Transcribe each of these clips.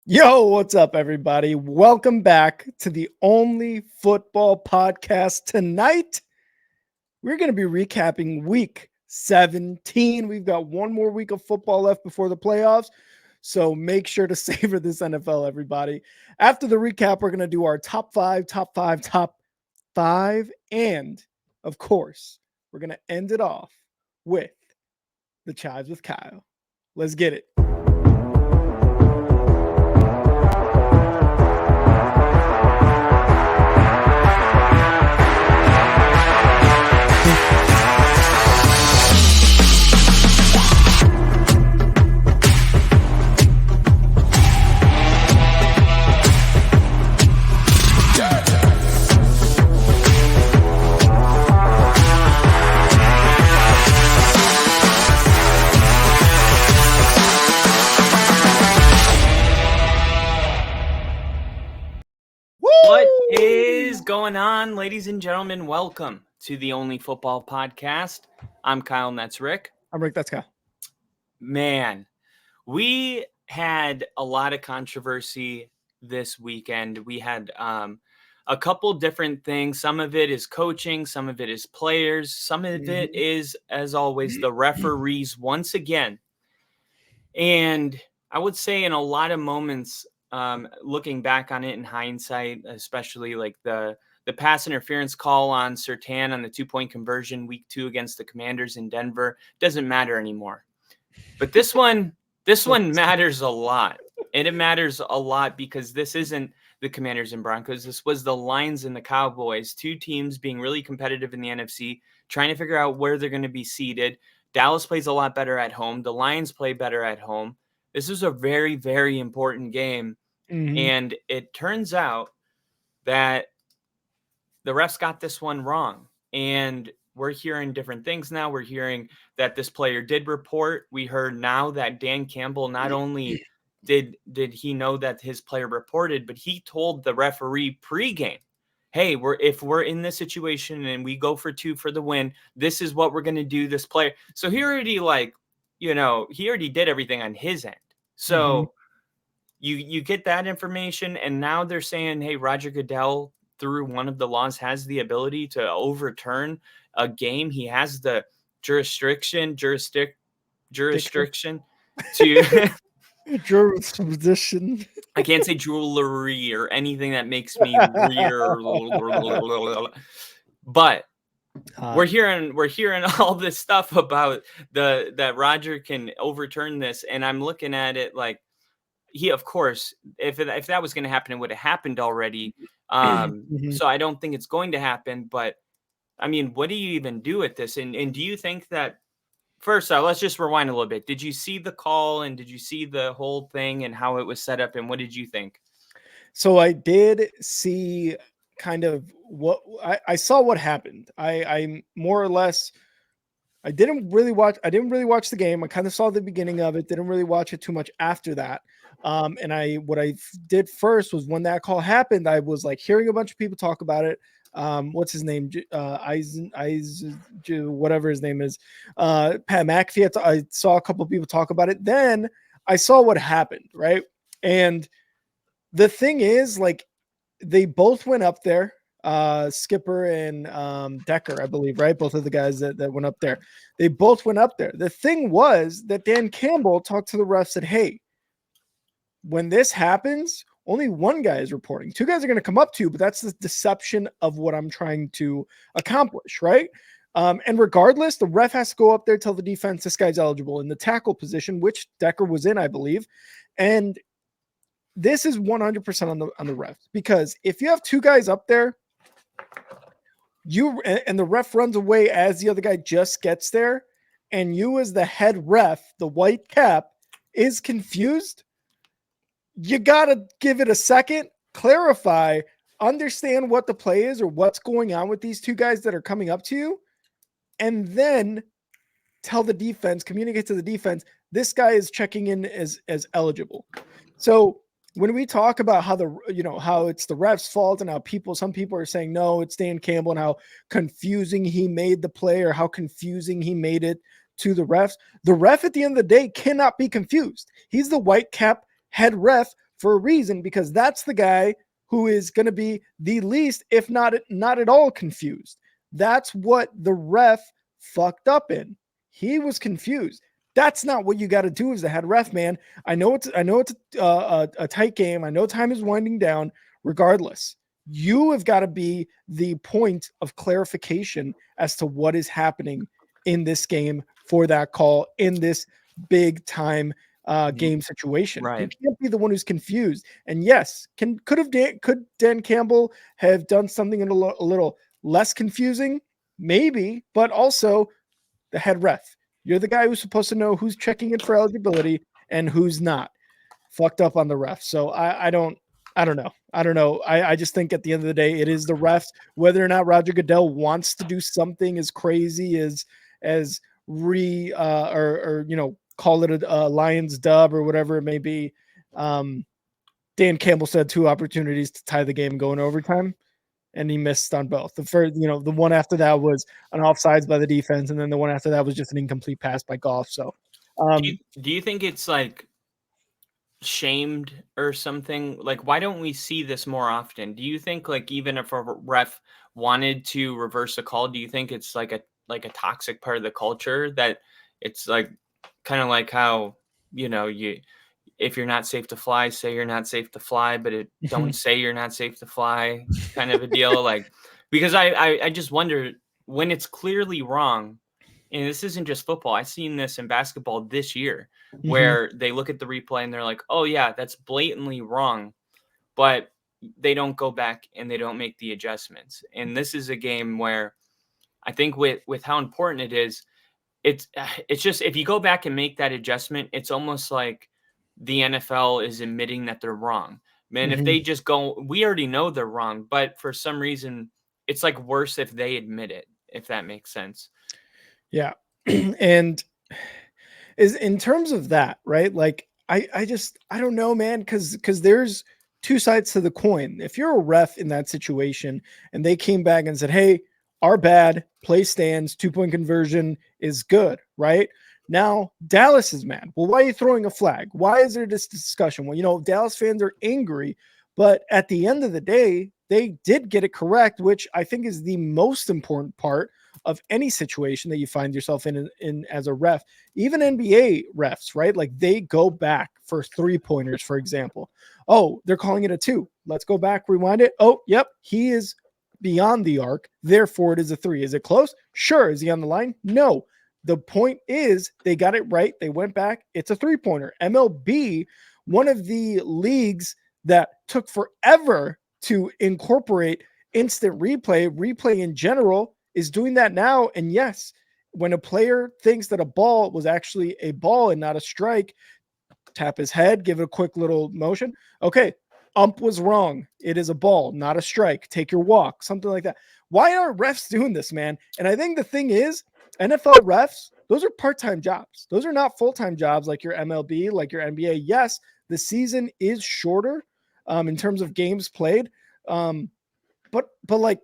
Yo, what's up, everybody? Welcome back to the only football podcast. Tonight, we're going to be recapping week 17. We've got one more week of football left before the playoffs, so make sure to savor this NFL, everybody. After the recap, we're going to do our top five, and of course, we're going to end it off with the Chives with Kyle. Let's get it. What is going on, ladies and gentlemen? Welcome to the Only Football Podcast. I'm Kyle, and that's Rick. I'm Rick, that's Kyle. Man, we had a lot of controversy this weekend. We had a couple different things. Some of it is coaching, some of it is players, some of it is, as always, the referees once again. And I would say in a lot of moments, looking back on it in hindsight, especially like the pass interference call on Surtain on the 2-point conversion week 2 against the Commanders in Denver doesn't matter anymore. But this one matters a lot. And it matters a lot because this isn't the Commanders and Broncos. This was the Lions and the Cowboys, two teams being really competitive in the NFC, trying to figure out where they're going to be seated. Dallas plays a lot better at home. The Lions play better at home. This is a very, very important game. And it turns out that the refs got this one wrong. And we're hearing different things now. We're hearing that this player did report. We heard now that Dan Campbell not only did he know that his player reported, but he told the referee pregame, hey, if we're in this situation and we go for 2 for the win, this is what we're going to do, this player. So he already he already did everything on his end. So you get that information, and now they're saying, hey, Roger Goodell, through one of the laws, has the ability to overturn a game. He has the jurisdiction to Jurisdiction. I can't say jewelry or anything that makes me weird. But we're hearing all this stuff about that Roger can overturn this, and I'm looking at it like, he, of course, if that was going to happen, it would have happened already. So I don't think it's going to happen. But I mean, what do you even do at this? And do you think that, first off, let's just rewind a little bit. Did you see the call and did you see the whole thing and how it was set up? And what did you think? So I did see kind of what I saw what happened. I more or less, I didn't really watch the game. I kind of saw the beginning of it. Didn't really watch it too much after that. And what I did first was when that call happened, I was like hearing a bunch of people talk about it. What's his name? Whatever his name is. Pat McAfee. I saw a couple of people talk about it. Then I saw what happened, right? And the thing is, like, they both went up there. Skipper and Decker, I believe, right? Both of the guys that went up there. They both went up there. The thing was that Dan Campbell talked to the refs, said, hey, when this happens, only one guy is reporting. 2 guys are going to come up to you, but that's the deception of what I'm trying to accomplish, right? And regardless, the ref has to go up there, tell the defense this guy's eligible in the tackle position, which Decker was in, I believe. And this is 100% on the refs, because if you have 2 guys up there, and the ref runs away as the other guy just gets there, and you as the head ref, the white cap, is confused, you got to give it a second, clarify, understand what the play is or what's going on with these 2 guys that are coming up to you, and then tell the defense, communicate to the defense, this guy is checking in as eligible. So when we talk about how how it's the ref's fault and how some people are saying, no, it's Dan Campbell, and how confusing he made the play or how confusing he made it to the refs, the ref at the end of the day cannot be confused. He's the white cap head ref for a reason, because that's the guy who is going to be the least, if not at all, confused. That's what the ref fucked up in. He was confused. That's not what you got to do as the head ref, man. I know it's a tight game. I know time is winding down. Regardless, you have got to be the point of clarification as to what is happening in this game for that call in this big time game situation. Right. You can't be the one who's confused. And yes, could Dan Campbell have done something a little less confusing? Maybe, but also the head ref. You're the guy who's supposed to know who's checking in for eligibility and who's not. Fucked up on the ref. So I don't know. I just think at the end of the day, it is the refs. Whether or not Roger Goodell wants to do something as crazy as or call it a Lions dub or whatever it may be. Dan Campbell said 2 opportunities to tie the game going overtime, and he missed on both. The first, the one after that was an offsides by the defense, and then the one after that was just an incomplete pass by Goff. So, do you think it's like shamed or something? Like, why don't we see this more often? Do you think, like, even if a ref wanted to reverse a call, do you think it's like a toxic part of the culture that it's like kind of like how if you're not safe to fly, say you're not safe to fly, but don't say you're not safe to fly, kind of a deal? Like, because I just wonder, when it's clearly wrong, and this isn't just football, I've seen this in basketball this year, where they look at the replay and they're like, oh yeah, that's blatantly wrong, but they don't go back and they don't make the adjustments. And this is a game where I think with how important it is, it's just, if you go back and make that adjustment, it's almost like the NFL is admitting that they're wrong. Man, if they just go, we already know they're wrong, but for some reason, it's like worse if they admit it, if that makes sense. Yeah. And is in terms of that, right? Like, I don't know, man, because there's 2 sides to the coin. If you're a ref in that situation and they came back and said, hey, our bad, play stands, 2-point conversion is good, right? Now, Dallas is mad. Well, why are you throwing a flag? Why is there this discussion? Well, Dallas fans are angry, but at the end of the day, they did get it correct, which I think is the most important part of any situation that you find yourself in as a ref. Even NBA refs, right? Like, they go back for 3-pointers, for example. Oh, they're calling it a 2. Let's go back, rewind it. Oh, yep, he is beyond the arc. Therefore, it is a 3. Is it close? Sure. Is he on the line? No. The point is, they got it right. They went back. It's a 3-pointer. MLB, one of the leagues that took forever to incorporate instant replay in general, is doing that now. And yes, when a player thinks that a ball was actually a ball and not a strike, tap his head, give it a quick little motion. Okay, ump was wrong. It is a ball, not a strike. Take your walk, something like that. Why are refs doing this, man? And I think the thing is, NFL refs, those are part-time jobs. Those are not full-time jobs like your MLB, like your NBA. Yes, the season is shorter in terms of games played. But like,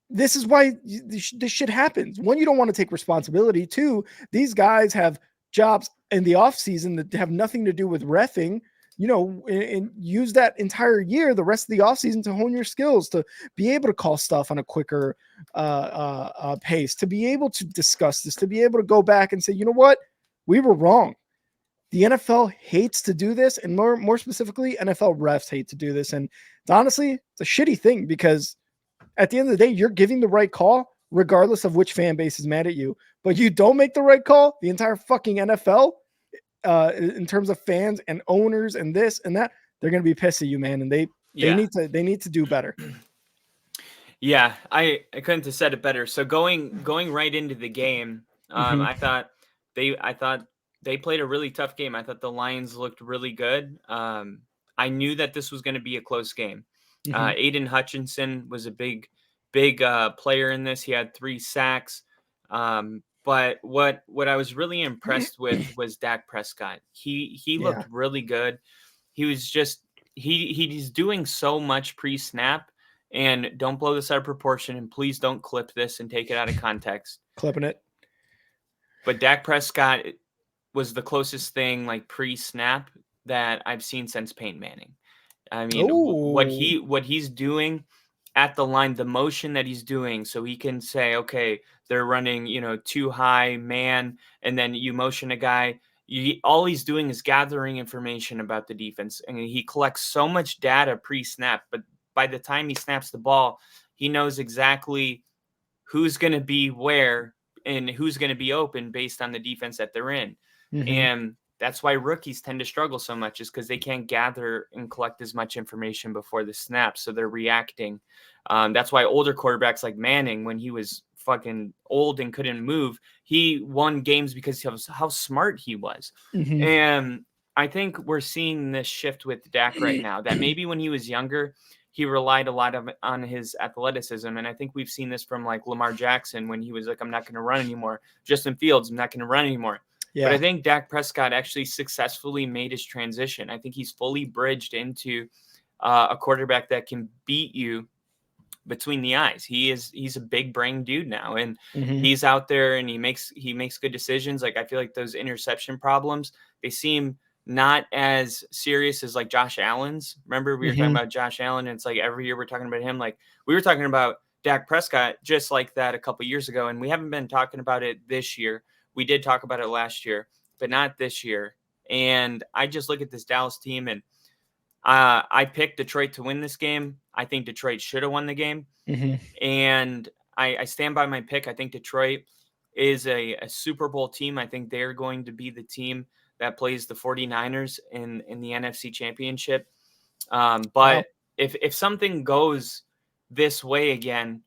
this is why this shit happens. One, you don't want to take responsibility. 2, these guys have jobs in the off season that have nothing to do with reffing, and use that entire year, the rest of the off season, to hone your skills, to be able to call stuff on a quicker pace, to be able to discuss this, to be able to go back and say, you know what, we were wrong. The NFL hates to do this, and more specifically, NFL refs hate to do this. And honestly, it's a shitty thing, because at the end of the day, you're giving the right call regardless of which fan base is mad at you. But you don't make the right call, the entire fucking NFL, in terms of fans and owners and this and that, they're going to be pissed at you, man. And they need to do better. Yeah, I couldn't have said it better. So going right into the game, I thought they played a really tough game. I thought the Lions looked really good. I knew that this was going to be a close game. Aiden Hutchinson was a big player in this. He had 3 sacks. But what I was really impressed with was Dak Prescott. He looked really good. He was just he's doing so much pre-snap. And don't blow this out of proportion, and please don't clip this and take it out of context. Clipping it. But Dak Prescott was the closest thing, like, pre-snap that I've seen since Peyton Manning. I mean, Oh. what he's doing at the line, the motion that he's doing, so he can say, okay, they're running, too high man, and then you motion a guy. All he's doing is gathering information about the defense, and he collects so much data pre-snap. But by the time he snaps the ball, he knows exactly who's going to be where and who's going to be open based on the defense that they're in. Mm-hmm. And that's why rookies tend to struggle so much, is because they can't gather and collect as much information before the snap. So they're reacting. That's why older quarterbacks like Manning, when he was fucking old and couldn't move, he won games because of how smart he was. Mm-hmm. And I think we're seeing this shift with Dak right now, that maybe when he was younger, he relied a lot on his athleticism. And I think we've seen this from like Lamar Jackson when he was like, I'm not going to run anymore. Justin Fields, I'm not going to run anymore. Yeah. But I think Dak Prescott actually successfully made his transition. I think he's fully bridged into a quarterback that can beat you between the eyes. He's a big brain dude now, and Mm-hmm. he's out there and he makes good decisions. Like, I feel like those interception problems, they seem not as serious as like Josh Allen's. Remember, we were talking Mm-hmm. about Josh Allen, and it's like every year we're talking about him. Like, we were talking about Dak Prescott just like that a couple years ago, and we haven't been talking about it this year. We did talk about it last year, but not this year. And I just look at this Dallas team, and I picked Detroit to win this game. I think Detroit should have won the game. Mm-hmm. And I stand by my pick. I think Detroit is a Super Bowl team. I think they're going to be the team that plays the 49ers in the NFC Championship. But Wow. if something goes this way again,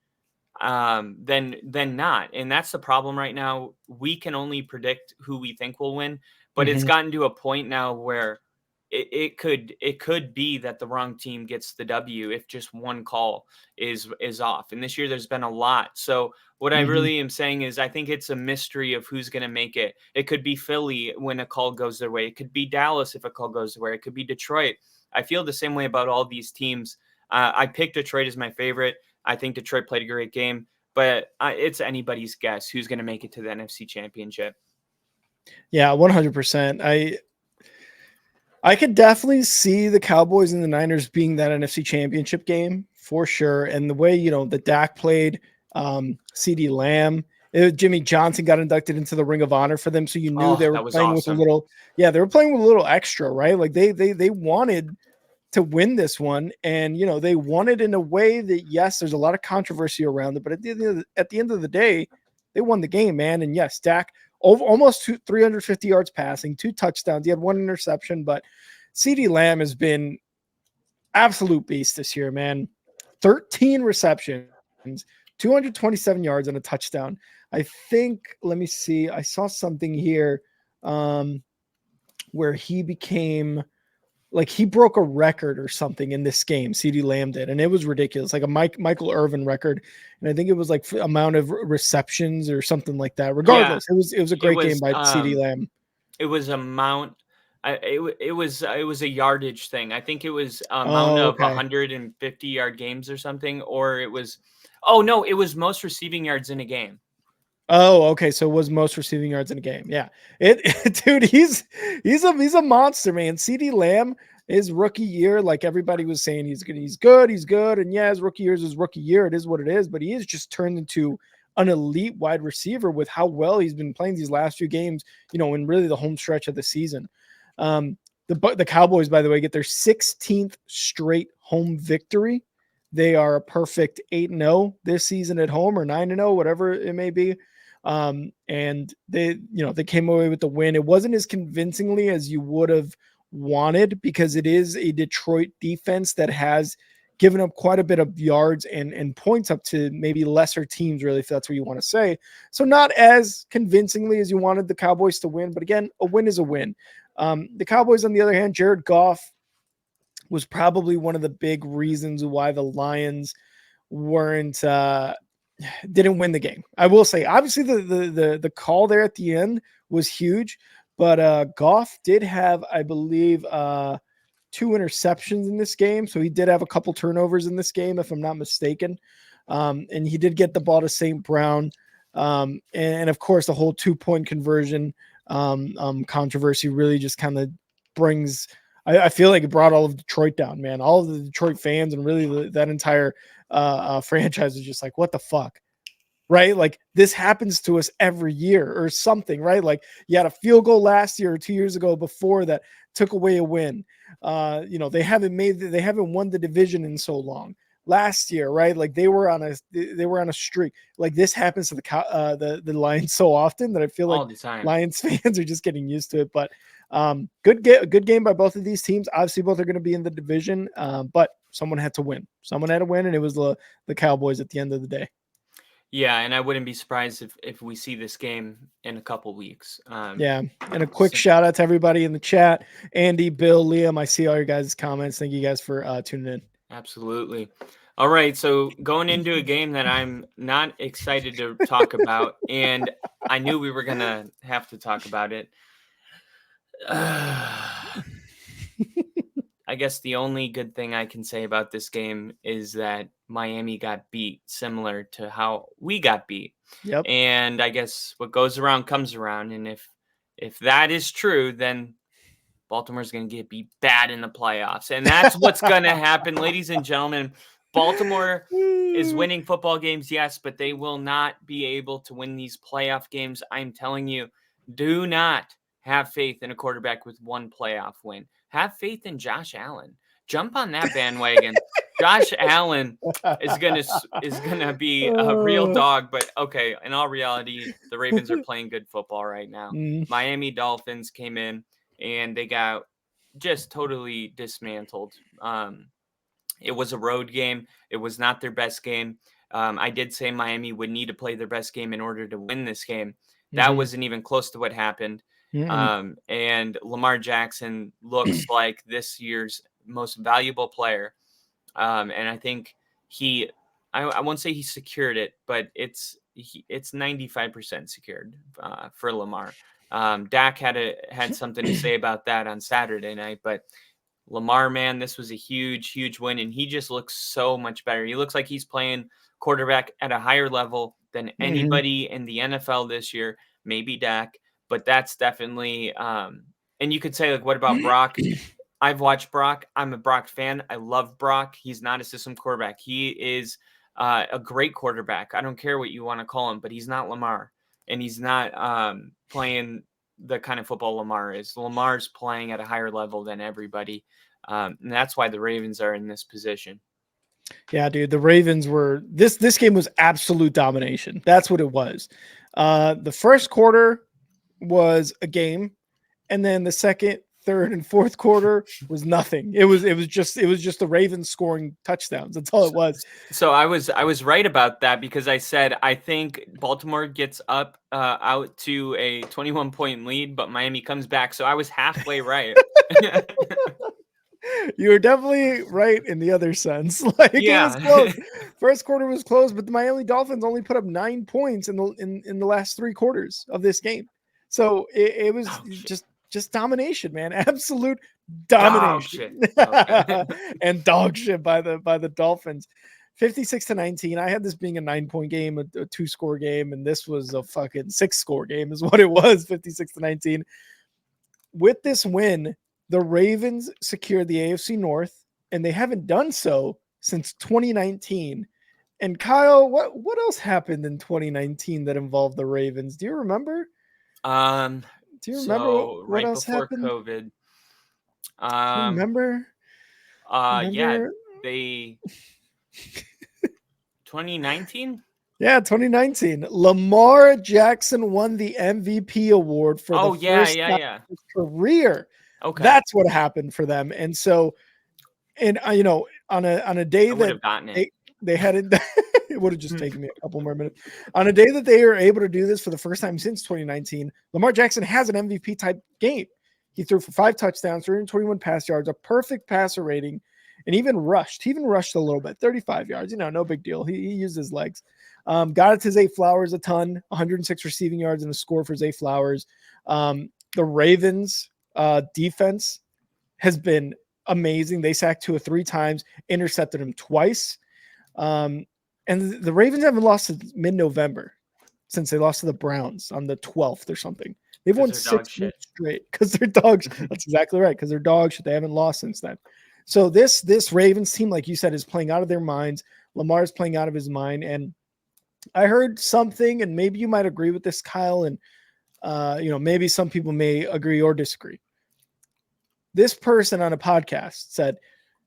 then not. And that's the problem right now. We can only predict who we think will win, but it's Mm-hmm. gotten to a point now where it could be that the wrong team gets the W if just one call is off. And this year there's been a lot. So what I Mm-hmm. really am saying is I think it's a mystery of who's going to make it. It could be Philly when a call goes their way. It could be Dallas if a call goes their way. It could be Detroit. I feel the same way about all these teams. I picked Detroit as my favorite. I think Detroit played a great game, but it's anybody's guess who's going to make it to the NFC Championship. Yeah, 100%. I could definitely see the Cowboys and the Niners being that NFC Championship game for sure. And the way, the Dak played, CD Lamb, Jimmy Johnson got inducted into the Ring of Honor for them. So you knew Oh, they were that was playing with awesome. they were playing with a little extra, right? Like they wanted to win this one. And, they won it in a way that, yes, there's a lot of controversy around it, but at the end of the day, they won the game, man. And yes, Dak almost 350 yards passing, 2 touchdowns. He had 1 interception, but CD Lamb has been absolute beast this year, man. 13 receptions, 227 yards and a touchdown. I think, let me see. I saw something here where he became like he broke a record or something in this game. CD Lamb did, and it was ridiculous, like a Michael Irvin record, and I think it was like amount of receptions or something like that. Regardless, it was a great game by CD Lamb. It was amount. It was a yardage thing. I think it was amount of 150-yard games or something, or it was. Oh no, it was most receiving yards in a game. Oh, okay. So it was most receiving yards in a game. Yeah. Dude, he's a monster, man. CD Lamb, his rookie year, like everybody was saying, he's good. And yeah, his rookie year is his rookie year. It is what it is, but he has just turned into an elite wide receiver with how well he's been playing these last few games, in really the home stretch of the season. The Cowboys, by the way, get their 16th straight home victory. They are a perfect 8-0 this season at home, or 9-0, whatever it may be. And they came away with the win. It wasn't as convincingly as you would have wanted, because it is a Detroit defense that has given up quite a bit of yards and points up to maybe lesser teams, really, if that's what you want to say. So not as convincingly as you wanted the Cowboys to win, but again, a win is a win. The Cowboys, on the other hand, Jared Goff was probably one of the big reasons why the Lions didn't win the game. I will say, obviously the call there at the end was huge, but Goff did have, I believe, 2 interceptions in this game. So he did have a couple turnovers in this game, if I'm not mistaken. And he did get the ball to St. Brown. And of course, the whole 2-point conversion controversy really just kind of brings I feel like it brought all of Detroit down, man. All of the Detroit fans and really that entire franchise is just like, what the fuck? Right? Like this happens to us every year or something, right? Like you had a field goal last year or 2 years ago before that took away a win. They haven't won the division in so long. Last year, right? Like they were on a streak. Like this happens to the Lions so often that I feel like all the time. Lions fans are just getting used to it. But good game by both of these teams. Obviously, both are going to be in the division, but someone had to win. Someone had to win, and it was the Cowboys at the end of the day. Yeah, and I wouldn't be surprised if we see this game in a couple weeks. Yeah, and a quick shout out to everybody in the chat. Andy, Bill, Liam, I see all your guys' comments. Thank you guys for tuning in. Absolutely. All right, so going into a game that I'm not excited to talk about, and I knew we were going to have to talk about it. I guess the only good thing I can say about this game is that Miami got beat, similar to how we got beat. Yep. And I guess what goes around comes around. And if that is true, then Baltimore's going to get beat bad in the playoffs. And that's what's going to happen, ladies and gentlemen. Baltimore is winning football games, yes, but they will not be able to win these playoff games. I'm telling you, do not have faith in a quarterback with one playoff win. Have faith in Josh Allen. Jump on that bandwagon. Josh Allen is gonna be a real dog. But okay, in all reality, the Ravens are playing good football right now. Miami Dolphins came in and they got just totally dismantled. It was a road game. It was not their best game. I did say Miami would need to play their best game in order to win this game. That wasn't even close to what happened. And Lamar Jackson looks like this year's most valuable player. And I think I won't say he secured it, but it's 95% secured for Lamar. Dak had something to say about that on Saturday night, but Lamar, man, this was a huge, huge win, and he just looks so much better. He looks like he's playing quarterback at a higher level than anybody in the NFL this year, maybe Dak, but that's definitely and you could say, like, what about Brock? I've watched Brock. I'm a Brock fan. I love Brock. He's not a system quarterback. He is a great quarterback. I don't care what you want to call him, but he's not Lamar, and he's not playing the kind of football Lamar is. Lamar's playing at a higher level than everybody. And that's why the Ravens are in this position. Yeah, dude, the Ravens were this game was absolute domination. That's what it was. The first quarter was a game, and then the second, third, and fourth quarter was nothing. It was just the Ravens scoring touchdowns. That's all it was. So I was right about that because I said I think Baltimore gets up out to a 21-point lead, but Miami comes back. So I was halfway right. You were definitely right in the other sense. Like, yeah, it was close. First quarter was close, but the Miami Dolphins only put up 9 points in the last 3 quarters of this game. So it was just domination, man. Absolute domination. Okay. And dog shit by the Dolphins. 56-19. I had this being a 9-point game, a 2-score game, and this was a fucking 6-score game is what it was, 56-19. With this win, the Ravens secured the AFC North, and they haven't done so since 2019. And Kyle, what else happened in 2019 that involved the Ravens? Do you remember? Do you remember what right else before happened? COVID? Do you remember? Yeah, they 2019. Yeah, 2019. Lamar Jackson won the MVP award for the first time in his career. Okay, that's what happened for them. And so, and on a day that they hadn't, it would have just taken me a couple more minutes. On a day that they are able to do this for the first time since 2019, Lamar Jackson has an MVP type game. He threw for 5 touchdowns, 321 pass yards, a perfect passer rating, and even rushed. He even rushed a little bit, 35 yards. No big deal. He used his legs. Got it to Zay Flowers a ton, 106 receiving yards and a score for Zay Flowers. The Ravens defense has been amazing. They sacked Tua 3 times, intercepted him twice. And the Ravens haven't lost since mid-November, since they lost to the Browns on the 12th or something. They've 'Cause won they're dog 6 shit. weeks straight because they're dogs. That's exactly right, because they're dog shit. They haven't lost since then. So this Ravens team, like you said, is playing out of their minds. Lamar's playing out of his mind. And I heard something, and maybe you might agree with this, Kyle, and maybe some people may agree or disagree. This person on a podcast said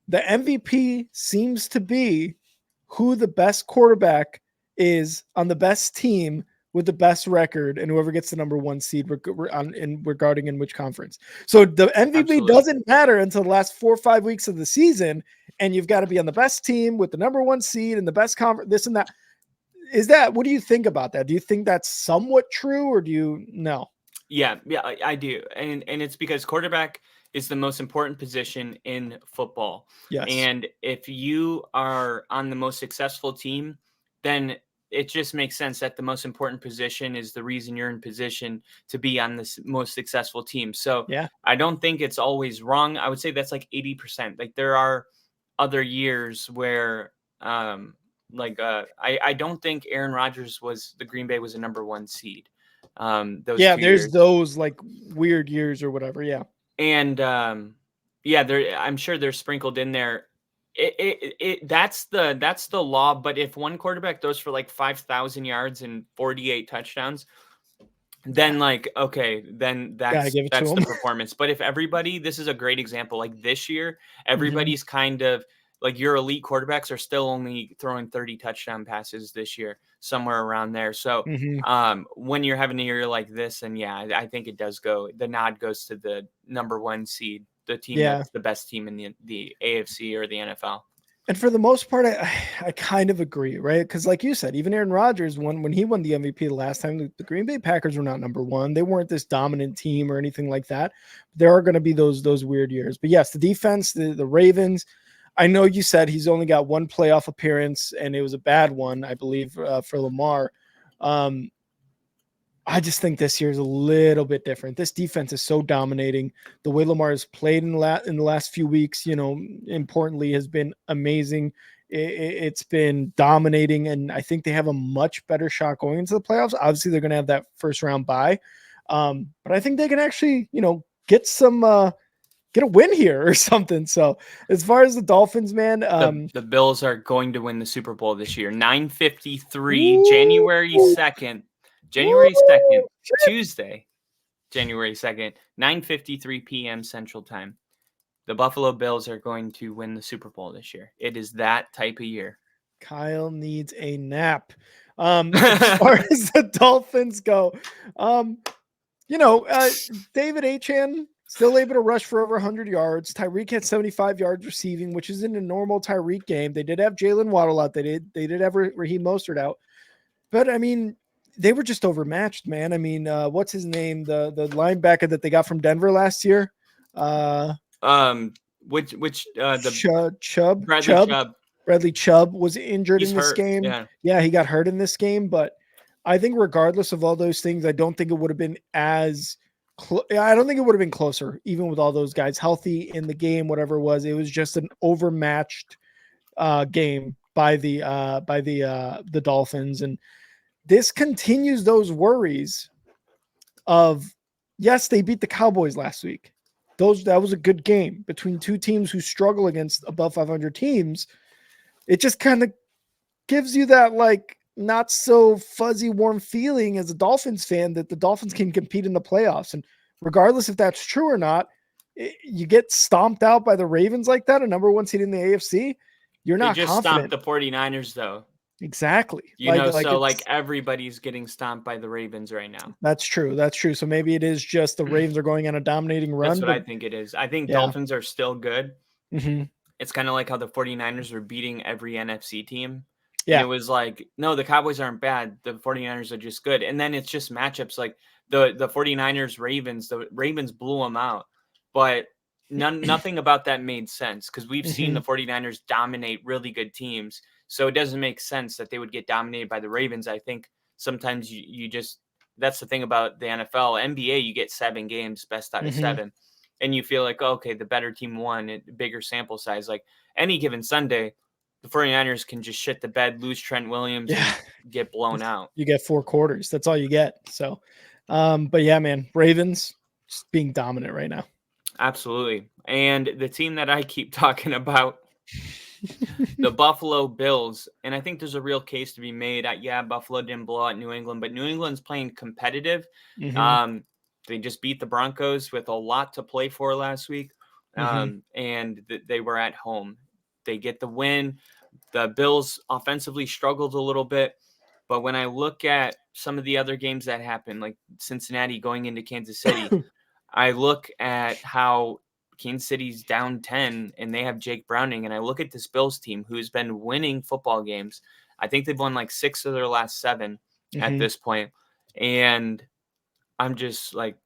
the MVP seems to be who the best quarterback is on the best team with the best record, and whoever gets the number one seed regarding in which conference. So the MVP doesn't matter until the last 4 or 5 weeks of the season, and you've got to be on the best team with the number one seed and the best conference, this and that. What do you think about that? Do you think that's somewhat true, or do you know? Yeah, I do. And it's because quarterback is the most important position in football. Yes. And if you are on the most successful team, then it just makes sense that the most important position is the reason you're in position to be on this most successful team. So yeah, I don't think it's always wrong. I would say that's like 80%. Like there are other years where I don't think Aaron Rodgers the Green Bay was a number one seed. There's years. Those like weird years or whatever. Yeah. And I'm sure they're sprinkled in there. That's the law. But if one quarterback throws for like 5,000 yards and 48 touchdowns, then then that's the performance. But if everybody, this is a great example. Like this year, everybody's kind of like your elite quarterbacks are still only throwing 30 touchdown passes this year, somewhere around there. So when you're having a year like this, and I think it does the nod goes to the number one seed, the team that's the best team in the AFC or the NFL. And for the most part, I kind of agree, right? Because like you said, even Aaron Rodgers, when he won the MVP the last time, the Green Bay Packers were not number one. They weren't this dominant team or anything like that. There are going to be those weird years. But yes, the defense, the Ravens, I know you said he's only got one playoff appearance, and it was a bad one, I believe, for Lamar. I just think this year is a little bit different. This defense is so dominating. The way Lamar has played in the last few weeks, importantly, has been amazing. It's been dominating, and I think they have a much better shot going into the playoffs. Obviously, they're going to have that first round bye, but I think they can actually, get a win here or something. So as far as the Dolphins, man, the Bills are going to win the Super Bowl this year. 9:53, January 2nd. January 2nd, Tuesday, January 2nd, 9:53 p.m. Central Time. The Buffalo Bills are going to win the Super Bowl this year. It is that type of year. Kyle needs a nap. As far as the Dolphins go, David Achane still able to rush for over 100 yards. Tyreek had 75 yards receiving, which isn't a normal Tyreek game. They did have Jalen Waddle out. They did have Raheem Mostert out. But, I mean, they were just overmatched, man. I mean, what's his name? The linebacker that they got from Denver last year. Chubb? Bradley Chubb was injured in this game. Yeah, he got hurt in this game. But I think regardless of all those things, I don't think it would have been I don't think it would have been closer, even with all those guys healthy in the game, whatever it was. It was just an overmatched game by the Dolphins. And this continues those worries of, yes, they beat the Cowboys last week. That was a good game between two teams who struggle against above 500 teams. It just kind of gives you that like not so fuzzy, warm feeling as a Dolphins fan that the Dolphins can compete in the playoffs. And regardless if that's true or not, you get stomped out by the Ravens like that, a number one seed in the AFC. You're not confident. Stomped the 49ers though. Exactly. Everybody's getting stomped by the Ravens right now. That's true. So maybe it is just the Ravens are going on a dominating run. That's what I think it is. I think Dolphins are still good. Mm-hmm. It's kind of like how the 49ers were beating every NFC team. Yeah. And it was like, no, the Cowboys aren't bad. The 49ers are just good. And then it's just matchups like the 49ers, Ravens. The Ravens blew them out. But nothing about that made sense because we've seen the 49ers dominate really good teams. So it doesn't make sense that they would get dominated by the Ravens. I think sometimes you just – that's the thing about the NFL. NBA, you get 7 games, best out of 7. And you feel like, okay, the better team won, bigger sample size. Like any given Sunday, the 49ers can just shit the bed, lose Trent Williams, and get blown out. You get 4 quarters. That's all you get. So But yeah, man, Ravens just being dominant right now. Absolutely. And the team that I keep talking about, the Buffalo Bills, and I think there's a real case to be made. Yeah, Buffalo didn't blow out New England, but New England's playing competitive. Mm-hmm. They just beat the Broncos with a lot to play for last week, Mm-hmm. and they were at home. They get the win. The Bills offensively struggled a little bit, but when I look at some of the other games that happened, like Cincinnati going into Kansas City, I look at how Kansas City's down 10 and they have Jake Browning. And I look at this Bills team who's been winning football games. I think they've won like 6 of their last 7 at Mm-hmm. this point. And I'm just like,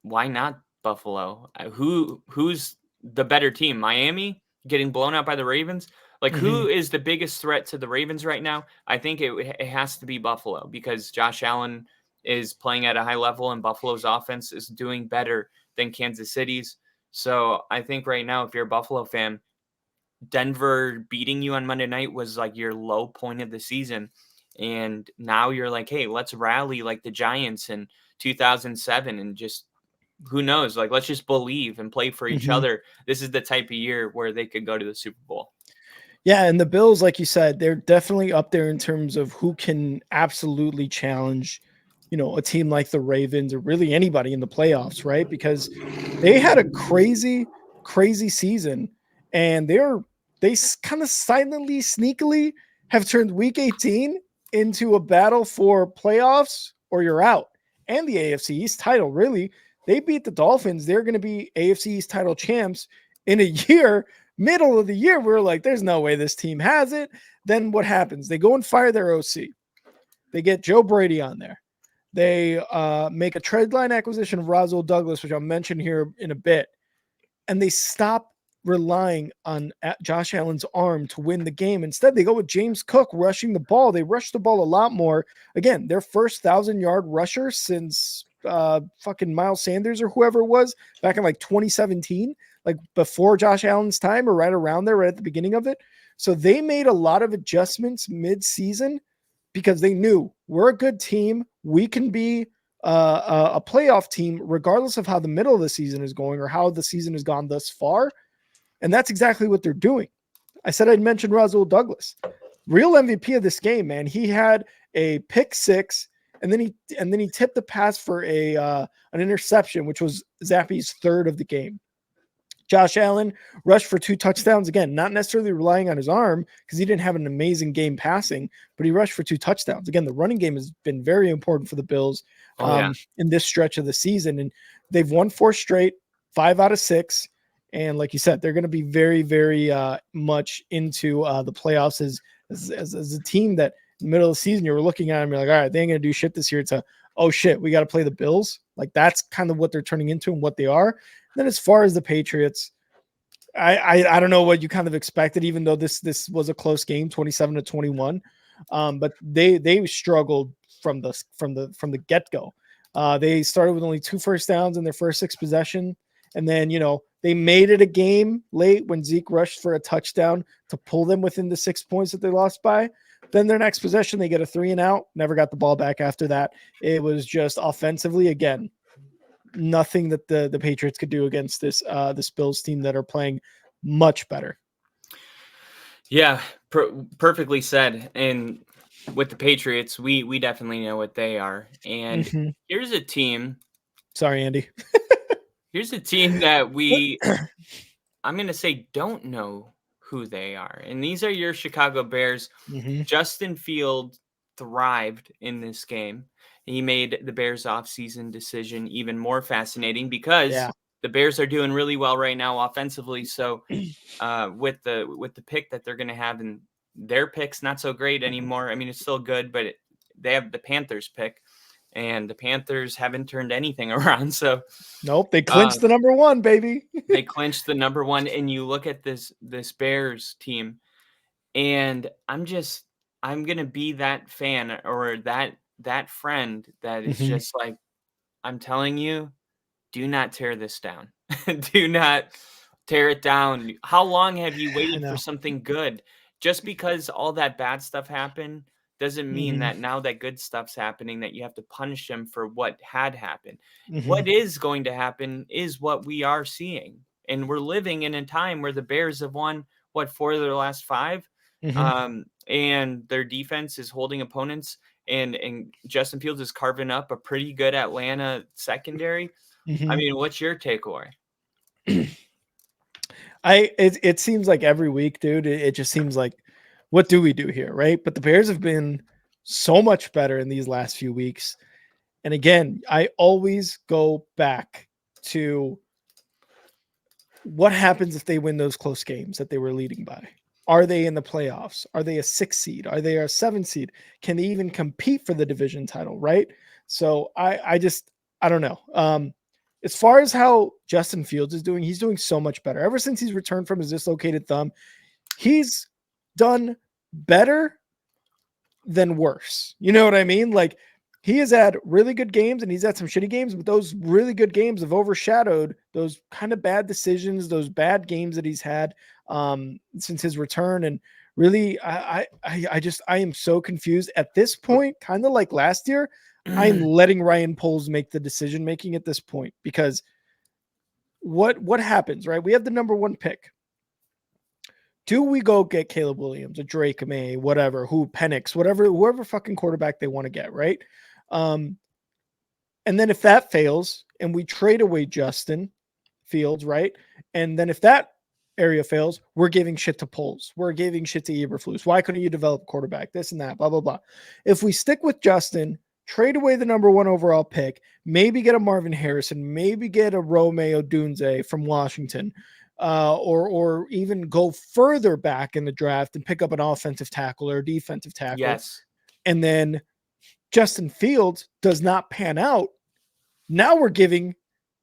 why not Buffalo? Who's the better team? Miami getting blown out by the Ravens? Like, Mm-hmm. who is the biggest threat to the Ravens right now? I think it has to be Buffalo because Josh Allen is playing at a high level and Buffalo's offense is doing better than Kansas City's. So I think right now, if you're a Buffalo fan, Denver beating you on Monday night was like your low point of the season. And now you're like, hey, let's rally like the Giants in 2007 and just who knows? Like, let's just believe and play for each Mm-hmm. other. This is the type of year where they could go to the Super Bowl. Yeah, and the Bills, like you said, they're definitely up there in terms of who can absolutely challenge, a team like the Ravens or really anybody in the playoffs, right? Because they had a crazy, crazy season, and they kind of silently, sneakily have turned Week 18 into a battle for playoffs or you're out, and the AFC East title. Really, they beat the Dolphins. They're going to be AFC East title champs in a year. Middle of the year, we were like, there's no way this team has it. Then what happens? They go and fire their OC. They get Joe Brady on there. They make a trade line acquisition of Rasul Douglas, which I'll mention here in a bit. And they stop relying on Josh Allen's arm to win the game. Instead, they go with James Cook rushing the ball. They rush the ball a lot more. Again, their first 1,000-yard rusher since fucking Miles Sanders or whoever it was back in like 2017, like before Josh Allen's time or right around there, right at the beginning of it. So they made a lot of adjustments mid-season because they knew we're a good team. We can be a playoff team, regardless of how the middle of the season is going or how the season has gone thus far. And that's exactly what they're doing. I said I'd mention Rasul Douglas, real MVP of this game, man. He had a pick six, and then he tipped the pass for an interception, which was Zappy's third of the game. Josh Allen rushed for 2 touchdowns. Again, not necessarily relying on his arm because he didn't have an amazing game passing, but he rushed for 2 touchdowns. Again, the running game has been very important for the Bills in this stretch of the season. And they've won 4 straight, 5 out of 6. And like you said, they're going to be very, very much into the playoffs as a team that in the middle of the season, you were looking at them, you're like, all right, they ain't going to do shit this year. It's oh shit, we got to play the Bills. Like that's kind of what they're turning into and what they are. Then as far as the Patriots, I don't know what you kind of expected, even though this was a close game, 27-21. But they struggled from the get-go. They started with only 2 first downs in their first 6 possession. And then, they made it a game late when Zeke rushed for a touchdown to pull them within the 6 points that they lost by. Then their next possession, they get a 3 and out, never got the ball back after that. It was just offensively, again, nothing that the Patriots could do against this Bills team that are playing much better. Yeah, perfectly said. And with the Patriots, we definitely know what they are. And here's a team. Sorry, Andy. Here's a team that I'm going to say don't know who they are. And these are your Chicago Bears. Justin Fields thrived in this game. He made the Bears offseason decision even more fascinating because the Bears are doing really well right now offensively. So with the pick that they're going to have, and their pick's not so great anymore. I mean, it's still good, but they have the Panthers pick, and the Panthers haven't turned anything around. So nope, they clinched the number 1, baby. They clinched the number 1, and you look at this Bears team, and I'm gonna be that fan or that friend that is just like, I'm telling you, do not tear this down. Do not tear it down. How long have you waited for something good? Just because all that bad stuff happened doesn't mean Mhm. that now that good stuff's happening that you have to punish them for what had happened. Mhm. What is going to happen is what we are seeing. And we're living in a time where the Bears have won, what, 4 of their last 5? Mhm. And their defense is holding opponents, and Justin Fields is carving up a pretty good Atlanta secondary. I Mhm. mean, what's your takeaway? It seems like every week, dude, it just seems like, what do we do here, right? But the Bears have been so much better in these last few weeks. And again, I always go back to what happens if they win those close games that they were leading by? Are they in the playoffs? Are they a 6 seed? Are they a 7 seed? Can they even compete for the division title, right? So I don't know. As far as how Justin Fields is doing, he's doing so much better. Ever since he's returned from his dislocated thumb, he's done better than worse. You know what I mean? Like, he has had really good games and he's had some shitty games, but those really good games have overshadowed those kind of bad decisions, those bad games that he's had since his return. And really, I am so confused at this point, kind of like last year. I'm letting Ryan Poles make the decision making at this point, because what happens, right? We have the number 1 pick. Do we go get Caleb Williams, a Drake May, whatever, Penix, whatever, whoever fucking quarterback they want to get, right? Um, and then if that fails and we trade away Justin Fields, right? And then if that area fails, we're giving shit to Poles. We're giving shit to Eberflus. Why couldn't you develop a quarterback? This and that, blah, blah, blah. If we stick with Justin, trade away the number 1 overall pick, maybe get a Marvin Harrison, maybe get a Rome Odunze from Washington, or even go further back in the draft and pick up an offensive tackle or a defensive tackle, Yes. and then Justin Fields does not pan out, now we're giving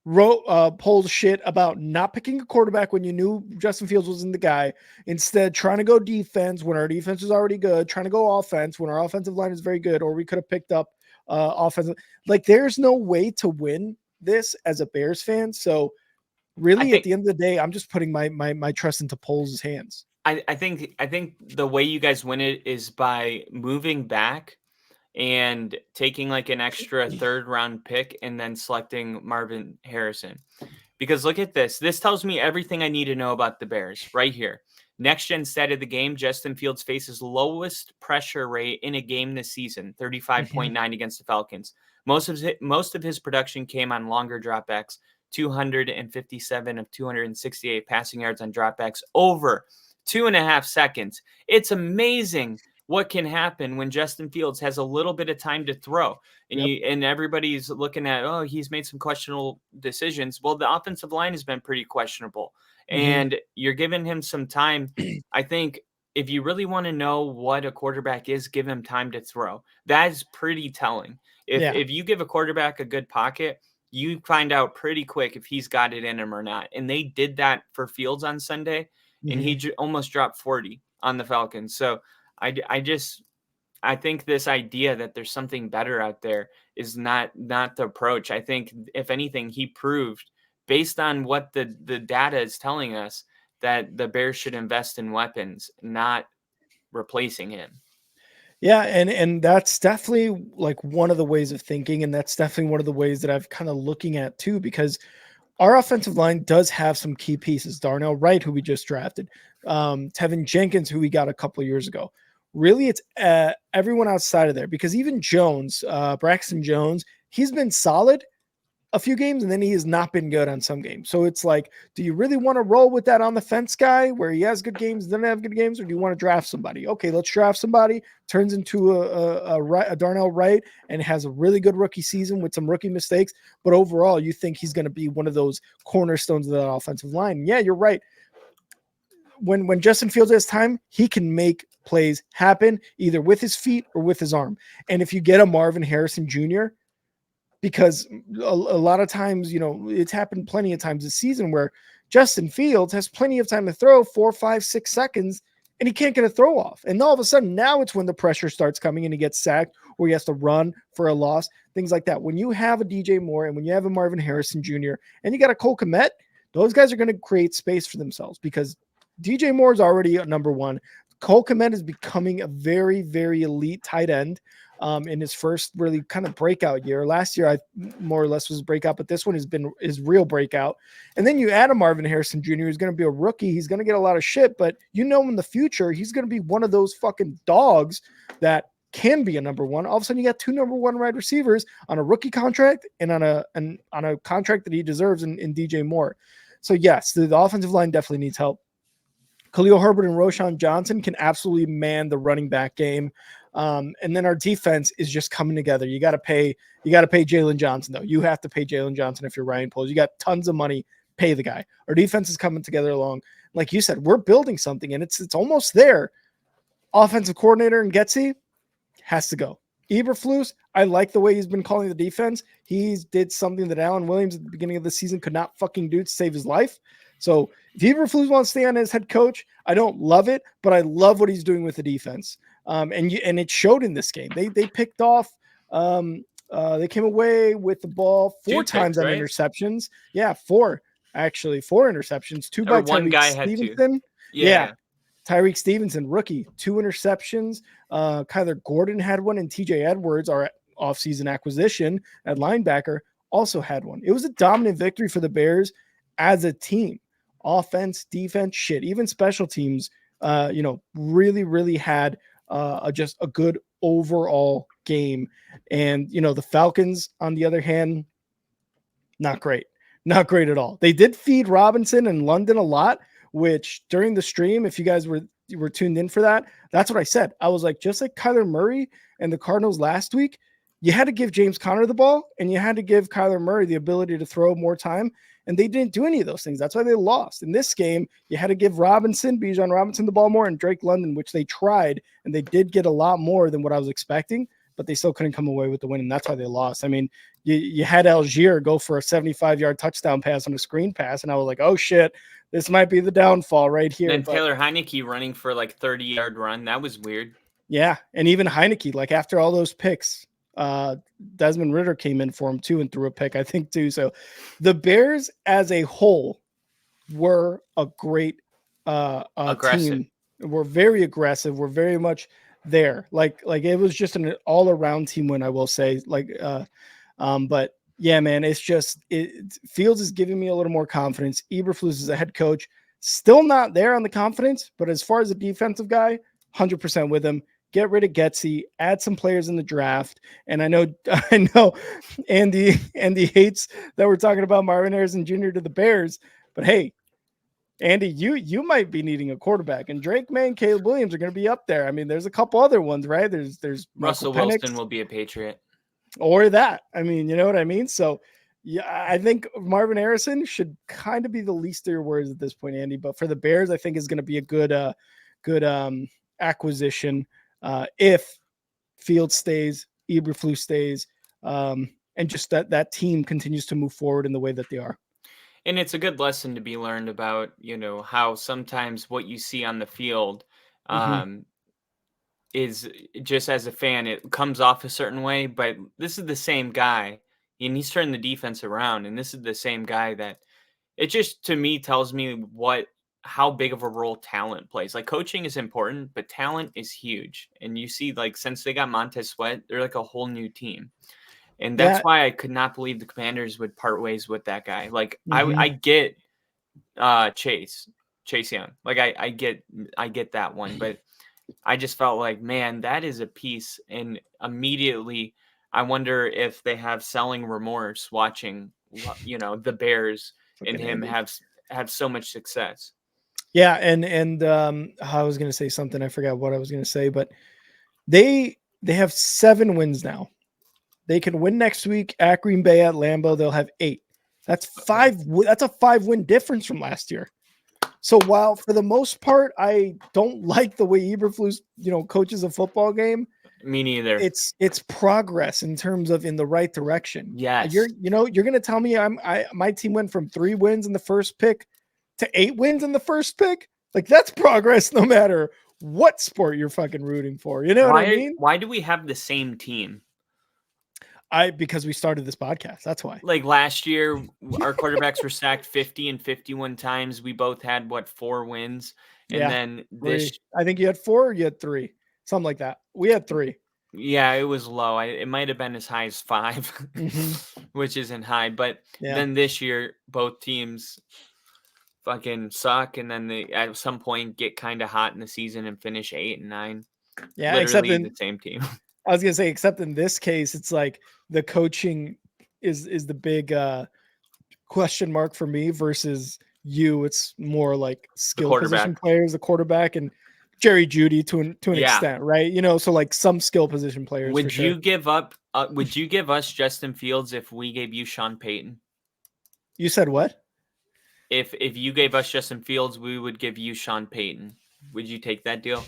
Poles shit about not picking a quarterback when you knew Justin Fields wasn't the guy. Instead, trying to go defense when our defense is already good, trying to go offense when our offensive line is very good, or we could have picked up offensive. Like, there's no way to win this as a Bears fan. So I really, at think the end of the day, I'm just putting my trust into Poles' hands. I think the way you guys win it is by moving back and taking like an extra 3rd round pick and then selecting Marvin Harrison. Because look at this. This tells me everything I need to know about the Bears right here. Next gen stat of the game, Justin Fields faces lowest pressure rate in a game this season, Mhm. 35.9 against the Falcons. Most of his production came on longer dropbacks, 257 of 268 passing yards on dropbacks over 2.5 seconds. It's amazing what can happen when Justin Fields has a little bit of time to throw. And Yep. everybody's looking at, oh, he's made some questionable decisions. Well, the offensive line has been pretty questionable, Mhm. and you're giving him some time. I think if you really want to know what a quarterback is, give him time to throw. That is pretty telling. If Yeah. if you give a quarterback a good pocket, you find out pretty quick if he's got it in him or not. And they did that for Fields on Sunday, and he Mhm. almost dropped 40 on the Falcons. So I think this idea that there's something better out there is not the approach. I think if anything, he proved based on what the data is telling us that the Bears should invest in weapons, not replacing him. Yeah, and that's definitely like one of the ways of thinking, and that's definitely one of the ways that I've kind of looking at too, because our offensive line does have some key pieces. Darnell Wright, who we just drafted, Tevin Jenkins, who we got a couple of years ago. Really, it's everyone outside of there, because even Jones, Braxton Jones, he's been solid a few games and then he has not been good on some games. So it's like, do you really want to roll with that on the fence guy where he has good games, doesn't have good games, or do you want to draft somebody? Okay, let's draft somebody, turns into a Darnell Wright and has a really good rookie season with some rookie mistakes. But overall, you think he's going to be one of those cornerstones of that offensive line. And yeah, you're right. When Justin Fields has time, he can make plays happen either with his feet or with his arm. And if you get a Marvin Harrison Jr., because a lot of times, it's happened plenty of times this season where Justin Fields has plenty of time to throw 4, 5, 6 seconds and he can't get a throw off. And all of a sudden, now it's when the pressure starts coming and he gets sacked or he has to run for a loss, things like that. When you have a DJ Moore and when you have a Marvin Harrison Jr. and you got a Cole Kmet, those guys are going to create space for themselves because DJ Moore is already a number 1. Cole Kmet is becoming a very, very elite tight end in his first really kind of breakout year. Last year, I more or less was breakout, but this one has been his real breakout. And then you add a Marvin Harrison Jr., who's going to be a rookie. He's going to get a lot of shit, but you know in the future, he's going to be one of those fucking dogs that can be a number one. All of a sudden, you got 2 number one wide receivers on a rookie contract and on a contract that he deserves in DJ Moore. So yes, the offensive line definitely needs help. Khalil Herbert and Roshan Johnson can absolutely man the running back game. And then our defense is just coming together. You got to pay Jalen Johnson, though. You have to pay Jalen Johnson if you're Ryan Poles. You got tons of money. Pay the guy. Our defense is coming together along. Like you said, we're building something, and it's almost there. Offensive coordinator and Getsy has to go. Eberflus, I like the way he's been calling the defense. He did something that Alan Williams at the beginning of the season could not fucking do to save his life. So if Eberflus wants to stay on as head coach, I don't love it, but I love what he's doing with the defense. And it showed in this game. They picked off. They came away with the ball 4 times on interceptions. Yeah, 4 interceptions. 2 by Tyreek Stevenson. Yeah. Tyreek Stevenson, rookie, 2 interceptions. Kyler Gordon had one, and TJ Edwards, our offseason acquisition at linebacker, also had one. It was a dominant victory for the Bears as a team. Offense, defense, shit, even special teams, really, really had just a good overall game. And, the Falcons, on the other hand, not great at all. They did feed Robinson and London a lot, which during the stream, if you guys were tuned in for that, that's what I said. I was like, just like Kyler Murray and the Cardinals last week, you had to give James Conner the ball and you had to give Kyler Murray the ability to throw more time. And they didn't do any of those things. That's why they lost. In this game, you had to give Bijan Robinson the ball more and Drake London, which they tried, and they did get a lot more than what I was expecting, but they still couldn't come away with the win, and that's why they lost. I mean, you had Algier go for a 75-yard touchdown pass on a screen pass, and I was like, oh, shit, this might be the downfall right here. And Taylor Heineke running for like 30-yard run. That was weird. Yeah, and even Heineke, like after all those picks, Desmond Ridder came in for him too and threw a pick, I think, too. So the Bears as a whole were a great team. We're very aggressive. We're very much there. Like it was just an all-around team win, I will say. But yeah, man, it's just Fields is giving me a little more confidence. Eberflus is a head coach, still not there on the confidence, but as far as a defensive guy, 100% with him. Get rid of Getsy, add some players in the draft. And I know Andy hates that we're talking about Marvin Harrison Jr. to the Bears, but hey, Andy, you might be needing a quarterback, and Drake May and Caleb Williams are going to be up there. I mean, there's a couple other ones, right? There's Russell Wilson will be a Patriot, or that. I mean, you know what I mean? So yeah, I think Marvin Harrison should kind of be the least of your worries at this point, Andy. But for the Bears, I think is going to be a good acquisition. If Fields stays, Eberflus stays, and just that team continues to move forward in the way that they are. And it's a good lesson to be learned about, how sometimes what you see on the field is just as a fan, it comes off a certain way, but this is the same guy and he's turning the defense around. And this is the same guy that it just, to me, tells me how big of a role talent plays. Like, coaching is important, but talent is huge. And you see, like, since they got Montez Sweat, they're like a whole new team. And that's why I could not believe the Commanders would part ways with that guy. Like, I get Chase Young. Like, I get that one, but I just felt like, man, that is a piece. And immediately I wonder if they have selling remorse watching, the Bears and him have so much success. Yeah, and I was going to say something. I forgot what I was going to say, but they have 7 wins now. They can win next week at Green Bay at Lambeau. They'll have 8. That's 5. That's a 5-win difference from last year. So while for the most part I don't like the way Eberflus, coaches a football game, me neither. It's progress in terms of in the right direction. Yes, you're going to tell me my team went from 3 wins in the first pick to 8 wins in the first pick. Like, that's progress no matter what sport you're fucking rooting for. You know what I mean? Why do we have the same team? Because we started this podcast. That's why. Like, last year, our quarterbacks were sacked 50 and 51 times. We both had 4 wins. And Yeah, then 3. I think you had 4 or you had 3. Something like that. We had 3. yeah, it was low. It might have been as high as 5, which isn't high. But Yeah. then this year, both teams fucking suck, and then they at some point get kind of hot in the season and finish 8 and 9. Yeah, except Literally in the same team. I was gonna say, except in this case, it's like the coaching is the big question mark for me versus you. It's more like The skill position quarterback. players, the quarterback, and Jerry Judy to an Yeah. extent, right? So like some skill position players for Would sure. you give up? Would you give us Justin Fields if we gave you Sean Payton? You said what? If you gave us Justin Fields, we would give you Sean Payton. Would you take that deal?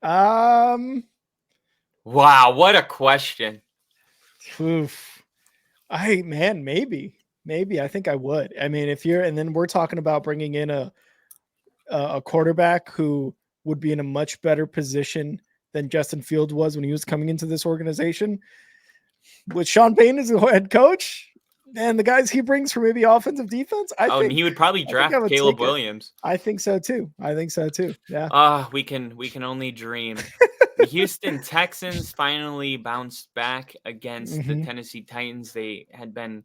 Um, Wow, what a question. oof. Maybe. I think I would. I mean, and then we're talking about bringing in a quarterback who would be in a much better position than Justin Fields was when he was coming into this organization. With Sean Payton as the head coach and the guys he brings for maybe offensive defense, I think and he would probably draft Caleb Williams. I think so too. Yeah. We can only dream. The Houston Texans finally bounced back against the Tennessee Titans. They had been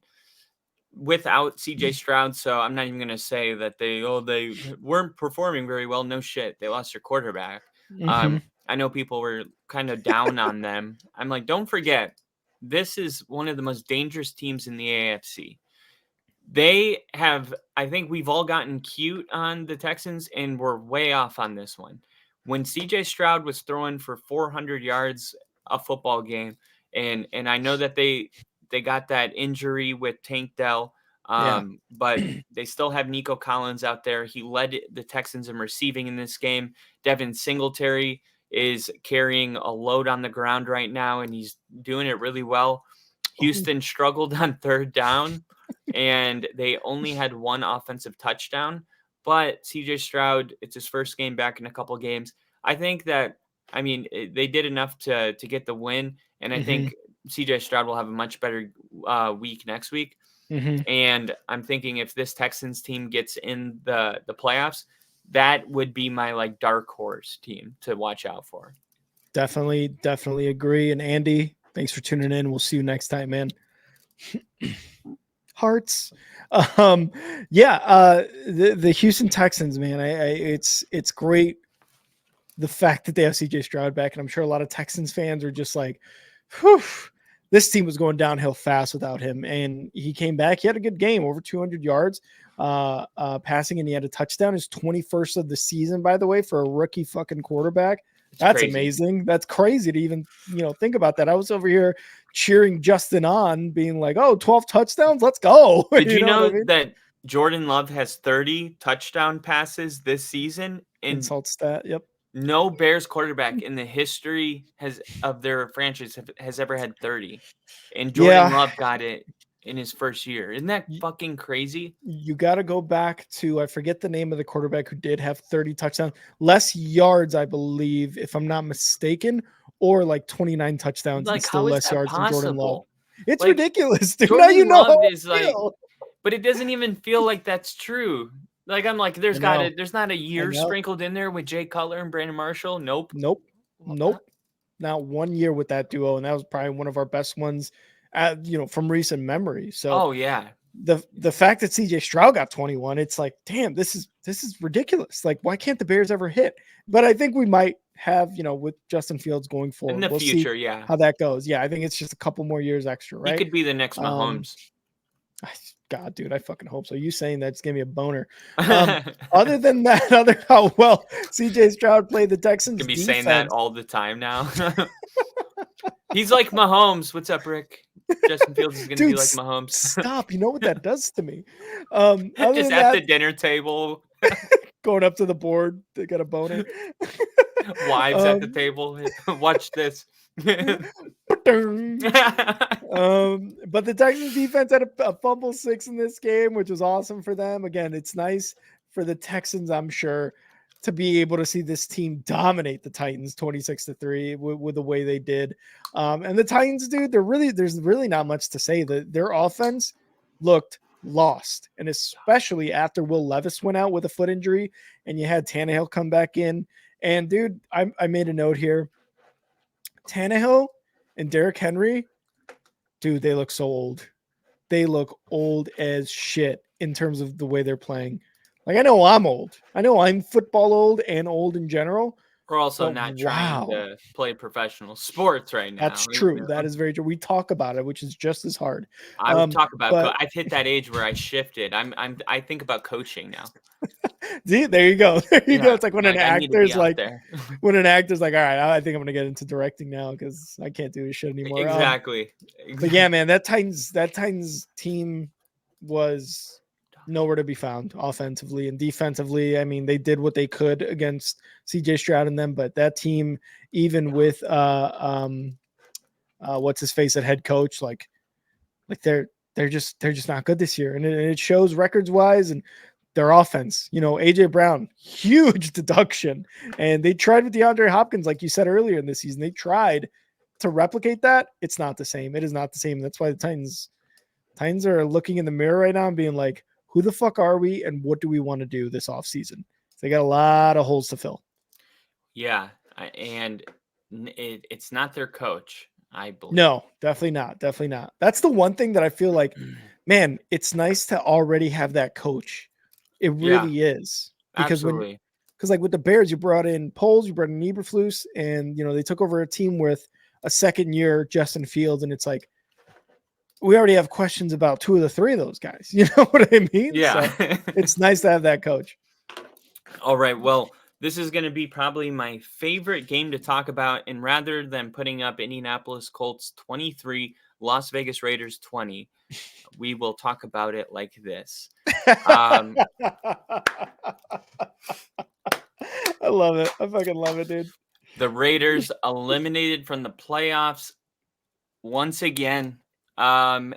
without CJ Stroud, so I'm not even going to say that they weren't performing very well. No shit. They lost their quarterback. I know people were kind of down on them. I'm like, don't forget, this is one of the most dangerous teams in the AFC. They have, I think we've all gotten cute on the Texans, and we're way off on this one. When CJ Stroud was throwing for 400 yards a football game, and I know that they got that injury with Tank Dell, but they still have Nico Collins out there. He led the Texans in receiving in this game. Devin Singletary is carrying a load on the ground right now, and he's doing it really well. Houston struggled on third down, and they only had 1 offensive touchdown. But CJ Stroud, it's his first game back in a couple games. I think that, they did enough to get the win, and I think CJ Stroud will have a much better week next week. And I'm thinking if this Texans team gets in the playoffs, that would be my like dark horse team to watch out for. Definitely agree. And Andy, thanks for tuning in. We'll see you next time, man. Hearts. The Houston Texans, man. It's great the fact that they have CJ Stroud back, and I'm sure a lot of Texans fans are just like, whew, this team was going downhill fast without him. And he came back. He had a good game, over 200 yards passing, and he had a touchdown. His 21st of the season, by the way, for a rookie fucking quarterback. That's crazy. Amazing. That's crazy to even, think about that. I was over here cheering Justin on, being like, 12 touchdowns. Let's go. Did you know that Jordan Love has 30 touchdown passes this season? Insult stat. Yep. No Bears quarterback in the history of their franchise has ever had 30. And Jordan Love got it in his first year. Isn't that fucking crazy? You got to go back to, I forget the name of the quarterback who did have 30 touchdowns, less yards, I believe, if I'm not mistaken, or like 29 touchdowns and still less yards than Jordan Love. It's ridiculous, dude. Jordan Love is like, but it doesn't even feel like that's true. Like, I'm like, there's not a year sprinkled in there with Jay Cutler and Brandon Marshall. Nope. Not 1 year with that duo, and that was probably one of our best ones, from recent memory. So, the fact that CJ Stroud got 21, it's like, damn, this is ridiculous. Like, why can't the Bears ever hit? But I think we might have, with Justin Fields going forward in the future. See how that goes. Yeah, I think it's just a couple more years extra, right? He could be the next Mahomes. God, dude, I fucking hope so. You saying that just gave me a boner. Other than that, how well CJ Stroud played the Texans. Can be saying that all the time now. He's like Mahomes. What's up, Rick? Justin Fields is going to be like Mahomes. Stop. You know what that does to me? Just at the dinner table. Going up to the board. They got a boner. Wives at the table. Watch this. But the Texans defense had a fumble 6 in this game, which was awesome for them. Again, it's nice for the Texans, I'm sure, to be able to see this team dominate the Titans 26-3 with the way they did. And the Titans, dude, there's really not much to say. Their offense looked lost. And especially after Will Levis went out with a foot injury and you had Tannehill come back in. And dude, I made a note here. Tannehill and Derrick Henry, dude, they look so old. They look old as shit in terms of the way they're playing. Like, I know I'm old. I know I'm football old and old in general. We're also But not trying wow, to play professional sports right now. that's true. That is very true. We talk about it, which is just as hard. I would talk about. But I've hit that age where I shifted. I think about coaching now. see, there you go. There you go. Yeah, It's like when an like I need to be actor's out like, there. when an actor's like, all right, I think I'm gonna get into directing now because I can't do this shit anymore. Exactly. But yeah, man, that Titans team was nowhere to be found offensively and defensively. I mean, they did what they could against CJ Stroud and them, but that team, even with what's his face at head coach, like they're just not good this year, and it shows records wise and their offense. You know, AJ Brown, huge deduction, and they tried with DeAndre Hopkins, like you said earlier in the season. They tried to replicate that. It's not the same. It is not the same. That's why the Titans are looking in the mirror right now and being like, who the fuck are we and what do we want to do this offseason? They got a lot of holes to fill. Yeah, and it's not their coach, I believe. No, definitely not. Definitely not. That's the one thing that I feel like, man, it's nice to already have that coach. It really is. Because absolutely. Because like with the Bears, you brought in Poles, you brought in Eberflus, and they took over a team with a second year Justin Fields, and it's like we already have questions about two of the three of those guys. You know what I mean? Yeah. So it's nice to have that coach. All right. Well, this is going to be probably my favorite game to talk about, and rather than putting up Indianapolis Colts 23, Las Vegas Raiders 20, we will talk about it like this. I love it. I fucking love it, dude. The Raiders eliminated from the playoffs once again. Man,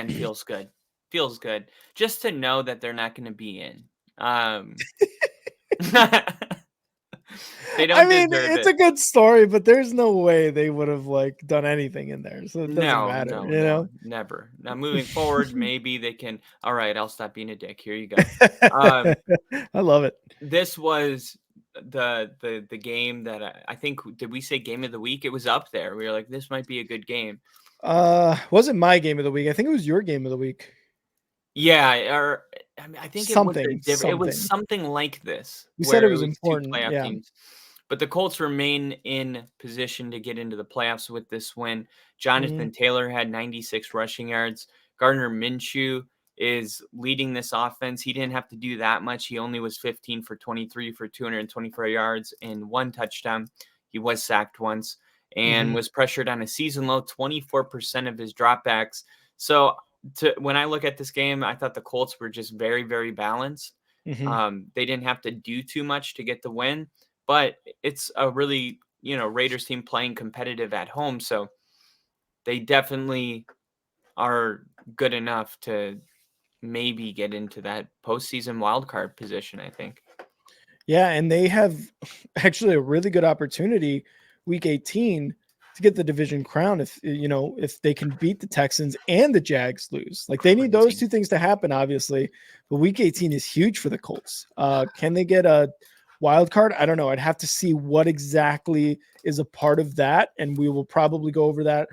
feels good. Feels good. Just to know that they're not going to be in. They don't. I mean, it's a good story, but there's no way they would have like done anything in there, so it doesn't matter. No, never. Now, moving forward, maybe they can. All right, I'll stop being a dick. Here you go. I love it. This was the game that I think. Did we say game of the week? It was up there. We were like, this might be a good game. Wasn't my game of the week. I think it was your game of the week. Yeah, or I mean, I think something. It was something like this. You said it was important. Yeah. Teams. But the Colts remain in position to get into the playoffs with this win. Jonathan Taylor had 96 rushing yards. Gardner Minshew is leading this offense. He didn't have to do that much. He only was 15 for 23 for 224 yards and 1 touchdown. He was sacked once and was pressured on a season low 24% of his dropbacks. So when I look at this game, I thought the Colts were just very, very balanced. They didn't have to do too much to get the win. But it's a really, Raiders team playing competitive at home. So they definitely are good enough to maybe get into that postseason wildcard position, I think. Yeah, and they have actually a really good opportunity week 18 to get the division crown if they can beat the Texans and the Jags lose. Like they need those two things to happen, obviously. But week 18 is huge for the Colts. Can they get a wild card? I don't know. I'd have to see what exactly is a part of that, and we will probably go over that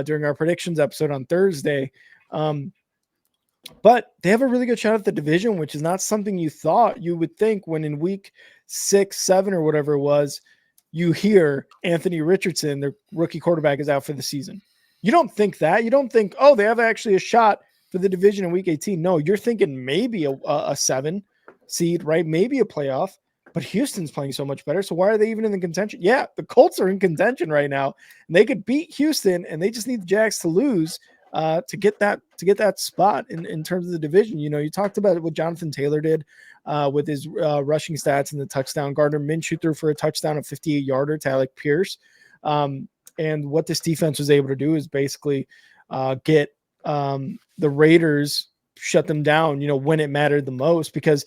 during our predictions episode on Thursday. But they have a really good shot at the division, which is not something you thought you would think when in week 6, 7, or whatever it was, you hear Anthony Richardson, their rookie quarterback, is out for the season. You don't think that. You don't think, oh, they have actually a shot for the division in week 18. No, you're thinking maybe a 7 seed, right? Maybe a playoff. But Houston's playing so much better. So why are they even in the contention? Yeah, the Colts are in contention right now. And they could beat Houston, and they just need the Jags to lose to get that spot in terms of the division. You talked about what Jonathan Taylor did with his rushing stats and the touchdown. Gardner Minshew threw for a touchdown, a 58-yarder to Alec Pierce. And what this defense was able to do is basically get the Raiders, shut them down, when it mattered the most, because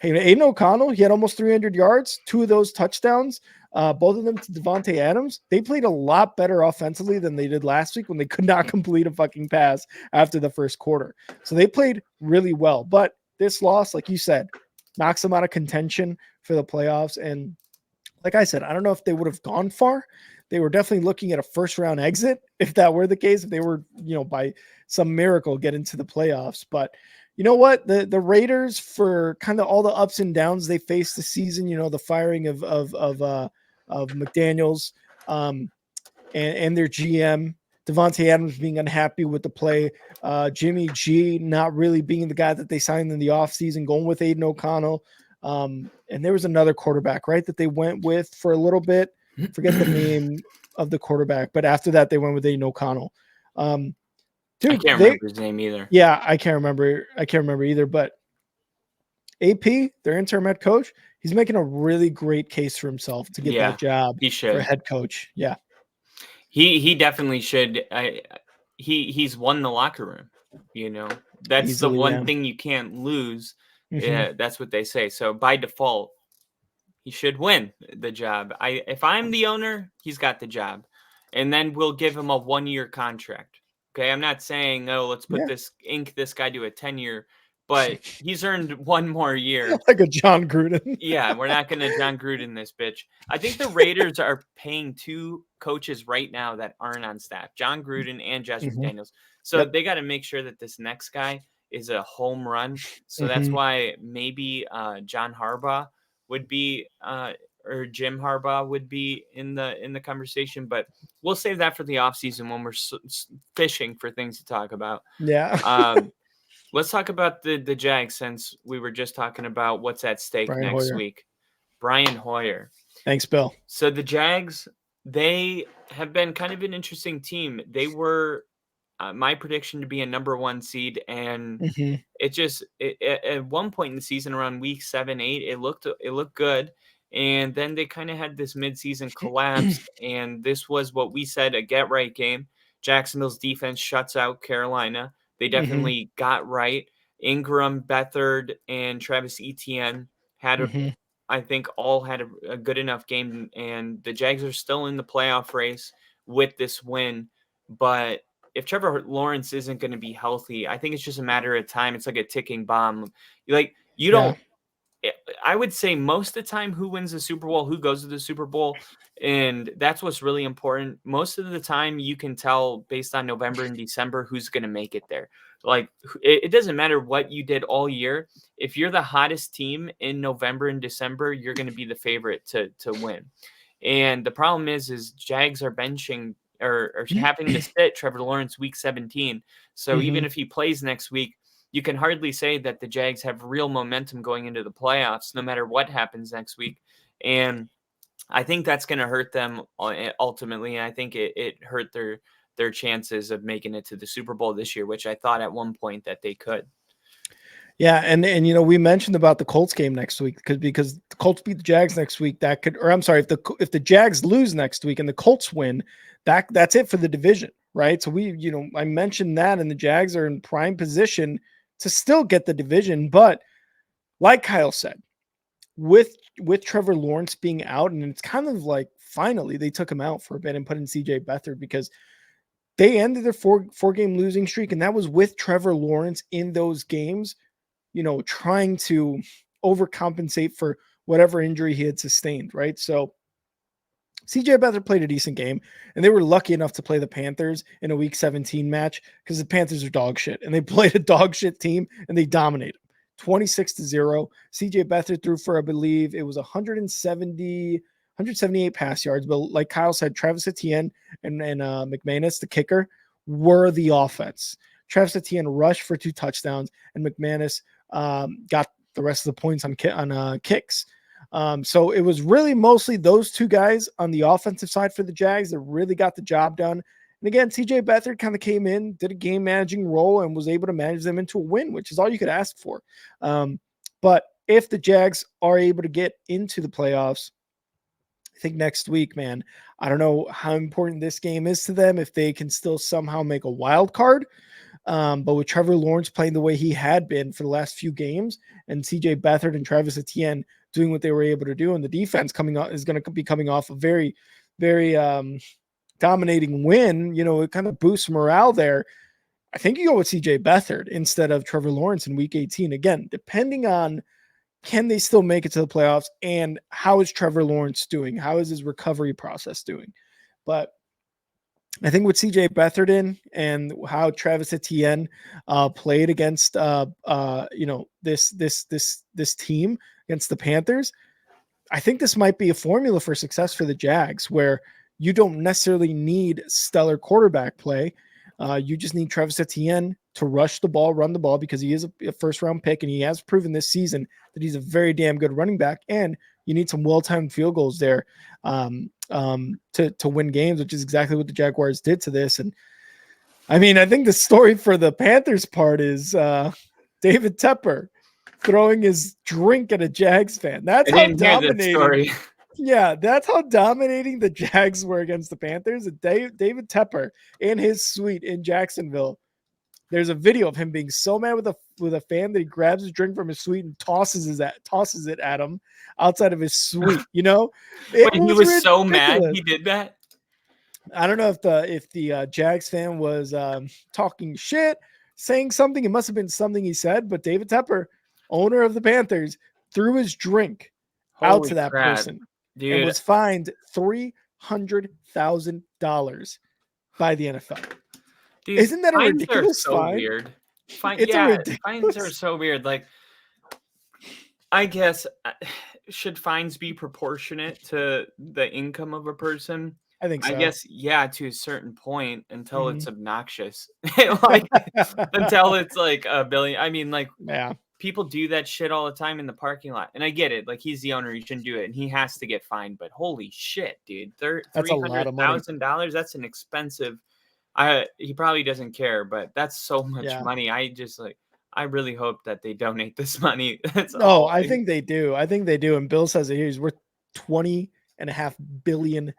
Hey, Aiden O'Connell, he had almost 300 yards, 2 of those touchdowns, both of them to Devontae Adams. They played a lot better offensively than they did last week when they could not complete a fucking pass after the first quarter. So they played really well. But this loss, like you said, knocks them out of contention for the playoffs. And like I said, I don't know if they would have gone far. They were definitely looking at a first round exit if that were the case, if they were, by some miracle get into the playoffs. But you know what? The Raiders, for kind of all the ups and downs they faced this season, the firing of McDaniels, um, and their GM, Devontae Adams being unhappy with the play, Jimmy G not really being the guy that they signed in the offseason, going with Aiden O'Connell. And there was another quarterback, right, that they went with for a little bit. Forget the name of the quarterback, but after that they went with Aiden O'Connell. I can't remember his name either. Yeah, I can't remember either. But AP, their interim head coach, he's making a really great case for himself to get that job for head coach. Yeah. He definitely should. He's won the locker room. That's easily, the one thing you can't lose. Mm-hmm. Yeah, that's what they say. So by default, he should win the job. If I'm the owner, he's got the job, and then we'll give him a 1-year contract. Okay, I'm not saying let's put this guy to a 10-year, but he's earned 1 more year. Like a John Gruden. Yeah, we're not going to John Gruden this bitch. I think the Raiders are paying 2 coaches right now that aren't on staff, John Gruden and Josh McDaniels. So they got to make sure that this next guy is a home run. So that's why maybe John Harbaugh would be or Jim Harbaugh would be in the conversation, but we'll save that for the offseason when we're fishing for things to talk about. Yeah. Let's talk about the Jags, since we were just talking about what's at stake next week. Brian Hoyer. Thanks, Bill. So the Jags, they have been kind of an interesting team. They were my prediction to be a number 1 seed, and it just at one point in the season, around week 7, 8, it looked good, and then they kind of had this midseason collapse, and this was what we said, a get right game. Jacksonville's defense shuts out Carolina. They definitely got right. Ingram, Beathard, and Travis Etienne had, I think, all had a good enough game, and the Jags are still in the playoff race with this win. But if Trevor Lawrence isn't going to be healthy, I think it's just a matter of time. It's like a ticking bomb. You don't. I would say most of the time, who wins the Super Bowl, who goes to the Super Bowl, and that's what's really important. Most of the time, you can tell based on November and December who's going to make it there. It doesn't matter what you did all year. If you're the hottest team in November and December, you're going to be the favorite to win. And the problem is Jags are benching or having to sit Trevor Lawrence week 17. So even if he plays next week, you can hardly say that the Jags have real momentum going into the playoffs, no matter what happens next week. And I think that's going to hurt them ultimately. And I think it hurt their chances of making it to the Super Bowl this year, which I thought at one point that they could. Yeah, and we mentioned about the Colts game next week because the Colts beat the Jags next week. That could, or I'm sorry, if the Jags lose next week and the Colts win, that's it for the division, right? So I mentioned that, and the Jags are in prime position to still get the division. But like Kyle said, with Trevor Lawrence being out, and it's kind of like finally they took him out for a bit and put in CJ Beathard, because they ended their four-game losing streak, and that was with Trevor Lawrence in those games, trying to overcompensate for whatever injury he had sustained, right? So CJ Beathard played a decent game, and they were lucky enough to play the Panthers in a Week 17 match because the Panthers are dog shit, and they played a dog shit team, and they dominated 26-0. CJ Beathard threw for, I believe, it was 178 pass yards, but like Kyle said, Travis Etienne and McManus, the kicker, were the offense. Travis Etienne rushed for 2 touchdowns, and McManus got the rest of the points on kicks. So it was really mostly those 2 guys on the offensive side for the Jags that really got the job done. And again, CJ Beathard kind of came in, did a game managing role, and was able to manage them into a win, which is all you could ask for. But if the Jags are able to get into the playoffs, I think next week, man, I don't know how important this game is to them, if they can still somehow make a wild card. But with Trevor Lawrence playing the way he had been for the last few games, and CJ Beathard and Travis Etienne doing what they were able to do, and the defense coming up is going to be coming off a very, very dominating win. It kind of boosts morale there. I think you go with CJ Beathard instead of Trevor Lawrence in Week 18. Again, depending on can they still make it to the playoffs, and how is Trevor Lawrence doing? How is his recovery process doing? But I think with CJ Beathard in and how Travis Etienne played against this team against the Panthers, I think this might be a formula for success for the Jags, where you don't necessarily need stellar quarterback play. You just need Travis Etienne to rush the ball, run the ball, because he is a first-round pick, and he has proven this season that he's a very damn good running back. And you need some well-timed field goals there to win games, which is exactly what the Jaguars did to this. And I mean, I think the story for the Panthers part is David Tepper throwing his drink at a Jags fan. That's how dominating. Yeah, that's how dominating the Jags were against the Panthers. David Tepper in his suite in Jacksonville. There's a video of him being so mad with a fan that he grabs his drink from his suite and tosses it at him outside of his suite. Wait, he was ridiculous. So mad he did that? I don't know if the Jags fan was talking shit, saying something. It must have been something he said. But David Tepper, owner of the Panthers, threw his drink out to that person. Dude. And was fined $300,000 by the NFL. Dude, isn't that a ridiculous fine? Weird. Fines are so weird. Like, I guess should fines be proportionate to the income of a person? I think so. I guess, yeah, to a certain point until it's obnoxious. Like until it's like a billion. I mean, like, yeah. People do that shit all the time in the parking lot. And I get it. Like, he's the owner. He shouldn't do it. And he has to get fined. But holy shit, dude. That's a lot of money. $300,000. That's an expensive. He probably doesn't care, but that's so much money. I really hope that they donate this money. I think they do. And Bill says that he's worth $20.5 billion.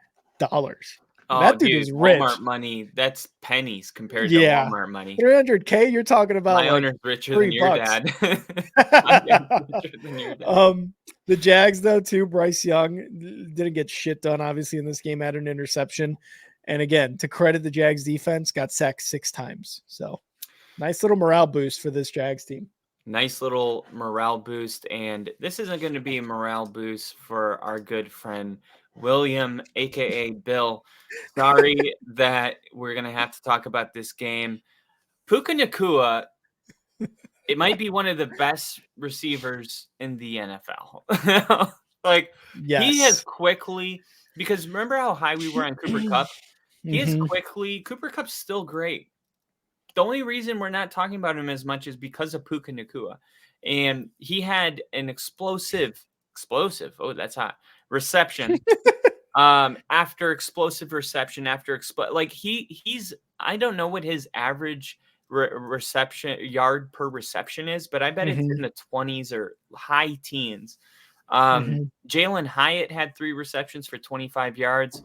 That dude is rich. Walmart money, that's pennies compared to Walmart money. $300K, you're talking about. My owner's richer than your dad. The Jags, though, too, Bryce Young didn't get shit done, obviously, in this game, had an interception. And again, to credit the Jags defense, got sacked 6 times. So nice little morale boost for this Jags team. Nice little morale boost. And this isn't going to be a morale boost for our good friend William, aka Bill. Sorry that we're going to have to talk about this game. Puka Nacua, it might be one of the best receivers in the NFL. Like, he has quickly, because remember how high we were on Cooper Kupp? He is quickly, Cooper Kupp's still great. The only reason we're not talking about him as much is because of Puka Nacua. And he had an explosive, oh, that's hot, reception. After explosive reception, he's, I don't know what his average reception yard per reception is, but I bet it's in the 20s or high teens. Jalen Hyatt had 3 receptions for 25 yards.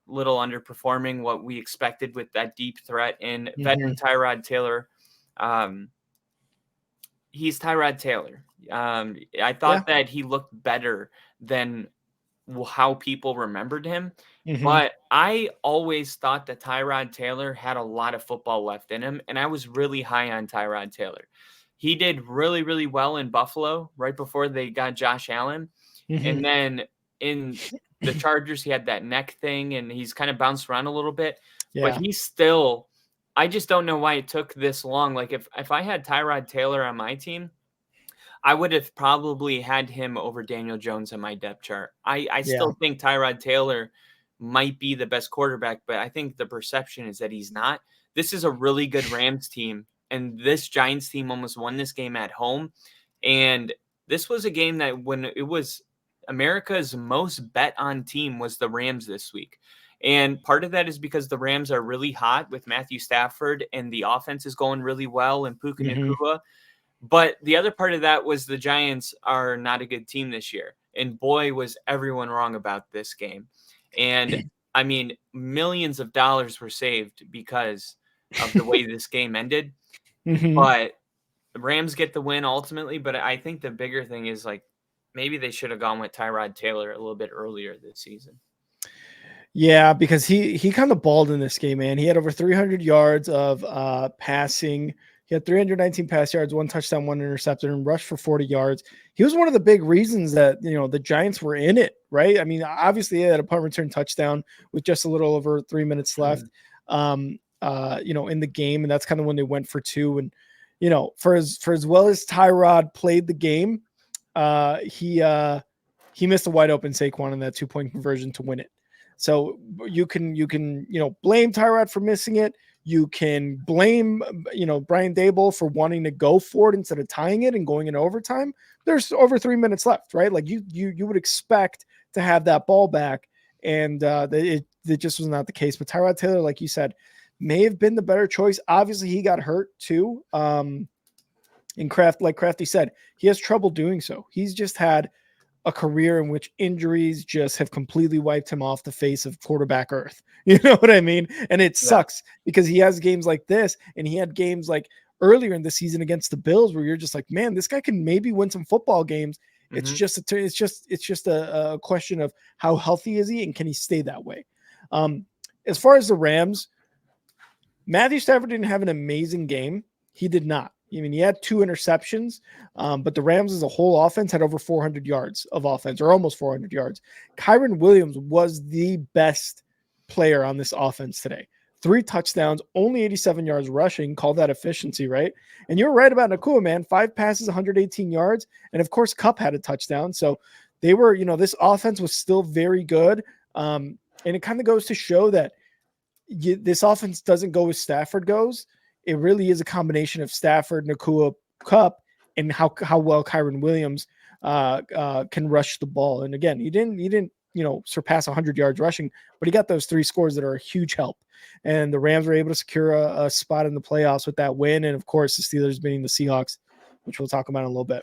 Little underperforming what we expected with that deep threat. And veteran Tyrod Taylor, he's Tyrod Taylor. I thought that he looked better than how people remembered him. But I always thought that Tyrod Taylor had a lot of football left in him, and I was really high on Tyrod Taylor. He did really, really well in Buffalo right before they got Josh Allen. And then in the Chargers, he had that neck thing, and he's kind of bounced around a little bit. But he's still, I just don't know why it took this long. Like, if I had Tyrod Taylor on my team, I would have probably had him over Daniel Jones on my depth chart. I still think Tyrod Taylor might be the best quarterback, but I think the perception is that he's not. This is a really good Rams team, and this Giants team almost won this game at home. And this was a game that when it was America's most bet on team was the Rams this week. And part of that is because the Rams are really hot with Matthew Stafford, and the offense is going really well, and Puka Nacua. But the other part of that was the Giants are not a good team this year. And boy, was everyone wrong about this game. And I mean, millions of dollars were saved because of the way this game ended. Mhm. But the Rams get the win ultimately. But I think the bigger thing is like maybe they should have gone with Tyrod Taylor a little bit earlier this season. Yeah, because he kind of balled in this game, man. He had over 300 yards of passing. He had 319 pass yards, 1 touchdown, 1 interception, and rushed for 40 yards. He was one of the big reasons that the Giants were in it, right? I mean, obviously, they had a punt return touchdown with just a little over 3 minutes left, in the game, and that's kind of when they went for 2. And for as well as Tyrod played the game, he missed a wide open Saquon in that 2-point conversion to win it. So you can blame Tyrod for missing it. You can blame Brian Daboll for wanting to go for it instead of tying it and going in overtime. There's over 3 minutes left, right? Like you would expect to have that ball back, and it just was not the case. But Tyrod Taylor, like you said, may have been the better choice. Obviously, he got hurt too. And like Crafty said, he has trouble doing so. He's just had a career in which injuries just have completely wiped him off the face of quarterback earth. You know what I mean? And it sucks because he has games like this, and he had games like earlier in the season against the Bills where you're just like, man, this guy can maybe win some football games. It's just a question of how healthy is he and can he stay that way. As far as the Rams, Matthew Stafford didn't have an amazing game. He did not. I mean, he had 2 interceptions, but the Rams as a whole offense had over 400 yards of offense, or almost 400 yards. Kyren Williams was the best player on this offense today. 3 touchdowns, only 87 yards rushing. Call that efficiency, right? And you're right about Nakua, man. 5 passes, 118 yards. And of course, Kupp had a touchdown. So they were, this offense was still very good. And it kind of goes to show that this offense doesn't go as Stafford goes. It really is a combination of Stafford, Nakua, Kupp, and how well Kyren Williams can rush the ball. And again, he didn't surpass 100 yards rushing, but he got those 3 scores that are a huge help. And the Rams were able to secure a spot in the playoffs with that win. And of course, the Steelers beating the Seahawks, which we'll talk about in a little bit.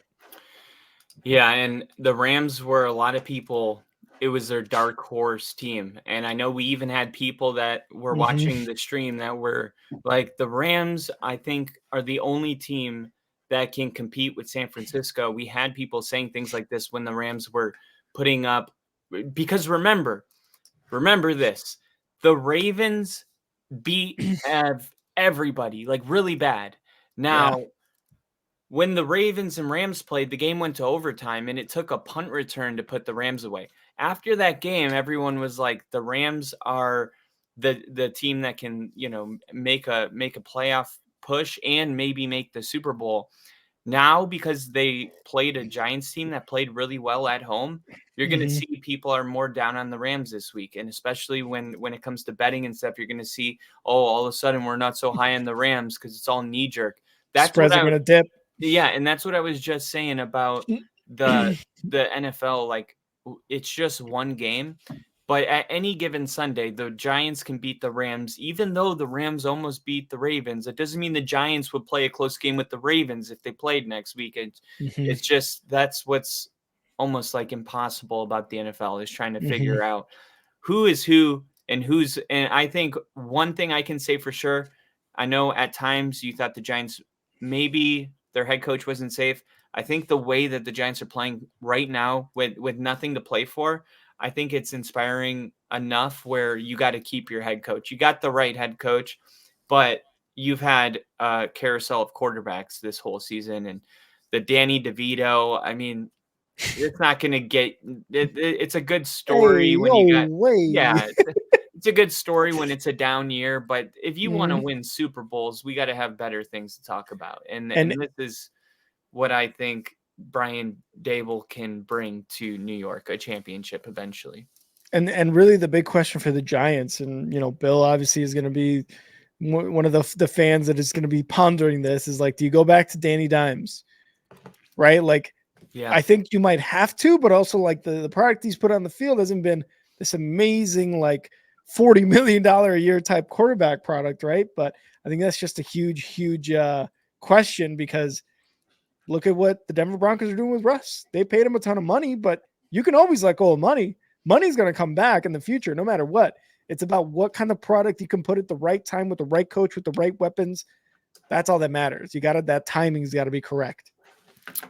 Yeah, and the Rams were a lot of people. It was their dark horse team. And I know we even had people that were watching the stream that were like, the Rams, I think, are the only team that can compete with San Francisco. We had people saying things like this when the Rams were putting up, because remember this, the Ravens beat everybody, like really bad. Now, when the Ravens and Rams played, the game went to overtime, and it took a punt return to put the Rams away. After that game, everyone was like, the Rams are the team that can, make a playoff push and maybe make the Super Bowl. Now, because they played a Giants team that played really well at home, you're going to see people are more down on the Rams this week. And especially when it comes to betting and stuff, you're going to see, all of a sudden we're not so high on the Rams because it's all knee jerk. That's Spreads are going to dip. Yeah, and that's what I was just saying about the NFL. Like, it's just one game, but at any given Sunday, the Giants can beat the Rams. Even though the Rams almost beat the Ravens, it doesn't mean the Giants would play a close game with the Ravens if they played next week. It's just that's what's almost like impossible about the NFL is trying to figure out who is who and who's. And I think one thing I can say for sure, I know at times you thought the Giants maybe their head coach wasn't safe. I think the way that the Giants are playing right now with nothing to play for, I think it's inspiring enough where you got to keep your head coach. You got the right head coach, but you've had a carousel of quarterbacks this whole season, and the Danny DeVito, I mean, it's not going to get it's a good story when you got it's a good story when it's a down year, but if you want to win Super Bowls, we got to have better things to talk about. And this is what I think Brian Daboll can bring to New York, a championship eventually. And really the big question for the Giants, and Bill obviously is going to be one of the fans that is going to be pondering this, is like, do you go back to Danny Dimes? Right? Like, I think you might have to, but also like the product he's put on the field hasn't been this amazing, like $40 million a year type quarterback product, right? But I think that's just a huge question, because look at what the Denver Broncos are doing with Russ. They paid him a ton of money, but you can always let go of money. Money's going to come back in the future, no matter what. It's about what kind of product you can put at the right time with the right coach, with the right weapons. That's all that matters. That timing's got to be correct.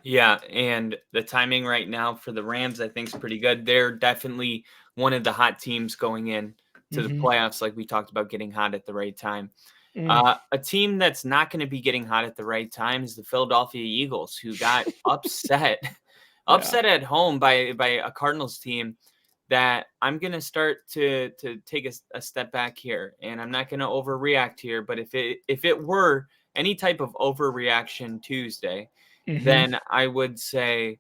Yeah, and the timing right now for the Rams, I think, is pretty good. They're definitely one of the hot teams going in to the playoffs, like we talked about, getting hot at the right time. A team that's not going to be getting hot at the right time is the Philadelphia Eagles, who got upset at home by a Cardinals team. That I'm going to start to take a step back here, and I'm not going to overreact here. But if it were any type of overreaction Tuesday, then I would say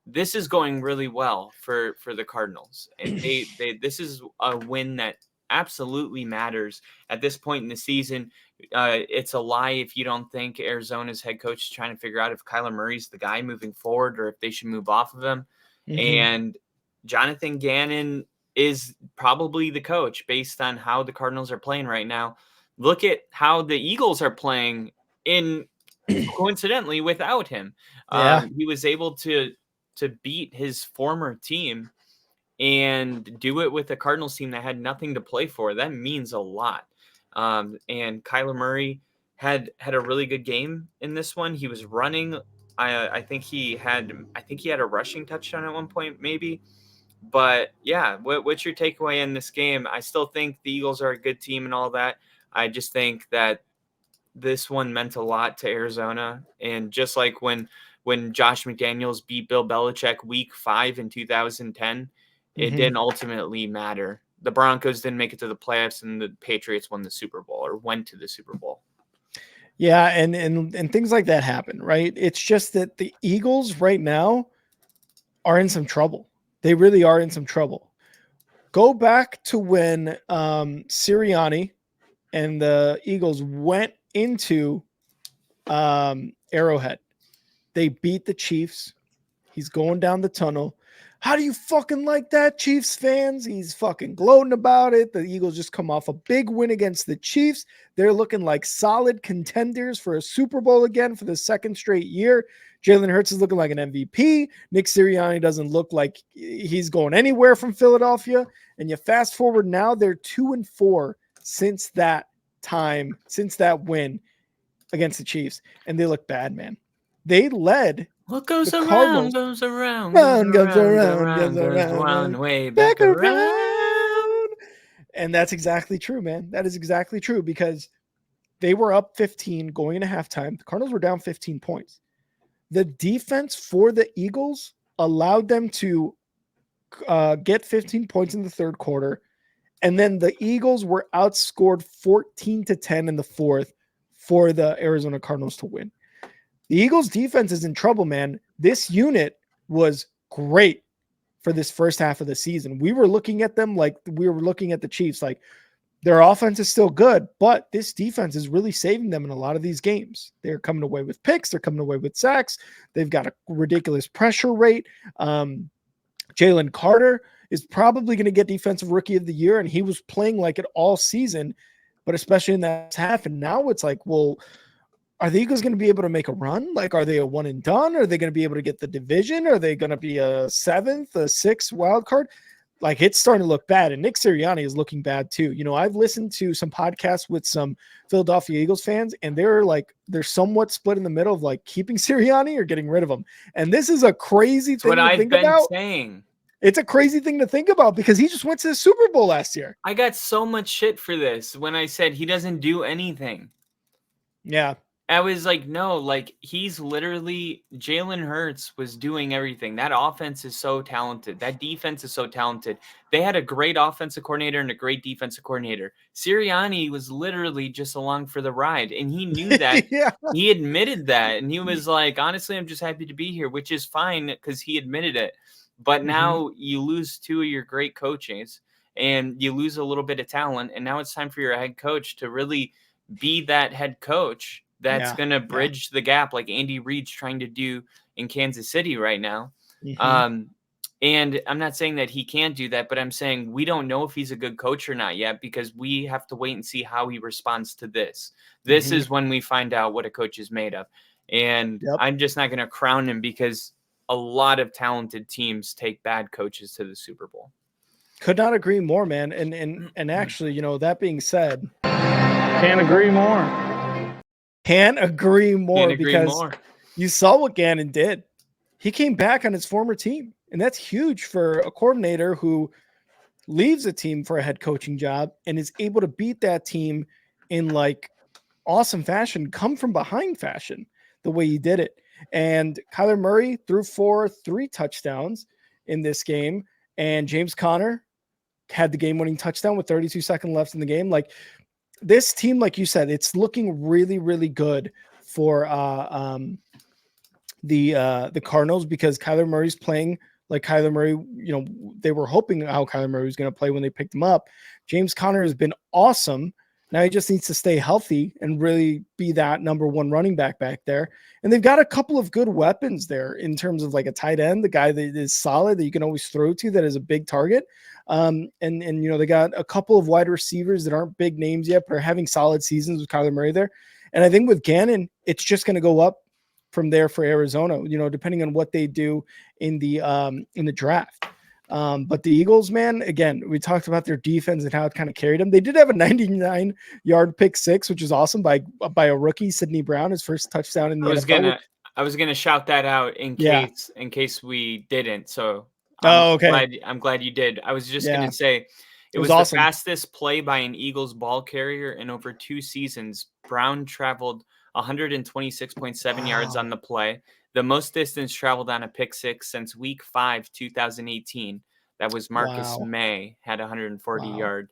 this is going really well for the Cardinals. And they this is a win that absolutely matters at this point in the season. It's a lie if you don't think Arizona's head coach is trying to figure out if Kyler Murray's the guy moving forward or if they should move off of him. And Jonathan Gannon is probably the coach based on how the Cardinals are playing right now. Look at how the Eagles are playing coincidentally without him. He was able to beat his former team and do it with a Cardinals team that had nothing to play for. That means a lot. And Kyler Murray had a really good game in this one. He was running. I think he had a rushing touchdown at one point, maybe. But yeah, what's your takeaway in this game? I still think the Eagles are a good team and all that. I just think that this one meant a lot to Arizona. And just like when Josh McDaniels beat Bill Belichick week 5 in 2010, it didn't ultimately matter. The Broncos didn't make it to the playoffs, and the Patriots won the Super Bowl or went to the Super Bowl. Yeah, and things like that happen, right? It's just that the Eagles right now are in some trouble. They really are in some trouble. Go back to when Sirianni and the Eagles went into Arrowhead. They beat the Chiefs. He's going down the tunnel. How do you fucking like that, Chiefs fans? He's fucking gloating about it. The Eagles just come off a big win against the Chiefs. They're looking like solid contenders for a Super Bowl again for the second straight year. Jalen Hurts is looking like an MVP. Nick Sirianni doesn't look like he's going anywhere from Philadelphia. And you fast forward now, they're 2-4 since that time, since that win against the Chiefs. And they look bad, man. They led What goes around, Cardinals. goes around, Goes around, way back around. And that's exactly true, man. That is exactly true because they were up 15 going into halftime. The Cardinals were down 15 points. The defense for the Eagles allowed them to get 15 points in the third quarter. And then the Eagles were outscored 14-10 in the fourth for the Arizona Cardinals to win. The Eagles defense is in trouble, man. This unit was great for this first half of the season. We were looking at them like we were looking at the Chiefs, like their offense is still good, but this defense is really saving them in a lot of these games. They're coming away with picks. They're coming away with sacks. They've got a ridiculous pressure rate. Jalen Carter is probably going to get defensive rookie of the year, and he was playing like it all season, but especially in that half. And now it's like, well, are the Eagles going to be able to make a run? Like, are they a one and done? Are they going to be able to get the division? Are they going to be a 7th, a 6th wild card? Like, it's starting to look bad. And Nick Sirianni is looking bad too. You know, I've listened to some podcasts with some Philadelphia Eagles fans, and they're somewhat split in the middle of like keeping Sirianni or getting rid of him. And this is a crazy thing to think about. Saying. It's a crazy thing to think about because he just went to the Super Bowl last year. I got so much shit for this when I said he doesn't do anything. Yeah. I was like, no, like he's literally Jalen Hurts was doing everything. That offense is so talented. That defense is so talented. They had a great offensive coordinator and a great defensive coordinator. Sirianni was literally just along for the ride, and he knew that. Yeah. He admitted that, and he was like, honestly, I'm just happy to be here, which is fine because he admitted it. But now you lose 2 of your great coaches, and you lose a little bit of talent, and now it's time for your head coach to really be that head coach that's going to bridge the gap like Andy Reid's trying to do in Kansas City right now. And I'm not saying that he can't do that, but I'm saying we don't know if he's a good coach or not yet because we have to wait and see how he responds to this. This is when we find out what a coach is made of. And I'm just not going to crown him because a lot of talented teams take bad coaches to the Super Bowl. Could not agree more, man. And actually, that being said, Can't agree more. can't agree more Can't agree because more. you saw what Gannon did. He came back on his former team, and that's huge for a coordinator who leaves a team for a head coaching job and is able to beat that team in like awesome fashion, come from behind fashion, the way he did it. And Kyler Murray threw for 3 touchdowns in this game, and James Conner had the game-winning touchdown with 32 seconds left in the game. Like this team, like you said, it's looking really, really good for the Cardinals because Kyler Murray's playing like Kyler Murray. They were hoping how Kyler Murray was going to play when they picked him up. James Conner has been awesome. Now he just needs to stay healthy and really be that number 1 running back there. And they've got a couple of good weapons there in terms of like a tight end, the guy that is solid that you can always throw to that is a big target. And they got a couple of wide receivers that aren't big names yet, but are having solid seasons with Kyler Murray there. And I think with Gannon, it's just going to go up from there for Arizona, depending on what they do in the draft. But the Eagles, man, again, we talked about their defense and how it kind of carried them. They did have a 99-yard pick six, which is awesome by a rookie, Sidney Brown, his first touchdown in the NFL. I was gonna shout that out in case we didn't. So okay. I'm glad you did. I was just gonna say it was awesome. the fastest play by an Eagles ball carrier in over 2 seasons. Brown traveled 126.7 yards on the play, the most distance traveled on a pick six since week 5, 2018. That was Marcus May, had a 140-yard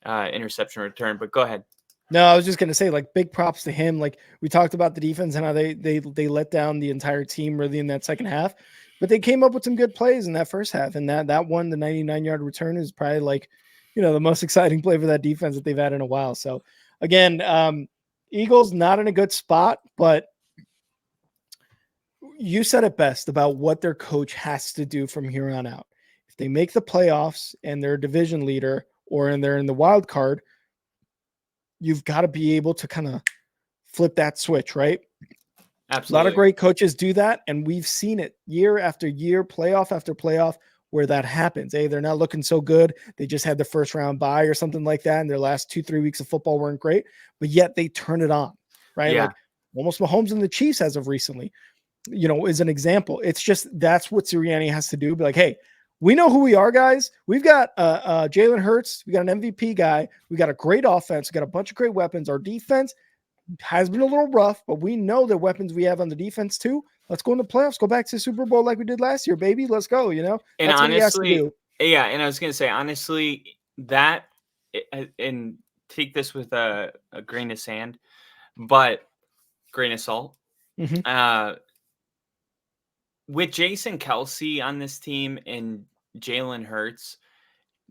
interception return. But go ahead. No, I was just going to say, like, big props to him. Like, we talked about the defense and how they let down the entire team really in that second half. But they came up with some good plays in that first half. And that one, the 99-yard return, is probably, like, the most exciting play for that defense that they've had in a while. So, again, Eagles not in a good spot, but you said it best about what their coach has to do from here on out. If they make the playoffs and they're a division leader or they're in the wild card, you've got to be able to kind of flip that switch, right? Absolutely. A lot of great coaches do that, and we've seen it year after year, playoff after playoff, where that happens. Hey, they're not looking so good. They just had the first round bye or something like that, and their last 2-3 weeks of football weren't great, but yet they turn it on, right? Yeah. Like almost Mahomes and the Chiefs as of recently, is an example. It's just that's what Sirianni has to do. Be like, hey, we know who we are, guys. We've got Jalen Hurts. We got an MVP guy. We got a great offense. We got a bunch of great weapons. Our defense has been a little rough, but we know the weapons we have on the defense too. Let's go in the playoffs. Go back to the Super Bowl like we did last year, baby. Let's go. And that's honestly, what he has to do. Yeah. And I was going to say, honestly, that, and take this with a grain of sand, but grain of salt. Mm-hmm. With Jason Kelce on this team and Jalen Hurts,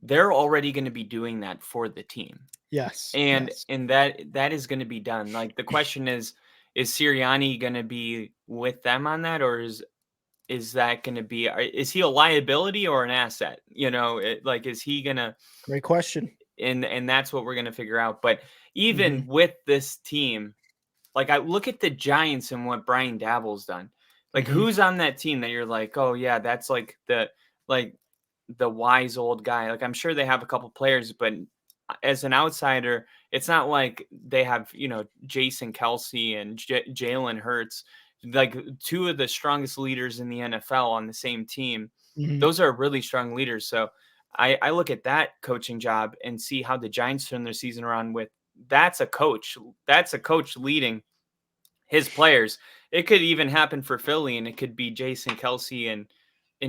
they're already going to be doing that for the team. Yes. And that is going to be done. Like the question is Sirianni going to be with them on that, or is that going to be, is he a liability or an asset? Is he going to? Great question. And that's what we're going to figure out. But even with this team, like I look at the Giants and what Brian Daboll's done. Like who's on that team that you're like, oh yeah, that's like the wise old guy. Like I'm sure they have a couple players, but as an outsider, it's not like they have, Jason Kelce and Jalen Hurts, like 2 of the strongest leaders in the NFL on the same team. Those are really strong leaders. So I look at that coaching job and see how the Giants turn their season around with. That's a coach leading his players. It could even happen for Philly, and it could be Jason Kelce and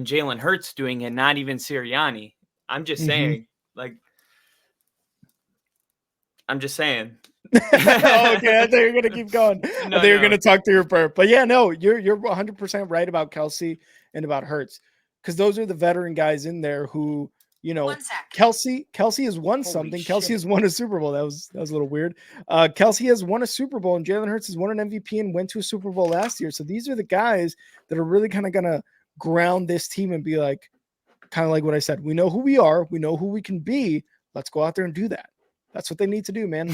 Jalen Hurts doing it, not even Sirianni. I'm just saying, I'm just saying. Okay, I thought you were gonna keep going. I thought you were gonna talk to your burp. But yeah, no, you're 100% right about Kelce and about Hurts, because those are the veteran guys in there who, Kelce has won something. Shit. Kelce has won a Super Bowl. That was a little weird. Kelce has won a Super Bowl, and Jalen Hurts has won an MVP and went to a Super Bowl last year. So these are the guys that are really kind of gonna ground this team and be like, kind of like what I said. We know who we are. We know who we can be. Let's go out there and do that. That's what they need to do, man.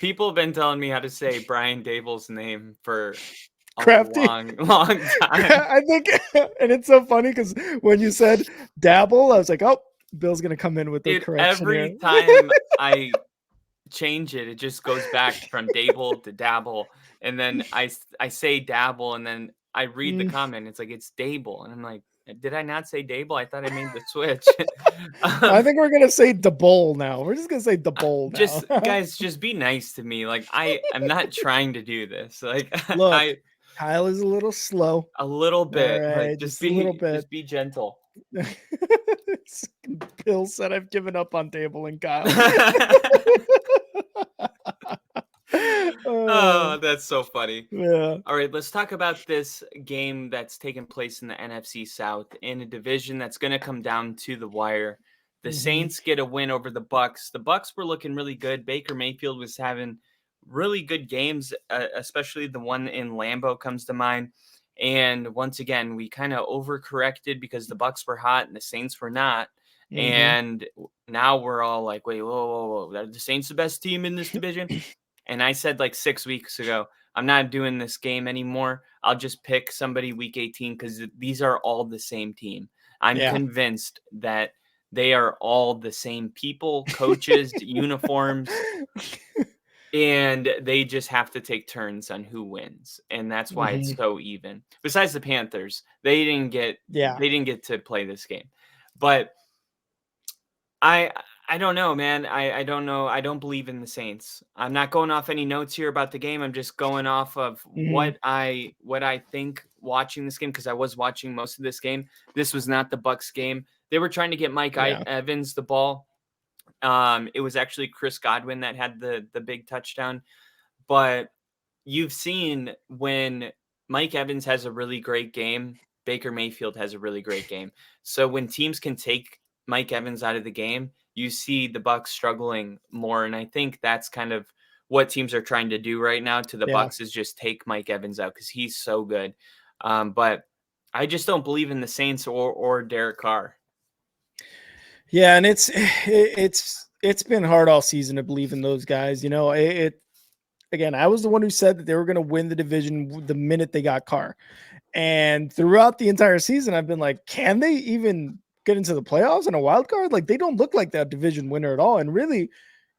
People have been telling me how to say Brian Daboll's name for Crafty. long time. I think, and it's so funny because when you said Dabble, I was like, oh, Bill's gonna come in with the Dude, correction every here. time I change it, it just goes back from Dable to Dabble, and then I say Dabble, and then I read the comment. It's like it's Dable, and I'm like, did I not say Dable? I thought I made the switch. I think we're gonna say DeBowl now. We're just gonna say DeBowl now. Just guys, just be nice to me. Like I'm not trying to do this. Like Look, Kyle is a little slow. a little bit, All right, but just a little bit. Just be gentle. Bill said I've given up on Dable and Kyle. Oh, that's so funny. Yeah. All right, let's talk about this game that's taking place in the NFC South in a division that's going to come down to the wire. The Saints get a win over the Bucks. The Bucks were looking really good. Baker Mayfield was having really good games, especially the one in Lambeau comes to mind. And once again, we kind of overcorrected because the Bucks were hot and the Saints were not. And now we're all like, wait, whoa. Are the Saints the best team in this division? And I said like 6 weeks ago, I'm not doing this game anymore. I'll just pick somebody week 18 because these are all the same team. I'm convinced that they are all the same people, coaches, uniforms, and they just have to take turns on who wins. And that's why it's so even. Besides the Panthers, they didn't get to play this game. But I don't know, man. I don't know. I don't believe in the Saints. I'm not going off any notes here about the game. I'm just going off of what I think watching this game, because I was watching most of this game. This was not the Bucks game. They were trying to get Mike Evans the ball. It was actually Chris Godwin that had the big touchdown. But you've seen when Mike Evans has a really great game, Baker Mayfield has a really great game. So when teams can take Mike Evans out of the game, you see the Bucks struggling more. And I think that's kind of what teams are trying to do right now to the Bucks, is just take Mike Evans out because he's so good. But I just don't believe in the Saints or Derek Carr. Yeah, and it's been hard all season to believe in those guys. You know, again, I was the one who said that they were going to win the division the minute they got Carr. And throughout the entire season, I've been like, can they even get into the playoffs and a wild card? Like, they don't look like that division winner at all. And really,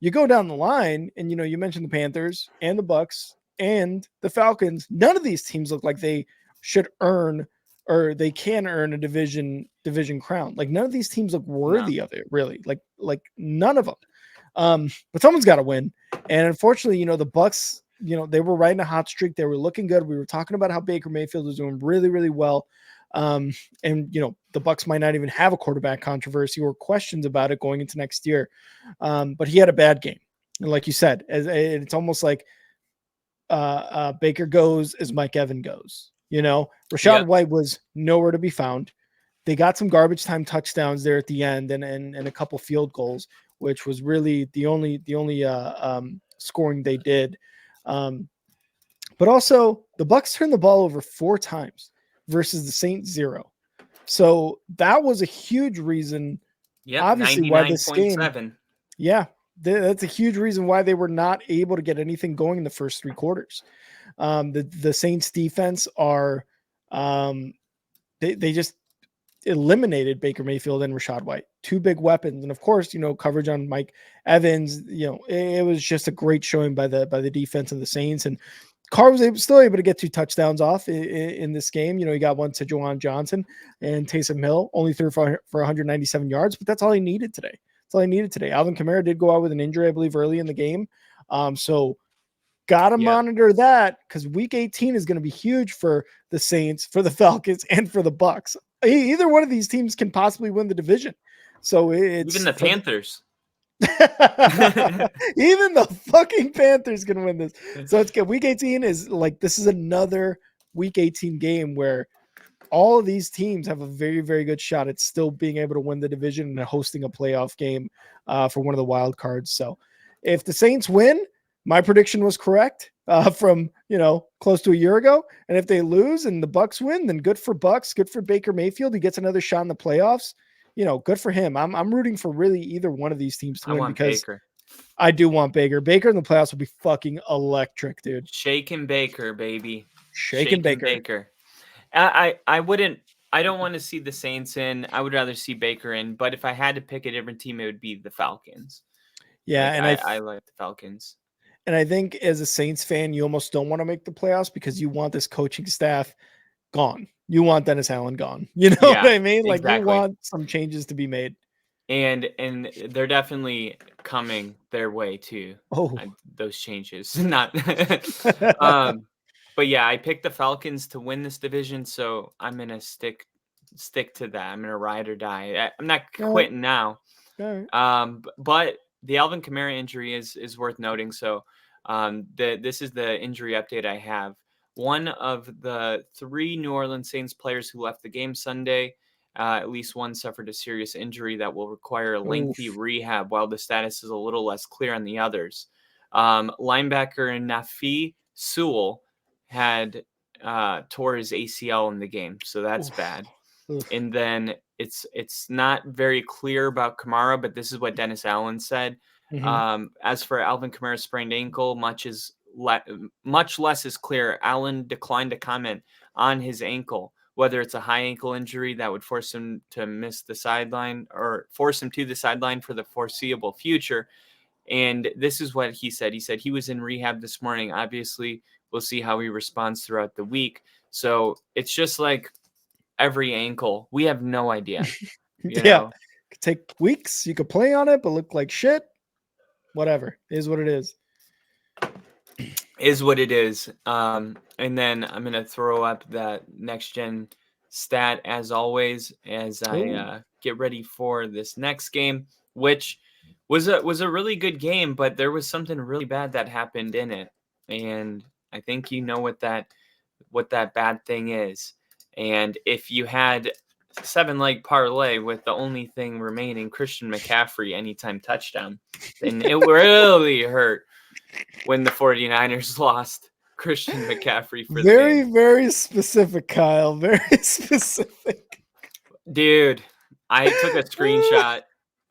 you go down the line and, you know, you mentioned the Panthers and the Bucks and the Falcons. None of these teams look like they should earn, or they can earn, a division crown. Like, none of these teams look worthy of it, really. Like none of them. But someone's got to win. And unfortunately, you know, the Bucks, you know, they were riding a hot streak. They were looking good. We were talking about how Baker Mayfield was doing really, really well. And, you know, the Bucks might not even have a quarterback controversy or questions about it going into next year. But he had a bad game. And like you said, it's almost like Baker goes as Mike Evans goes. You know, Rashad White was nowhere to be found. They got some garbage time touchdowns there at the end and a couple field goals, which was really the only scoring they did. But also the Bucks turned the ball over 4 times versus the Saints 0. So that was a huge reason. Obviously, why this game. That's a huge reason why they were not able to get anything going in the first 3 quarters. The Saints defense are they just eliminated Baker Mayfield and Rashad White, 2 big weapons. And of course, you know, coverage on Mike Evans, you know, it was just a great showing by the defense of the Saints. And Carr was still able to get 2 touchdowns off in this game. You know, he got one to Juwan Johnson, and Taysom Hill only threw for 197 yards, but that's all he needed today. That's all he needed today. Alvin Kamara did go out with an injury, I believe, early in the game. So got to monitor that, because week 18 is going to be huge for the Saints, for the Falcons, and for the Bucks. Either one of these teams can possibly win the division. So it's even the Panthers. Even the fucking Panthers can win this. So it's good. Week 18 is like, this is another week 18 game where all of these teams have a very, very good shot at still being able to win the division and hosting a playoff game for one of the wild cards. So if the Saints win, my prediction was correct from, you know, close to a year ago. And if they lose and the Bucks win, then good for Bucks, good for Baker Mayfield. He gets another shot in the playoffs. You know, good for him. I'm rooting for really either one of these teams to win, because Baker. I do want Baker. Baker in the playoffs will be fucking electric, dude. Shaking Baker, baby. Shaking Baker. I wouldn't I don't want to see the Saints in. I would rather see Baker in. But if I had to pick a different team, it would be the Falcons. Yeah, and I like the Falcons. And I think as a Saints fan, you almost don't want to make the playoffs because you want this coaching staff gone. You want Dennis Allen gone. You know what I mean? Like you want some changes to be made. And they're definitely coming their way too. Oh, those changes. Not but yeah, I picked the Falcons to win this division, so I'm gonna stick to that. I'm gonna ride or die. I'm not quitting now. All right. But the Alvin Kamara injury is worth noting. So this is the injury update I have. One of the 3 New Orleans Saints players who left the game Sunday, at least one suffered a serious injury that will require a lengthy rehab, while the status is a little less clear on the others. Linebacker Nafi Sewell had tore his ACL in the game, so that's bad. And then it's not very clear about Kamara, but this is what Dennis Allen said. As for Alvin Kamara's sprained ankle, much less is clear. Allen declined to comment on his ankle, whether it's a high ankle injury that would force him to miss the sideline or force him to the sideline for the foreseeable future. And this is what he said. He said he was in rehab this morning. Obviously, we'll see how he responds throughout the week. So it's just like every ankle. We have no idea. You know? It could take weeks. You could play on it, but look like shit. Whatever. It is what it is. Is what it is. And then I'm going to throw up that next gen stat as always, as I get ready for this next game, which was a really good game, but there was something really bad that happened in it. And I think you know what that bad thing is. And if you had 7-leg parlay with the only thing remaining, Christian McCaffrey anytime touchdown, then it really hurt when the 49ers lost Christian McCaffrey for very, the game. Very specific, Kyle. Very specific. Dude, I took a screenshot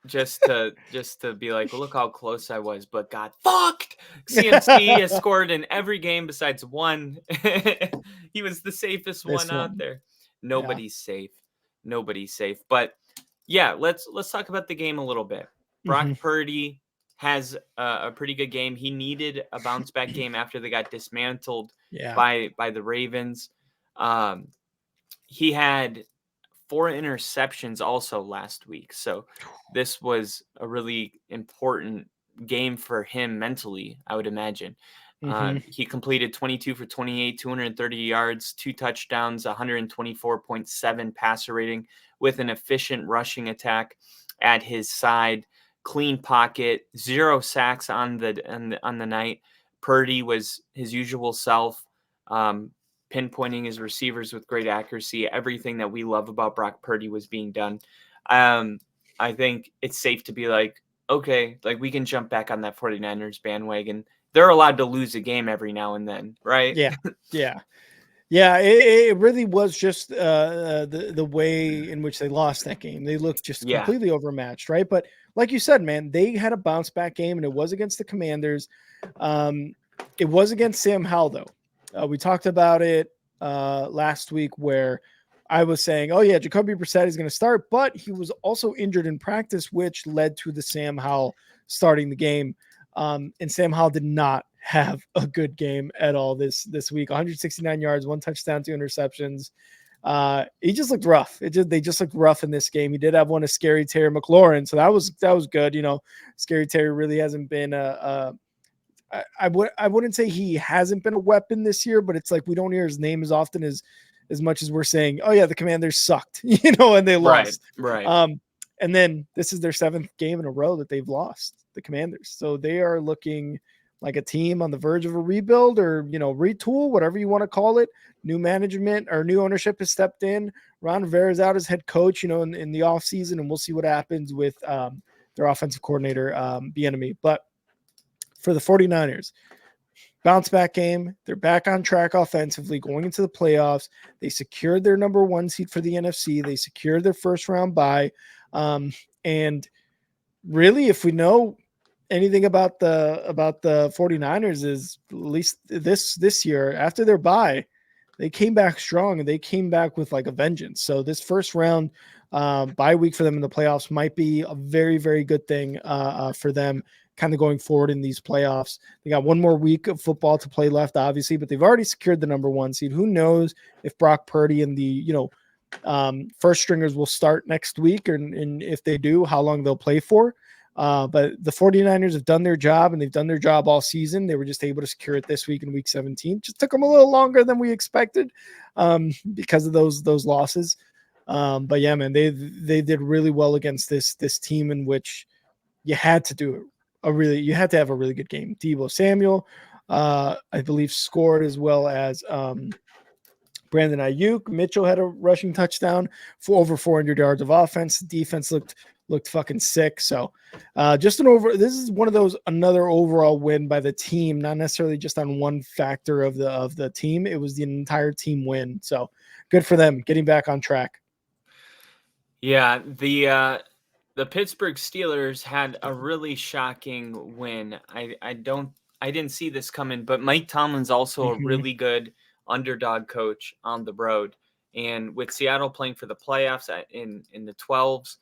just to be like, well, look how close I was, but got fucked. CMC has scored in every game besides one. He was the safest one out there. Nobody's safe. Nobody's safe. But yeah, let's talk about the game a little bit. Brock Purdy has a pretty good game. He needed a bounce back game after they got dismantled by the Ravens. He had 4 interceptions also last week. So this was a really important game for him mentally, I would imagine. He completed 22 for 28, 230 yards, 2 touchdowns, 124.7 passer rating with an efficient rushing attack at his side. Clean pocket, 0 sacks on the night. Purdy was his usual self, pinpointing his receivers with great accuracy. Everything that we love about Brock Purdy was being done. I think it's safe to be like, okay, like we can jump back on that 49ers bandwagon. They're allowed to lose a game every now and then, right? Yeah. It really was just the way in which they lost that game. They looked just completely overmatched, right? But like you said, man, they had a bounce back game, and it was against the Commanders. It was against Sam Howell, though. We talked about it last week where I was saying, oh, yeah, Jacoby Brissett is going to start, but he was also injured in practice, which led to the Sam Howell starting the game. And Sam Howell did not have a good game at all this week. 169 yards, 1 touchdown, 2 interceptions. He just looked rough. They just looked rough in this game. He did have one of Scary Terry McLaurin, so that was good. You know, Scary Terry really hasn't been I wouldn't say he hasn't been a weapon this year, but it's like we don't hear his name as often as much as we're saying, oh yeah, the Commanders sucked, you know, and they lost. Right. And then this is their 7th game in a row that they've lost, the Commanders. So they are looking like a team on the verge of a rebuild or, you know, retool, whatever you want to call it. New management or new ownership has stepped in. Ron Rivera is out as head coach, you know, in the offseason, and we'll see what happens with their offensive coordinator, Bieniemy. But for the 49ers, bounce back game. They're back on track offensively going into the playoffs. They secured their number 1 seed for the NFC. They secured their first round bye. And really, if we know anything about the 49ers, is at least this year after their bye, they came back strong and they came back with like a vengeance. So this first round bye week for them in the playoffs might be a very, very good thing for them kind of going forward in these playoffs. They got one more week of football to play left, obviously, but they've already secured the number 1 seed. Who knows if Brock Purdy and the, first stringers will start next week, and if they do, how long they'll play for. But the 49ers have done their job, and they've done their job all season. They were just able to secure it this week in week 17. Just took them a little longer than we expected because of those losses. But yeah, man, they did really well against this team in which you had to do it. You had to have a really good game. Deebo Samuel, I believe, scored, as well as Brandon Ayuk. Mitchell had a rushing touchdown for over 400 yards of offense. Defense looked fucking sick. So this is one of those, another overall win by the team, not necessarily just on one factor of the team. It was the entire team win. So good for them getting back on track. Yeah, the Pittsburgh Steelers had a really shocking win. I didn't see this coming, but Mike Tomlin's also a really good underdog coach on the road. And with Seattle playing for the playoffs in the 12s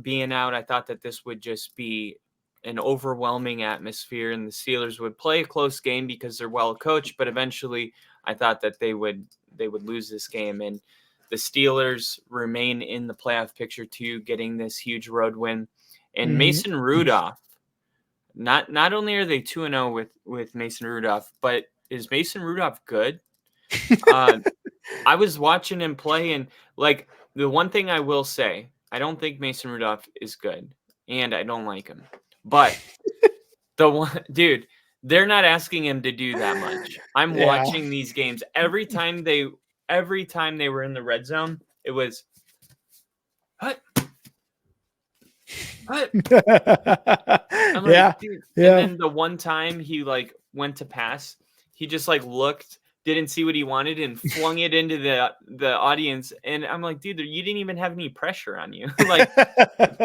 being out, I thought that this would just be an overwhelming atmosphere, and the Steelers would play a close game because they're well coached. But eventually, I thought that they would lose this game, and the Steelers remain in the playoff picture too, getting this huge road win. And Mason Rudolph, not only are they 2-0 with Mason Rudolph, but is Mason Rudolph good? I was watching him play, and like, the one thing I will say, I don't think Mason Rudolph is good, and I don't like him. But dude, they're not asking him to do that much. I'm watching these games every time they were in the red zone. It was what? I'm like, dude. And then the one time he like went to pass, he just like looked, didn't see what he wanted, and flung it into the audience. And I'm like, dude, you didn't even have any pressure on you. Like,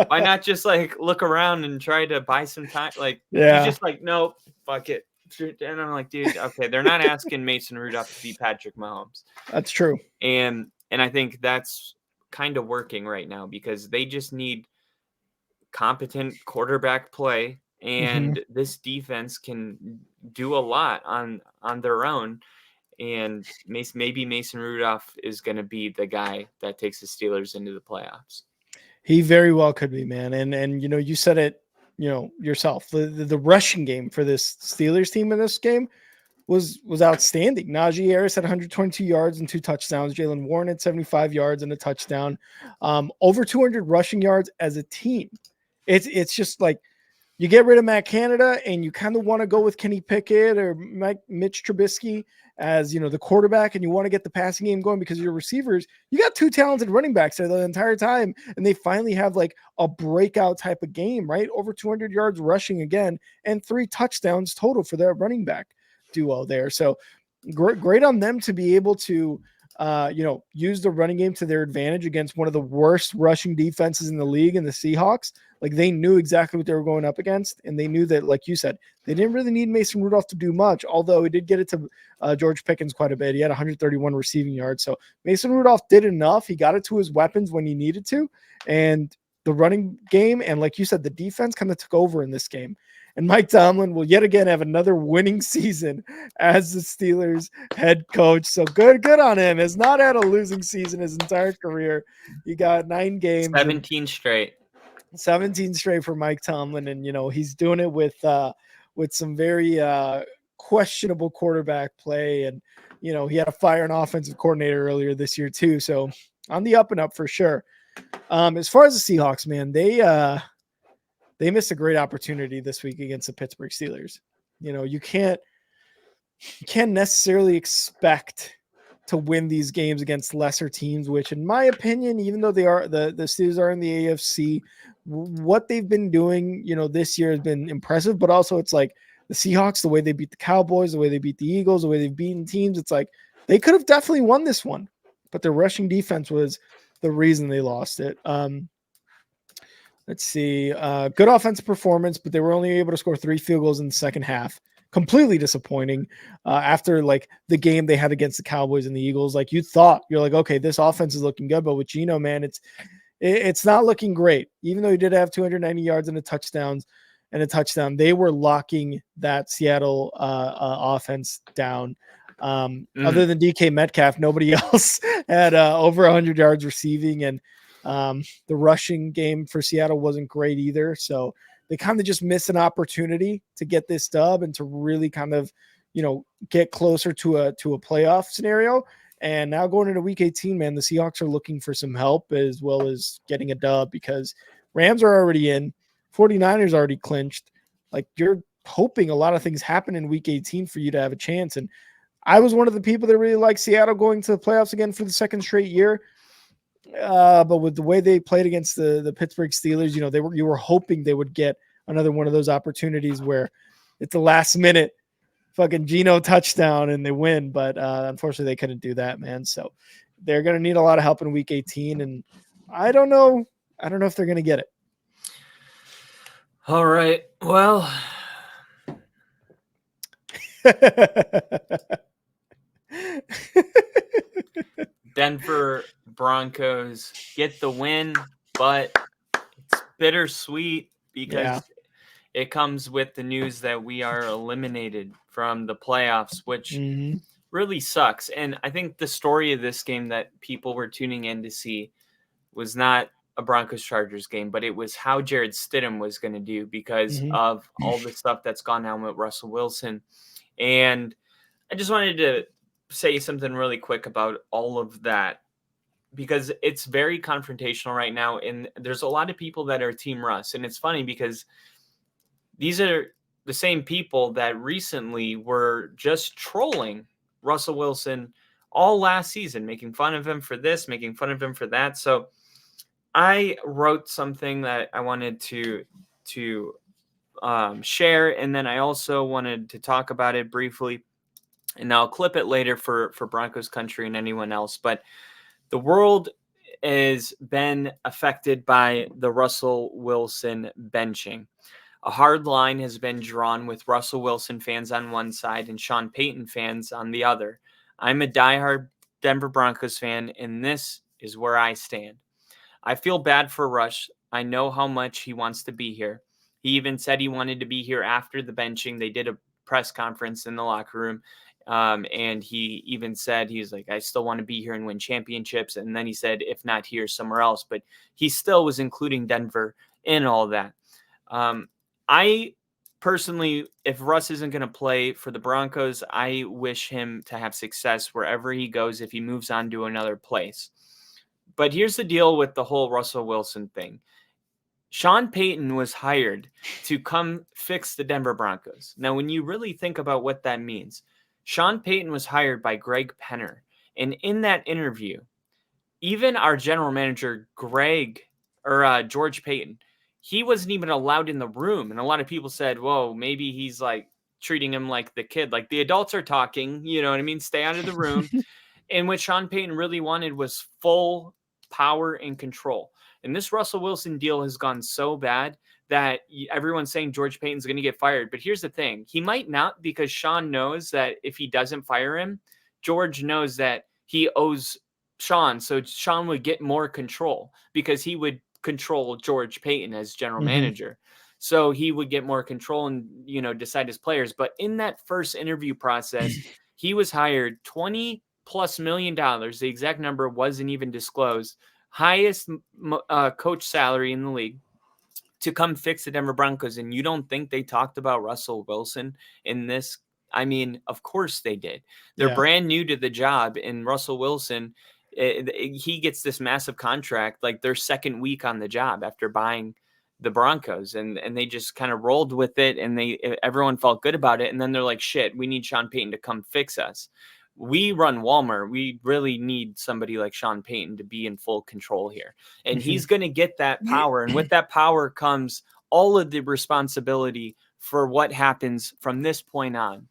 why not just like look around and try to buy some time? Like, he's just like, nope, fuck it. And I'm like, dude, okay, they're not asking Mason Rudolph to be Patrick Mahomes. That's true. And I think that's kind of working right now, because they just need competent quarterback play, and this defense can do a lot on their own. And maybe Mason Rudolph is going to be the guy that takes the Steelers into the playoffs. He very well could be, man. And you said it, yourself. The rushing game for this Steelers team in this game was outstanding. Najee Harris had 122 yards and 2 touchdowns. Jaylen Warren had 75 yards and a touchdown. Over 200 rushing yards as a team. It's just like, you get rid of Matt Canada and you kind of want to go with Kenny Pickett or Mitch Trubisky as, the quarterback, and you want to get the passing game going because your receivers, you got 2 talented running backs there the entire time, and they finally have like a breakout type of game, right? Over 200 yards rushing again and 3 touchdowns total for their running back duo there. So great on them to be able to, use the running game to their advantage against one of the worst rushing defenses in the league, in the Seahawks. Like, they knew exactly what they were going up against, and they knew that, like you said, they didn't really need Mason Rudolph to do much, although he did get it to George Pickens quite a bit. He had 131 receiving yards. So Mason Rudolph did enough. He got it to his weapons when he needed to, and the running game and, like you said, the defense kind of took over in this game. And Mike Tomlin will yet again have another winning season as the Steelers head coach. So good on him. Has not had a losing season his entire career. He got 9 games. 17 straight. 17 straight for Mike Tomlin. And, he's doing it with some very questionable quarterback play. And, he had to fire an offensive coordinator earlier this year too. So on the up and up for sure. As far as the Seahawks, man, they missed a great opportunity this week against the Pittsburgh Steelers. You can't necessarily expect to win these games against lesser teams, which in my opinion, even though they are the Steelers are in the AFC, what they've been doing, this year has been impressive, but also it's like the Seahawks, the way they beat the Cowboys, the way they beat the Eagles, the way they've beaten teams, it's like they could have definitely won this one, but their rushing defense was the reason they lost it. Let's see. Good offensive performance, but they were only able to score 3 field goals in the second half. completely disappointing after like the game they had against the Cowboys and the Eagles. Like you're like, okay, this offense is looking good, but with Geno, man, it's not looking great. Even though he did have 290 yards and a touchdown, they were locking that Seattle offense down. Other than DK Metcalf, nobody else had over 100 yards receiving, and the rushing game for Seattle wasn't great either. So they kind of just missed an opportunity to get this dub and to really kind of, get closer to a playoff scenario. And now going into week 18, man, the Seahawks are looking for some help as well as getting a dub because Rams are already in, 49ers already clinched. Like you're hoping a lot of things happen in week 18 for you to have a chance. And I was one of the people that really liked Seattle going to the playoffs again for the second straight year. But with the way they played against the Pittsburgh Steelers, you were hoping they would get another one of those opportunities where it's the last minute fucking Geno touchdown and they win. But unfortunately, they couldn't do that, man. So they're going to need a lot of help in week 18. And I don't know if they're going to get it. All right. Well, Denver Broncos get the win, but it's bittersweet because it comes with the news that we are eliminated from the playoffs, which really sucks. And I think the story of this game that people were tuning in to see was not a Broncos-Chargers game, but it was how Jared Stidham was going to do because of all the stuff that's gone on with Russell Wilson. And I just wanted to say something really quick about all of that because it's very confrontational right now. And there's a lot of people that are Team Russ. And it's funny because these are the same people that recently were just trolling Russell Wilson all last season, making fun of him for this, making fun of him for that. So I wrote something that I wanted to share, and then I also wanted to talk about it briefly, and I'll clip it later for Broncos country and anyone else. But the world has been affected by the Russell Wilson benching. A hard line has been drawn with Russell Wilson fans on one side and Sean Payton fans on the other. I'm a diehard Denver Broncos fan, and this is where I stand. I feel bad for Rush. I know how much he wants to be here. He even said he wanted to be here after the benching. They did a press conference in the locker room. And he even said, he's like, I still want to be here and win championships. And then he said, if not here, somewhere else. But he still was including Denver in all that. I personally, if Russ isn't going to play for the Broncos, I wish him to have success wherever he goes if he moves on to another place. But here's the deal with the whole Russell Wilson thing. Sean Payton was hired to come fix the Denver Broncos. Now, when you really think about what that means, Sean Payton was hired by Greg Penner. And in that interview, even our general manager, George Payton, he wasn't even allowed in the room. And a lot of people said, whoa, maybe he's like treating him like the kid. Like the adults are talking, you know what I mean? Stay out of the room. And what Sean Payton really wanted was full power and control. And this Russell Wilson deal has gone so bad that everyone's saying George Payton's going to get fired. But here's the thing. He might not, because Sean knows that if he doesn't fire him, George knows that he owes Sean. So Sean would get more control because he would control George Payton as general manager. So he would get more control and, decide his players. But in that first interview process, he was hired $20+ million. The exact number wasn't even disclosed. Highest coach salary in the league to come fix the Denver Broncos. And you don't think they talked about Russell Wilson in this? I mean, of course they did. They're brand new to the job. And Russell Wilson, he gets this massive contract, like their second week on the job after buying the Broncos. And they just kind of rolled with it. And everyone felt good about it. And then they're like, shit, we need Sean Payton to come fix us. We run Walmart. We really need somebody like Sean Payton to be in full control here. And he's going to get that power. And with that power comes all of the responsibility for what happens from this point on.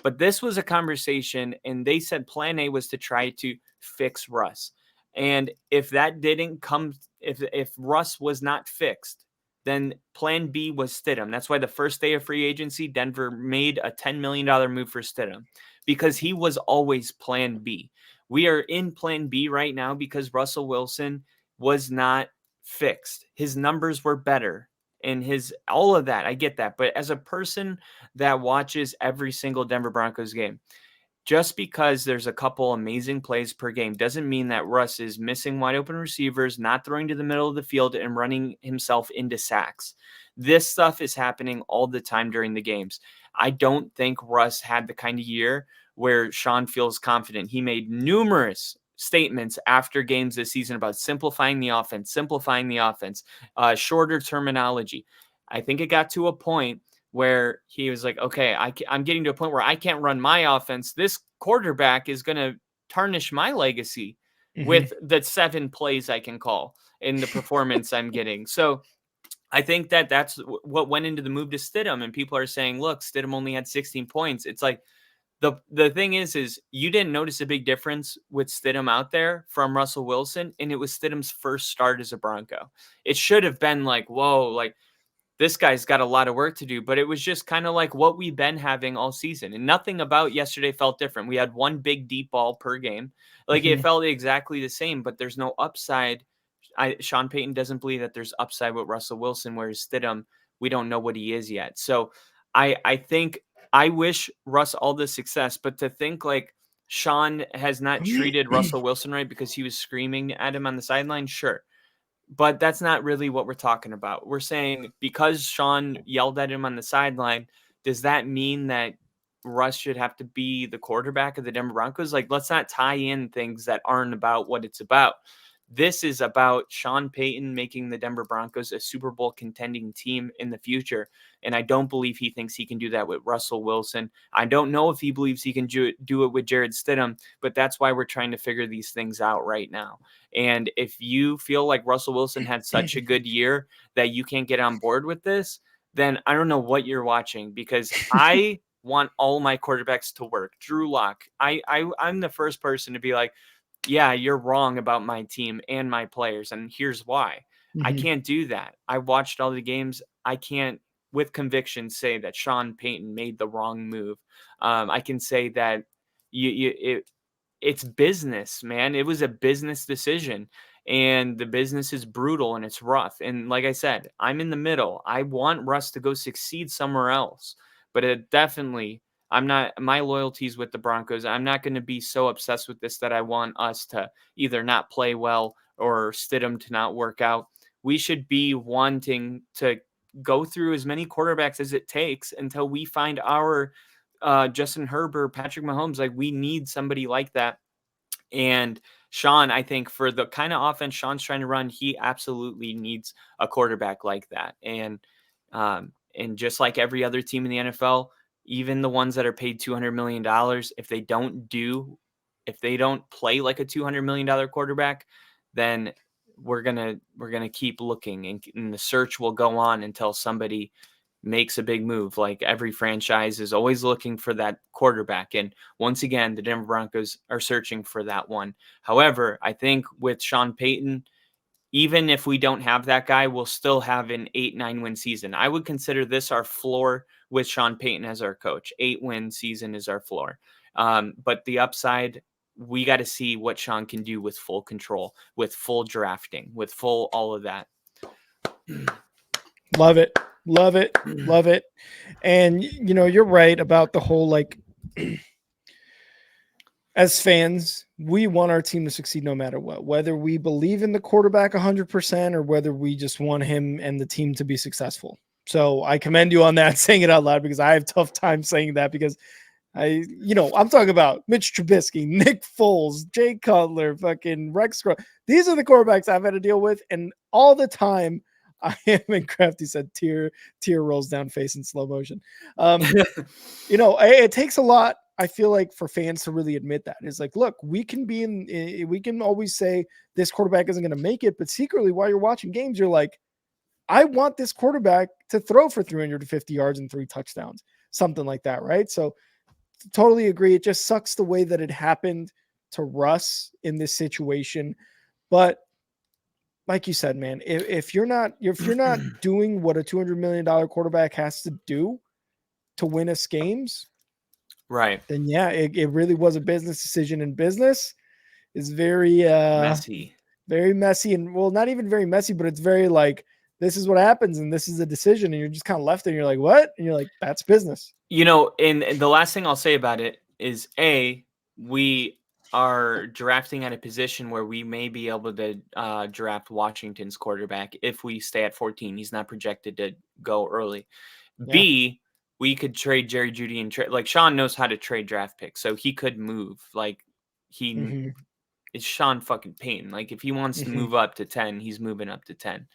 But this was a conversation, and they said plan A was to try to fix Russ. And if that didn't come, if Russ was not fixed, then plan B was Stidham. That's why the first day of free agency, Denver made a $10 million move for Stidham because he was always plan B. We are in plan B right now because Russell Wilson was not fixed. His numbers were better and all of that. I get that. But as a person that watches every single Denver Broncos game, just because there's a couple amazing plays per game doesn't mean that Russ is missing wide open receivers, not throwing to the middle of the field, and running himself into sacks. This stuff is happening all the time during the games. I don't think Russ had the kind of year where Sean feels confident. He made numerous statements after games this season about simplifying the offense, shorter terminology. I think it got to a point where he was like, okay, I'm getting to a point where I can't run my offense. This quarterback is going to tarnish my legacy with the 7 plays I can call in the performance I'm getting. So I think that's what went into the move to Stidham. And people are saying, look, Stidham only had 16 points. It's like, the thing is you didn't notice a big difference with Stidham out there from Russell Wilson, and it was Stidham's first start as a Bronco. It should have been like, whoa, like this guy's got a lot of work to do, but it was just kind of like what we've been having all season, and nothing about yesterday felt different. We had one big deep ball per game. Like it felt exactly the same, but there's no upside. Sean Payton doesn't believe that there's upside with Russell Wilson, whereas Stidham, we don't know what he is yet. So I think I wish Russ all the success, but to think like Sean has not treated Russell Wilson right because he was screaming at him on the sideline, sure. But that's not really what we're talking about. We're saying because Sean yelled at him on the sideline, does that mean that Russ should have to be the quarterback of the Denver Broncos? Like, let's not tie in things that aren't about what it's about. This is about Sean Payton making the Denver Broncos a Super Bowl contending team in the future. And I don't believe he thinks he can do that with Russell Wilson. I don't know if he believes he can do it with Jared Stidham, but that's why we're trying to figure these things out right now. And if you feel like Russell Wilson had such a good year that you can't get on board with this, then I don't know what you're watching, because I want all my quarterbacks to work. Drew Lock, I'm the first person to be like, yeah, you're wrong about my team and my players, and here's why. I can't do that. I watched all the games. I can't, with conviction, say that Sean Payton made the wrong move. I can say that it's business, man. It was a business decision, and the business is brutal and it's rough. And like I said, I'm in the middle. I want Russ to go succeed somewhere else, but it definitely, I'm not, my loyalties with the Broncos. I'm not going to be so obsessed with this that I want us to either not play well or Stidham to not work out. We should be wanting to go through as many quarterbacks as it takes until we find our Justin Herbert, Patrick Mahomes. Like, we need somebody like that. And Sean, I think for the kind of offense Sean's trying to run, he absolutely needs a quarterback like that. And just like every other team in the NFL, even the ones that are paid $200 million, if they don't play like a $200 million quarterback, then we're gonna keep looking, and the search will go on until somebody makes a big move. Like every franchise is always looking for that quarterback. And once again, the Denver Broncos are searching for that one. However, I think with Sean Payton, even if we don't have that guy, we'll still have an 8-9 win season. I would consider this our floor with Sean Payton as our coach. 8-win season is our floor. But the upside, we got to see what Sean can do with full control, with full drafting, with full all of that. Love it. Love it. Love it. And, you're right about the whole, like, as fans, we want our team to succeed no matter what, whether we believe in the quarterback 100% or whether we just want him and the team to be successful. So I commend you on that, saying it out loud, because I have tough time saying that, because I'm talking about Mitch Trubisky, Nick Foles, Jay Cutler, fucking Rex. These are the quarterbacks I've had to deal with. And all the time, I am in Crafty said tear rolls down face in slow motion. It takes a lot, I feel like, for fans to really admit that. It's like, look, we can always say this quarterback isn't going to make it, but secretly while you're watching games, you're like, I want this quarterback to throw for 350 yards and 3 touchdowns, something like that. Right. So totally agree. It just sucks the way that it happened to Russ in this situation, but like you said, man, if you're not doing what a $200 million quarterback has to do to win us games, Right. then yeah, it really was a business decision, and business is very Messy. very messy, and well, not even very messy, but it's very like, this is what happens and this is a decision, and you're just kind of left there and you're like, what? And you're like, that's business. And the last thing I'll say about it is we are drafting at a position where we may be able to draft Washington's quarterback if we stay at 14. He's not projected to go early. Yeah. B, we could trade Jerry Jeudy and trade, like, Sean knows how to trade draft picks, so he could move. Like, it's Sean fucking Payton. Like, if he wants to move up to 10, he's moving up to 10.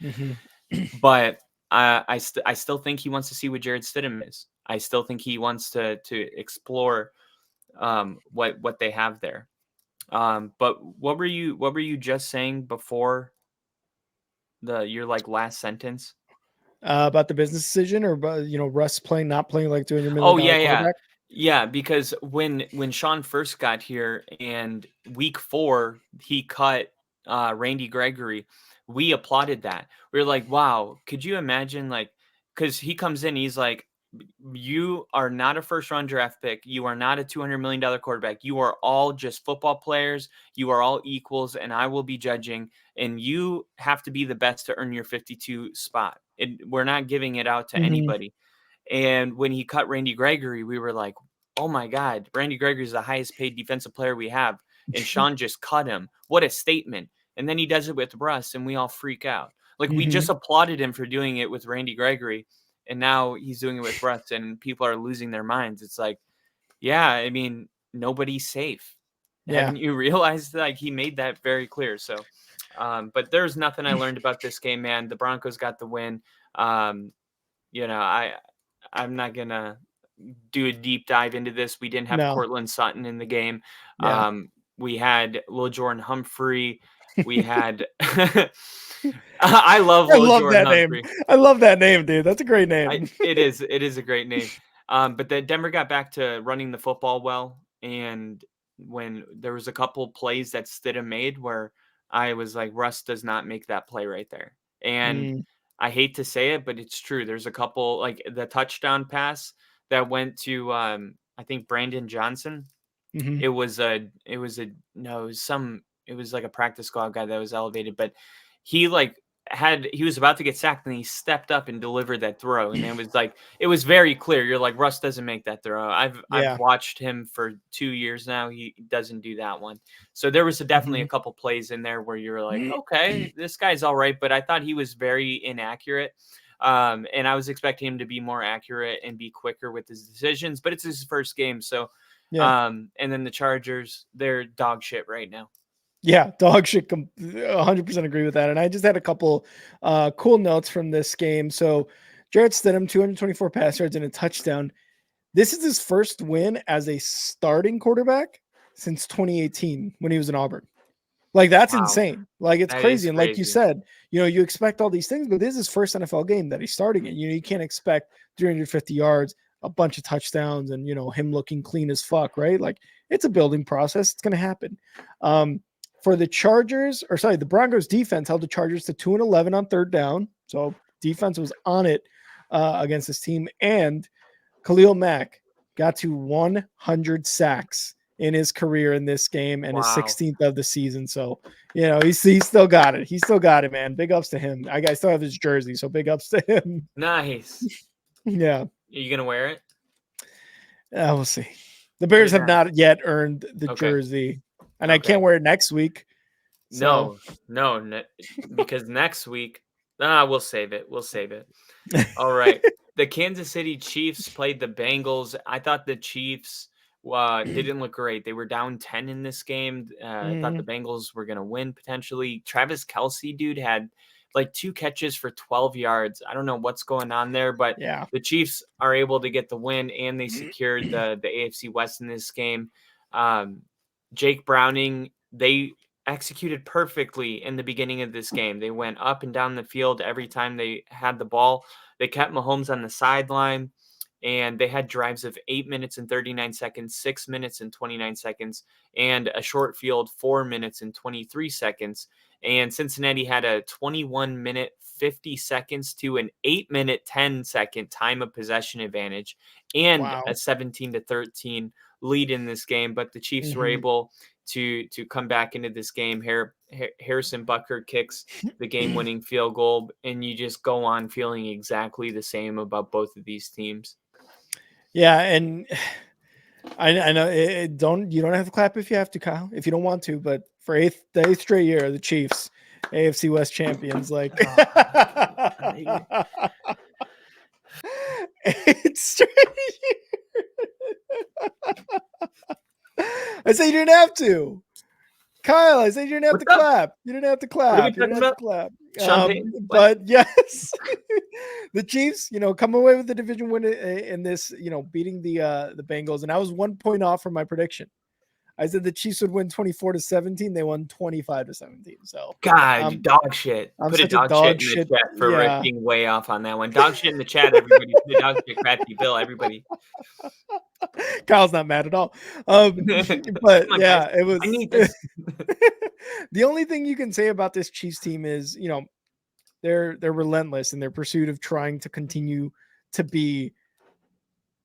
But I still think he wants to see what Jared Stidham is. I still think he wants to explore what they have there. But what were you just saying before your like last sentence? About the business decision, or about, Russ not playing like $200 million Oh yeah, quarterback? yeah. Because when Sean first got here and week 4 he cut Randy Gregory, we applauded that. We were like, wow, could you imagine, like, because he comes in, he's like, you are not a first round draft pick. You are not a $200 million quarterback. You are all just football players. You are all equals, and I will be judging. And you have to be the best to earn your 52 spot. We're not giving it out to anybody. And when he cut Randy Gregory, we were like, oh my God, Randy Gregory is the highest paid defensive player we have. And Sean just cut him. What a statement. And then he does it with Russ, and we all freak out. Like, we just applauded him for doing it with Randy Gregory. And now he's doing it with Russ, and people are losing their minds. It's like, yeah, I mean, nobody's safe. Yeah. Haven't you realized? Like, he made that very clear. So, but there's nothing I learned about this game, man. The Broncos got the win. I'm not gonna do a deep dive into this. We didn't have Cortland Sutton in the game. Yeah. We had Lil Jordan Humphrey. We had I love Jordan Humphrey. Name. I love that name, dude. That's a great name. It is a great name. But then Denver got back to running the football well, and when there was a couple plays that Stidham made where I was like, Russ does not make that play right there. And I hate to say it, but it's true. There's a couple, like the touchdown pass that went to I think Brandon Johnson. It was like a practice squad guy that was elevated, but he was about to get sacked, and he stepped up and delivered that throw. And it was very clear. You're like, Russ doesn't make that throw. I've watched him for 2 years now. He doesn't do that one. So there was definitely a couple plays in there where you're like, okay, this guy's all right. But I thought he was very inaccurate. And I was expecting him to be more accurate and be quicker with his decisions, but it's his first game. So, and then the Chargers, they're dog shit right now. Yeah, dog shit. 100% agree with that. And I just had a couple cool notes from this game. So Jarrett Stidham, 224 pass yards and a touchdown. This is his first win as a starting quarterback since 2018 when he was in Auburn. Like, that's insane. Like, it's crazy. And like you said, you expect all these things, but this is his first NFL game that he's starting in. You can't expect 350 yards, a bunch of touchdowns, and, him looking clean as fuck, right? Like, it's a building process. It's going to happen. For the Broncos defense held the Chargers to 2-11 on third down. So defense was on it against this team. And Khalil Mack got to 100 sacks in his career in this game, and his 16th of the season. So, he still got it. He still got it, man. Big ups to him. I still have his jersey, so big ups to him. Nice. Yeah. Are you going to wear it? We'll see. The Bears have not yet earned the jersey. And I can't wear it next week. So. No, because next week, we'll save it. All right. The Kansas City Chiefs played the Bengals. I thought the Chiefs didn't look great. They were down 10 in this game. I thought the Bengals were going to win potentially. Travis Kelce, dude, had like 2 catches for 12 yards. I don't know what's going on there, but the Chiefs are able to get the win, and they secured the AFC West in this game. Jake Browning, they executed perfectly in the beginning of this game. They went up and down the field every time they had the ball. They kept Mahomes on the sideline, and they had drives of 8 minutes and 39 seconds, 6 minutes and 29 seconds, and a short field 4 minutes and 23 seconds. and Cincinnati had a 21-minute 50 seconds to an 8-minute 10-second time of possession advantage and Wow. a 17-13 lead in this game. But the Chiefs were able to come back into this game. Harrison Butker kicks the game-winning field goal, and you just go on feeling exactly the same about both of these teams. Yeah, and I know you don't have to clap if you have to, Kyle, if you don't want to, but for the eighth straight year, the Chiefs, AFC West champions, like eighth straight year. I said you didn't have to. Kyle, I said you didn't have to clap. You didn't have to clap. What are we You didn't talking have about? to clap. But yes, the Chiefs, come away with the division win in this, beating the Bengals. And I was 1 point off from my prediction. I said the Chiefs would win 24-17. They won 25-17. So God, dog shit. Put a dog shit in the chat for Rick being way off on that one. Dog shit in the chat, everybody. Put a dog shit, Crafty Bill, everybody. Kyle's not mad at all. But on, yeah, guys. it was. I need this. The only thing you can say about this Chiefs team is, they're relentless in their pursuit of trying to continue to be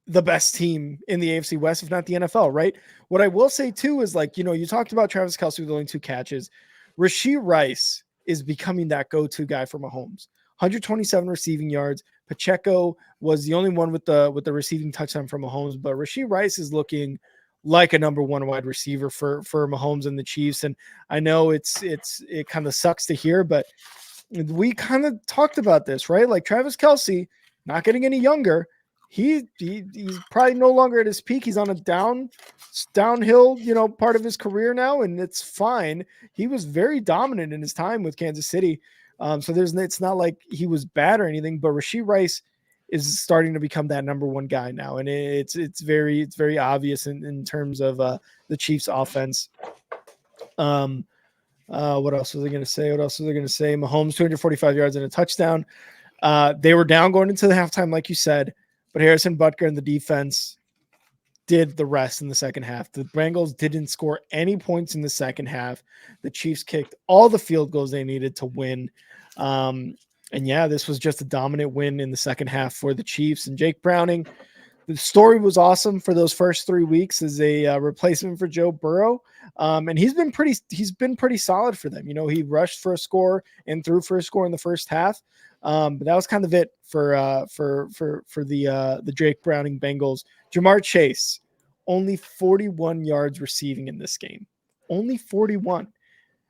the best team in the AFC West, if not the NFL, right? What I will say too is, like, you talked about Travis Kelce with only 2 catches. Rashee Rice is becoming that go-to guy for Mahomes. 127 receiving yards. Pacheco was the only one with the receiving touchdown from Mahomes, but Rashee Rice is looking like a number 1 wide receiver for Mahomes and the Chiefs. And I know it kind of sucks to hear, but we kind of talked about this, right? Like, Travis Kelce not getting any younger. He's probably no longer at his peak. He's on a downhill, part of his career now, and it's fine. He was very dominant in his time with Kansas City. So it's not like he was bad or anything, but Rashee Rice is starting to become that number 1 guy now. And it's very obvious in terms of the Chiefs offense. What else was I going to say? Mahomes, 245 yards and a touchdown. They were down going into the halftime, like you said, but Harrison Butker and the defense did the rest in the second half. The Bengals didn't score any points in the second half. The Chiefs kicked all the field goals they needed to win. And yeah, this was just a dominant win in the second half for the Chiefs. And Jake Browning, the story was awesome for those first 3 weeks as a replacement for Joe Burrow. And he's been pretty solid for them. He rushed for a score and threw for a score in the first half. But that was kind of it for the Jake Browning Bengals. Jamar Chase, only 41 yards receiving in this game, only 41.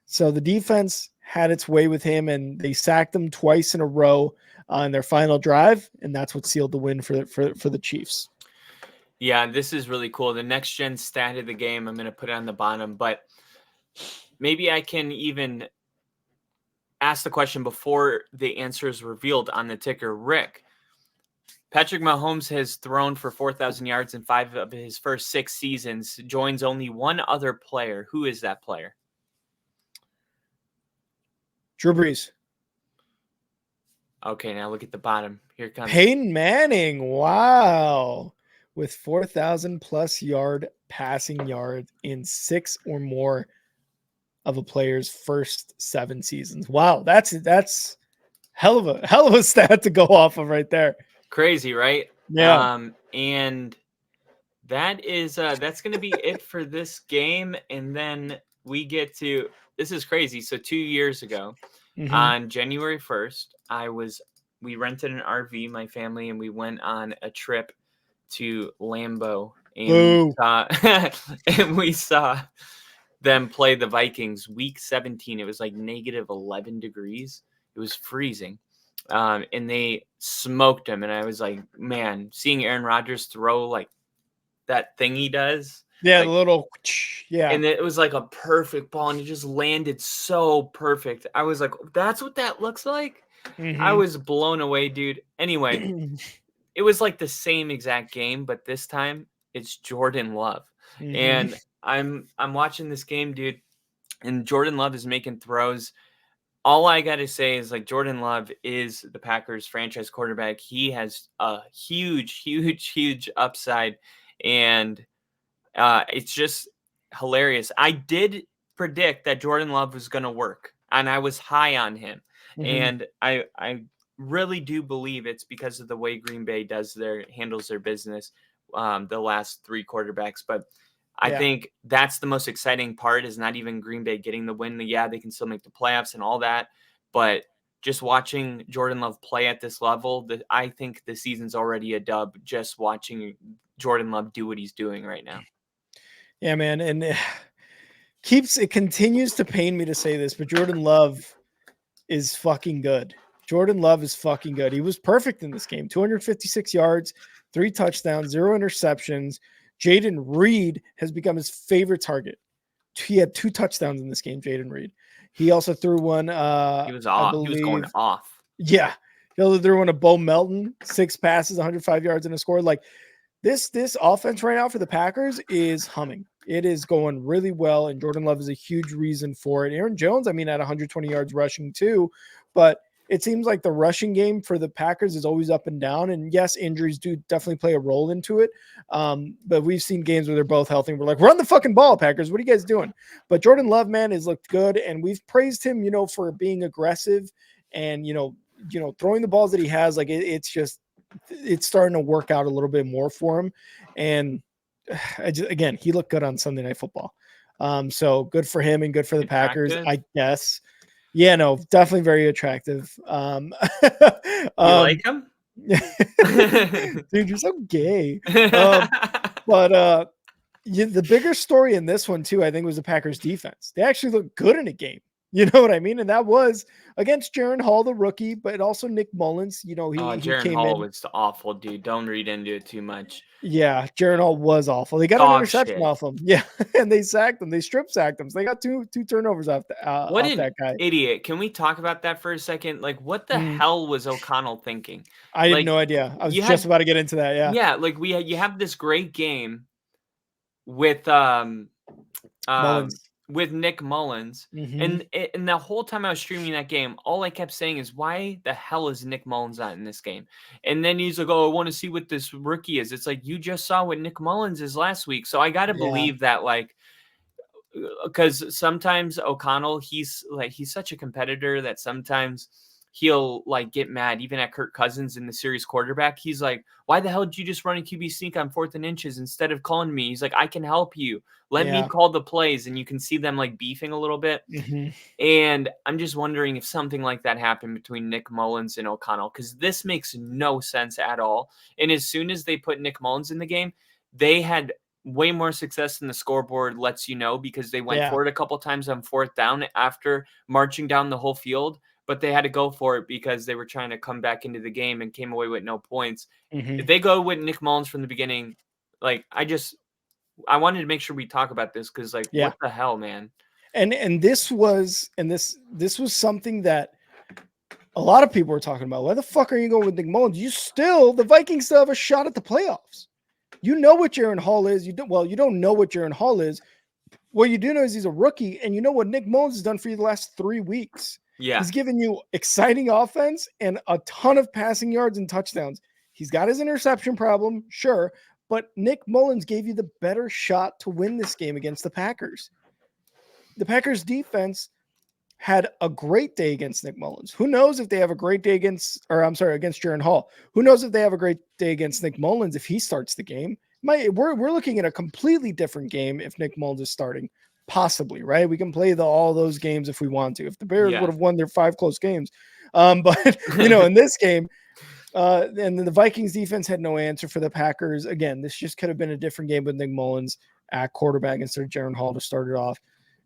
So the defense had its way with him, and they sacked him twice in a row on their final drive, and that's what sealed the win for the Chiefs. Yeah, this is really cool. The next gen stat of the game, I'm going to put it on the bottom, but maybe I can even ask the question before the answer is revealed on the ticker. Rick, Patrick Mahomes has thrown for 4,000 yards in 5 of his first 6 seasons, joins only one other player. Who is that player? Drew Brees. Okay, now look at the bottom. Here comes Peyton Manning. Wow. With 4,000 plus yard passing yards in 6 or more of a player's first 7 seasons. Wow, that's hell of a stat to go off of right there. Crazy, right? Yeah. And that is that's going to be it for this game. And then we get to, this is crazy. So 2 years ago, on January 1st, we rented an RV, my family, and we went on a trip to Lambeau, and we saw them play the Vikings week 17. It was like negative 11 degrees. It was freezing. And they smoked them. And I was like, man, seeing Aaron Rodgers throw like that thing he does. Yeah, like, the little, yeah. And it was like a perfect ball, and it just landed so perfect. I was like, that's what that looks like? I was blown away, dude. Anyway, it was like the same exact game, but this time it's Jordan Love. And I'm watching this game, dude, and Jordan Love is making throws. All I got to say is, like, Jordan Love is the Packers franchise quarterback. He has a huge upside, and it's just hilarious. I did predict that Jordan Love was going to work. I was high on him. Mhm. And I really do believe it's because of the way Green Bay handles their business, the last 3 quarterbacks. But I Yeah. think that's the most exciting part, is not even Green Bay getting the win. Yeah, they can still make the playoffs and all that, but just watching Jordan Love play at this level, I think the season's already a dub just watching Jordan Love do what he's doing right now. Yeah, man. And it continues to pain me to say this, but Jordan Love is fucking good. Jordan Love is fucking good. He was perfect in this game. 256 yards, 3 touchdowns, 0 interceptions. Jaden Reed has become his favorite target. He had 2 touchdowns in this game, Jaden Reed. He also threw one, He was I off. He was going believe. off. Yeah. He also threw one to Bo Melton, 6 passes, 105 yards, and a score. Like, this offense right now for the Packers is humming. It is going really well, and Jordan Love is a huge reason for it. Aaron Jones, I mean, at 120 yards rushing too, but it seems like the rushing game for the Packers is always up and down. And yes, injuries do definitely play a role into it. But we've seen games where they're both healthy. And we're like, run the fucking ball, Packers. What are you guys doing? But Jordan Love, man, has looked good, and we've praised him, for being aggressive and throwing the balls that he has. Like it's starting to work out a little bit more for him. And again, he looked good on Sunday Night Football. So good for him and good for the Packers, I guess. Yeah, no, definitely very attractive. You like him? Dude, you're so gay. But the bigger story in this one too, I think, was the Packers defense. They actually looked good in a game. You know what I mean? And that was against Jaren Hall, the rookie, but also Nick Mullins. He Jaren came Hall in. was awful, dude. Don't read into it too much. Yeah, Jaren Hall was awful. They got an interception off him. Yeah, and they sacked him. They strip sacked him. So they got two turnovers off that guy. Idiot. Can we talk about that for a second? Like, what the hell was O'Connell thinking? I have no idea. I was just about to get into that. Yeah. Yeah, like you have this great game with Mullins. With Nick Mullins. And the whole time I was streaming that game, all I kept saying is, why the hell is Nick Mullins not in this game? And then he's like, oh, I want to see what this rookie is. It's like, you just saw what Nick Mullins is last week. So I got to believe that, like, because sometimes O'Connell, he's such a competitor that sometimes he'll like get mad even at Kirk Cousins in the series quarterback. He's like, why the hell did you just run a QB sneak on 4th and inches instead of calling me? He's like, I can help you. Let me call the plays. And you can see them like beefing a little bit. And I'm just wondering if something like that happened between Nick Mullins and O'Connell, because this makes no sense at all. And as soon as they put Nick Mullins in the game, they had way more success than the scoreboard lets you know, because they went for it a couple times on 4th down after marching down the whole field. But they had to go for it because they were trying to come back into the game and came away with no points. If they go with Nick Mullins from the beginning, like I wanted to make sure we talk about this, because like, what the hell, man? And this was something that a lot of people were talking about. Why the fuck are you going with Nick Mullins? The Vikings still have a shot at the playoffs. You know what Jaren Hall is. You don't know what Jaren Hall is. What you do know is he's a rookie, and you know what Nick Mullins has done for you the last 3 weeks. Yeah. He's given you exciting offense and a ton of passing yards and touchdowns. He's got his interception problem, sure, but Nick Mullins gave you the better shot to win this game against the Packers. The Packers defense had a great day against Nick Mullins. Who knows if they have a great day against Jaren Hall? Who knows if they have a great day against Nick Mullins if he starts the game? We're looking at a completely different game if Nick Mullins is starting. Possibly, right? We can play all those games if we want to. If the Bears would have won their 5 close games, but in this game, and then the Vikings defense had no answer for the Packers. Again, this just could have been a different game with Nick Mullins at quarterback instead of Jaren Hall to start it off.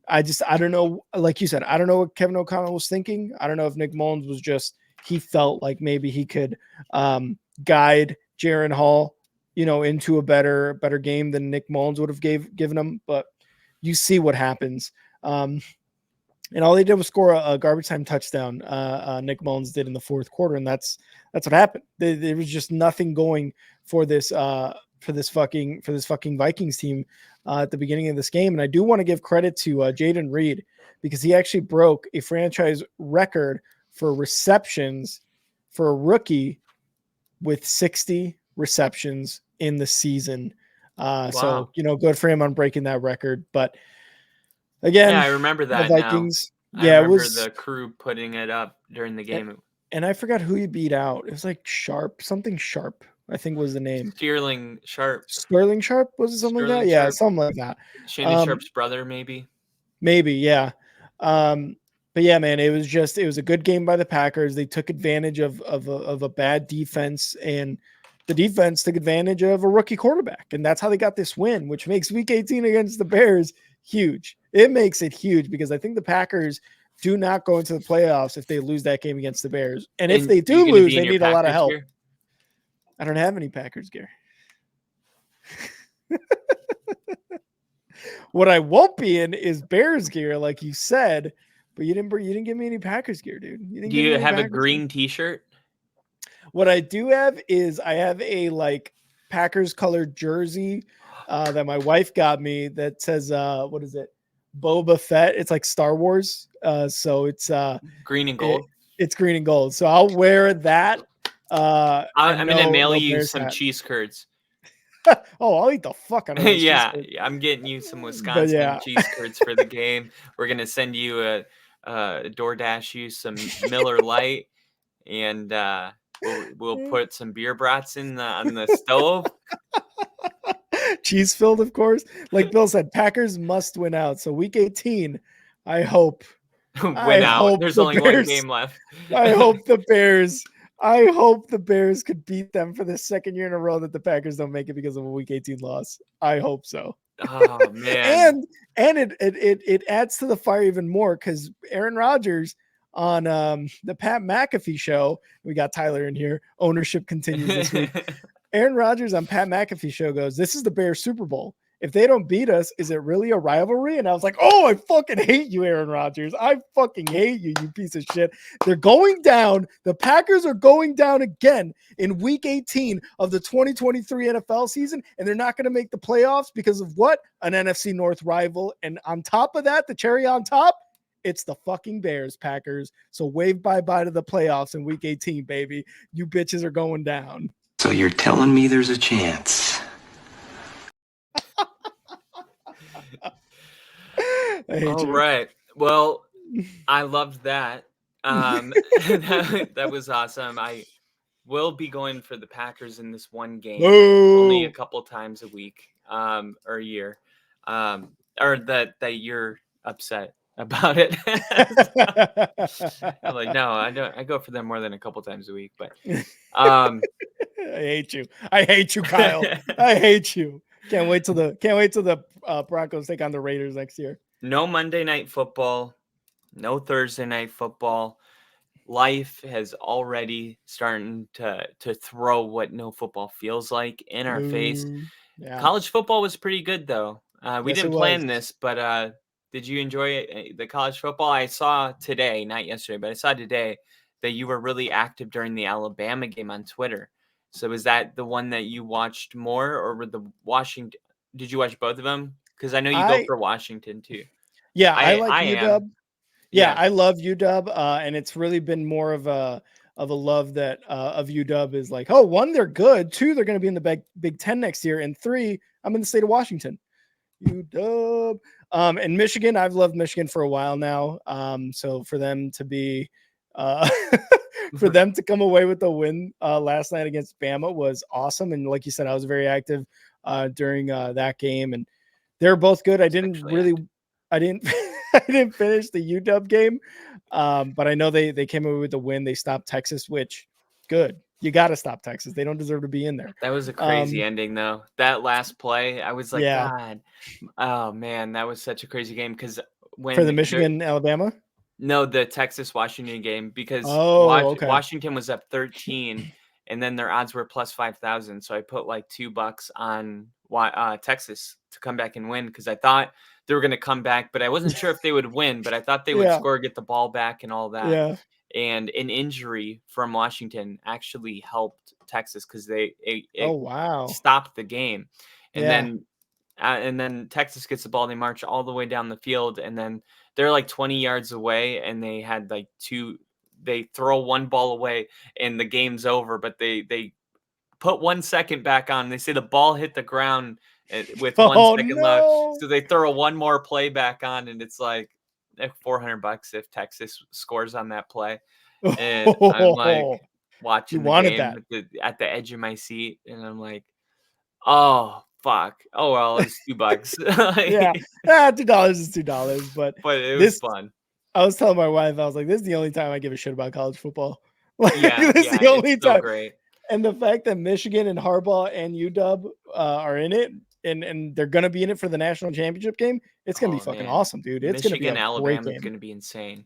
I don't know. Like you said, I don't know what Kevin O'Connell was thinking. I don't know if Nick Mullins was he felt like maybe he could guide Jaren Hall, into a better game than Nick Mullins would have given him. But you see what happens. And all they did was score a garbage time touchdown. Nick Mullins did in the 4th quarter. And that's what happened. There was just nothing going for this fucking Vikings team at the beginning of this game. And I do want to give credit to Jaden Reed, because he actually broke a franchise record for receptions for a rookie with 60 receptions in the season. So, good for him on breaking that record. But again, I remember that the Vikings, I Yeah, it remember was, the crew putting it up during the game. and I forgot who he beat out. It was like something Sharp, I think was the name. Sterling Sharp. Sterling Sharp, was it something like that? Sterling Yeah, Sharp. something like that. Shannon Sharp's brother, maybe. Maybe, yeah. But yeah, man, it was a good game by the Packers. They took advantage of a bad defense, and the defense took advantage of a rookie quarterback, and that's how they got this win, which makes Week 18 against the Bears huge. It makes it huge because I think the Packers do not go into the playoffs if they lose that game against the Bears, and if they do lose, they need a lot of help. Gear? I don't have any Packers gear. What I won't be in is Bears gear, like you said, but you didn't give me any Packers gear, dude. Do you have a green T-shirt? What I do have is I have a like Packers colored jersey that my wife got me that says what is it? Boba Fett. It's like Star Wars. So it's green and gold. It's green and gold. So I'll wear that. I'm gonna mail you some cheese curds. Oh, I'll eat the fuck out of those. Yeah, I'm getting you some Wisconsin cheese curds for the game. We're gonna send you a DoorDash you some Miller Lite, and we'll put some beer brats on the stove. Cheese filled, of course. Like Bill said, Packers must win out. So Week 18, I hope win out. There's only one game left. I hope the Bears could beat them for the second year in a row that the Packers don't make it because of a Week 18 loss. I hope so. Oh man. and it adds to the fire even more because Aaron Rodgers on the Pat McAfee show, we got Tyler in here. Ownership continues this week. Aaron Rodgers on Pat McAfee show goes, "This is the Bears Super Bowl. If they don't beat us, is it really a rivalry?" And I was like, "Oh, I fucking hate you, Aaron Rodgers. I fucking hate you, you piece of shit." They're going down. The Packers are going down again in Week 18 of the 2023 NFL season, and they're not going to make the playoffs because of what? An NFC North rival. And on top of that, the cherry on top, it's the fucking Bears, Packers. So wave bye-bye to the playoffs in Week 18, baby. You bitches are going down. So you're telling me there's a chance? All right. Well, I loved that. That was awesome. I will be going for the Packers in this one game. Only a couple times a week, or a year, or that you're upset about it. I'm like, no, I don't. I go for them more than a couple times a week, but I hate you. I hate you, Kyle. I hate you. Can't wait till the Broncos take on the Raiders next year. No Monday Night Football, no Thursday Night Football. Life has already starting to throw what no football feels like in our face. Yeah. College football was pretty good though. We didn't plan this, but did you enjoy the college football? I saw today, not yesterday, but I saw today that you were really active during the Alabama game on Twitter. So is that the one that you watched more, or were the Washington? Did you watch both of them? Because I know you go for Washington too. Yeah, I like UW. Yeah, I love UW, and it's really been more of a love that of UW is like, oh, one, they're good. Two, they're going to be in the Big Ten next year, and three, I'm in the state of Washington. UW. And Michigan, I've loved Michigan for a while now. So for them to be for them to come away with the win last night against Bama was awesome. And like you said, I was very active during that game, and they're both good. I didn't I didn't finish the UW game, but I know they came away with the win. They stopped Texas, which good. You got to stop Texas. They don't deserve to be in there. That was a crazy ending, though. That last play, I was like, God, oh man, that was such a crazy game. Because when for the Michigan Alabama, no, the Texas Washington game, because Washington was up 13, and then their odds were plus 5,000. So I put like $2 on Texas to come back and win because I thought they were going to come back, but I wasn't sure if they would win. But I thought they would score, get the ball back, and all that. Yeah. And an injury from Washington actually helped Texas because they stopped the game. And then Texas gets the ball. They march all the way down the field, and then they're like 20 yards away, and they had like they throw one ball away, and the game's over. But they put 1 second back on. They say the ball hit the ground with 1 second left, so they throw one more play back on, and it's like, $400 if Texas scores on that play. And I'm like You watching the wanted game that. at the edge of my seat, and I'm like, oh fuck. Oh well, it's $2. Yeah. Like, $2 is $2, but but it was this fun. I was telling my wife, I was like, this is the only time I give a shit about college football. Like, Yeah, this is yeah, the it's only so time. great. And the fact that Michigan and Harbaugh and UW are in it, and they're gonna be in it for the national championship game, it's gonna be Oh fucking man, awesome, dude. It's gonna be Michigan a great Alabama is game. going to be insane.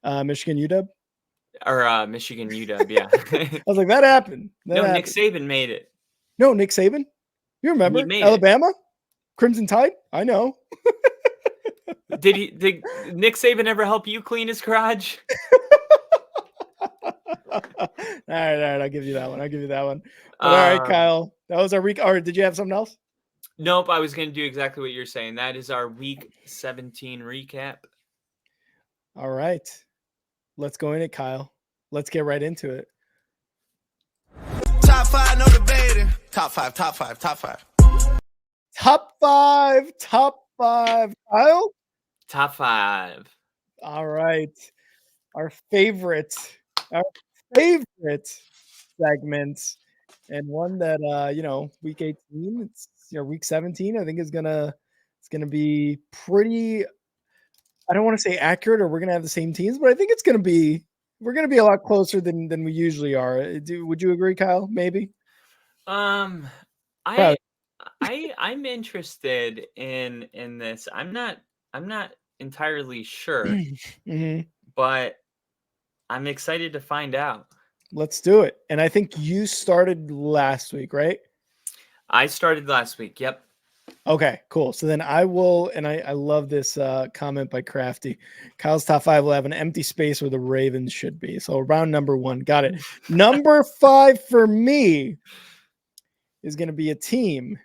Michigan UW. Or Michigan UW, yeah. I was like, that happened. That No, Nick happened. Saban made it. No, Nick Saban. You He remember made it. Alabama, Crimson Tide? I know. Did Nick Saban ever help you clean his garage? All right. I'll give you that one. But all right, Kyle, that was our week. Or did you have something else? Nope, I was going to do exactly what you're saying. That is our week 17 recap. All right, let's go in it, Kyle. Let's get right into it. Top 5, no debating. Top 5. Top five, Kyle. Top 5. All right, our favorite segment, and one that week 18. It's week 17. I think it's gonna be pretty. I don't want to say accurate, or we're gonna have the same teams, but I think we're gonna be a lot closer than we usually are. Would you agree, Kyle? Maybe. I'm interested in this. I'm not entirely sure, Mm-hmm. but I'm excited to find out. Let's do it. And I think you started last week, right? I started last week. Yep. Okay, cool. So then I will, and I love this comment by Crafty. Kyle's top 5 will have an empty space where the Ravens should be. So around number 1, got it. Number 5 for me is going to be a team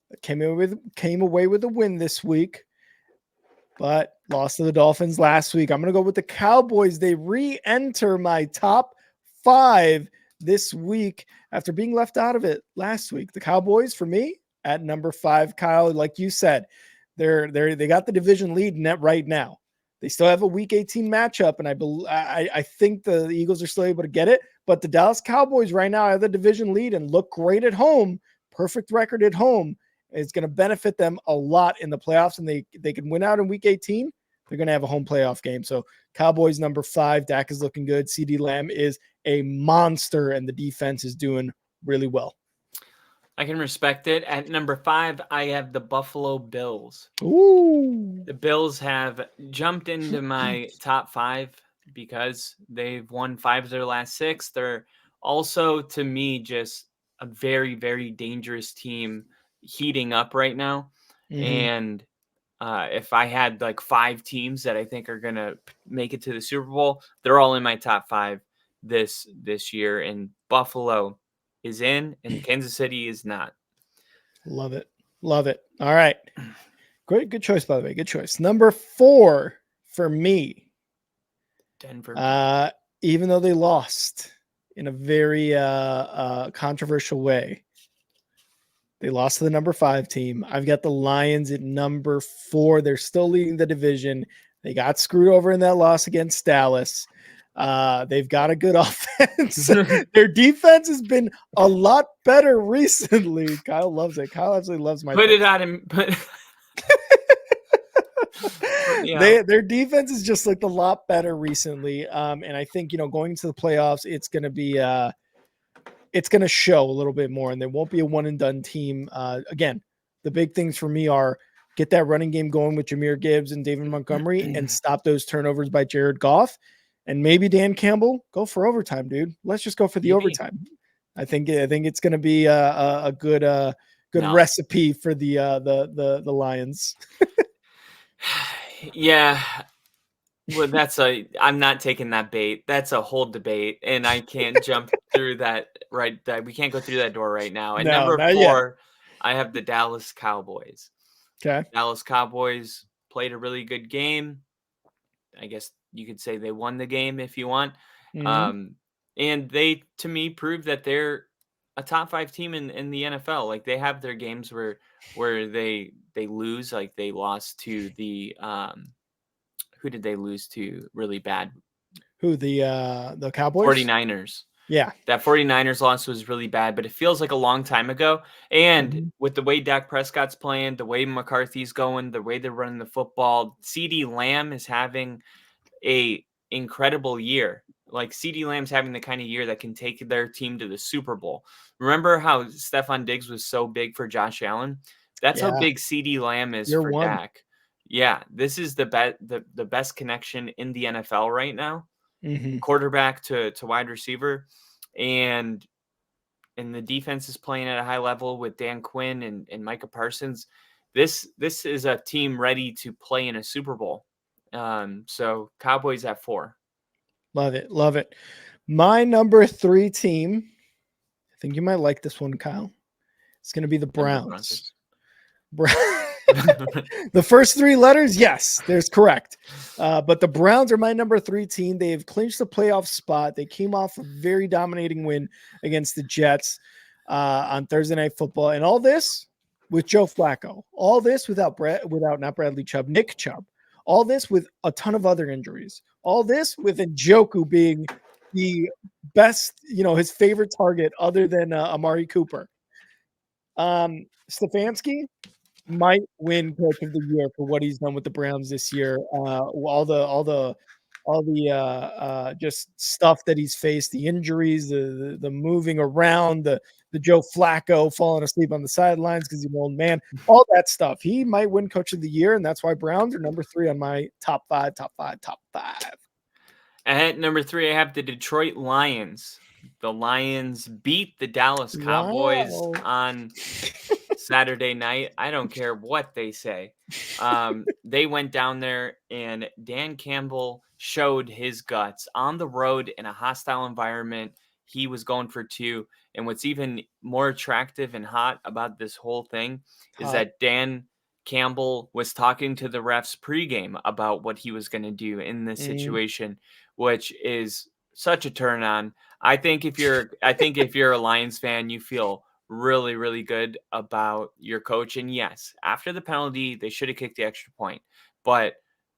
that came away with a win this week, but lost to the Dolphins last week. I'm going to go with the Cowboys. They re-enter my top 5 this week after being left out of it last week. The Cowboys for me at number 5, Kyle, like you said, they got the division lead net right now. They still have a week 18 matchup, and I think the Eagles are still able to get it, but the Dallas Cowboys right now have the division lead and look great at home. Perfect record at home. It's going to benefit them a lot in the playoffs, and they can win out in week 18. They're going to have a home playoff game. So Cowboys number 5, Dak is looking good. CD Lamb is a monster, and the defense is doing really well. I can respect it. At number 5, I have the Buffalo Bills. Ooh. The Bills have jumped into my top 5 because they've won 5 of their last 6. They're also, to me, just a very, very dangerous team heating up right now. Mm-hmm. And if I had like 5 teams that I think are going to make it to the Super Bowl, they're all in my top 5 this year. And Buffalo is in, and Kansas City is not. Love it. All right. Great. Good choice, by the way. Good choice. Number 4 for me. Denver. Even though they lost in a very controversial way, they lost to the number 5 team. I've got the Lions at number 4. They're still leading the division. They got screwed over in that loss against Dallas. They've got a good offense. Their defense has been a lot better recently. Kyle loves it. Kyle absolutely loves my put it on him. Their defense has just looked a lot better recently. And I think, going into the playoffs, it's going to be it's going to show a little bit more, and they won't be a one and done team. Again, the big things for me are get that running game going with Jahmyr Gibbs and David Montgomery and stop those turnovers by Jared Goff. And maybe Dan Campbell, go for overtime, dude. Let's just go for the overtime. I think it's going to be a good recipe for the Lions. Yeah. Well, I'm not taking that bait. That's a whole debate, and I can't jump through that. We can't go through that door right now. At number 4, I have the Dallas Cowboys. Okay. Dallas Cowboys played a really good game. I guess you could say they won the game if you want. Mm-hmm. And they, to me, proved that they're a top 5 team in the NFL. Like, they have their games where they lose, like they lost to the who did they lose to really bad? Who, the Cowboys? 49ers. Yeah. That 49ers loss was really bad, but it feels like a long time ago. And Mhm. with the way Dak Prescott's playing, the way McCarthy's going, the way they're running the football, CeeDee Lamb is having a incredible year. Like CeeDee Lamb's having the kind of year that can take their team to the Super Bowl. Remember how Stephon Diggs was so big for Josh Allen? That's how Yeah. big CeeDee Lamb is Year for one. Dak. Yeah, this is the best connection in the NFL right now. Mhm. Quarterback to wide receiver, and the defense is playing at a high level with Dan Quinn and Micah Parsons. This is a team ready to play in a Super Bowl. So Cowboys at 4. Love it. Love it. My number 3 team, I think you might like this one, Kyle. It's going to be the Denver Browns. Broncos. The first 3 letters, yes, there's correct. But the Browns are my number 3 team. They have clinched the playoff spot. They came off a very dominating win against the Jets on Thursday Night Football, and all this with Joe Flacco. All this without not Bradley Chubb, Nick Chubb. All this with a ton of other injuries. All this with Njoku being the best, his favorite target other than Amari Cooper. Stefanski might win Coach of the Year for what he's done with the Browns this year. All the just stuff that he's faced, the injuries, the moving around, the Joe Flacco falling asleep on the sidelines because he's an old man, all that stuff. He might win Coach of the Year, and that's why Browns are number 3 on my top five. At number 3, I have the Detroit Lions. The Lions beat the Dallas Cowboys on Saturday night. I don't care what they say. They went down there, and Dan Campbell showed his guts on the road in a hostile environment. He was going for 2. And what's even more attractive and hot about this whole thing is that Dan Campbell was talking to the refs pregame about what he was going to do in this situation, which is such a turn on. I think if you're a Lions fan, you feel really, really good about your coach. And yes, after the penalty, they should have kicked the extra point, but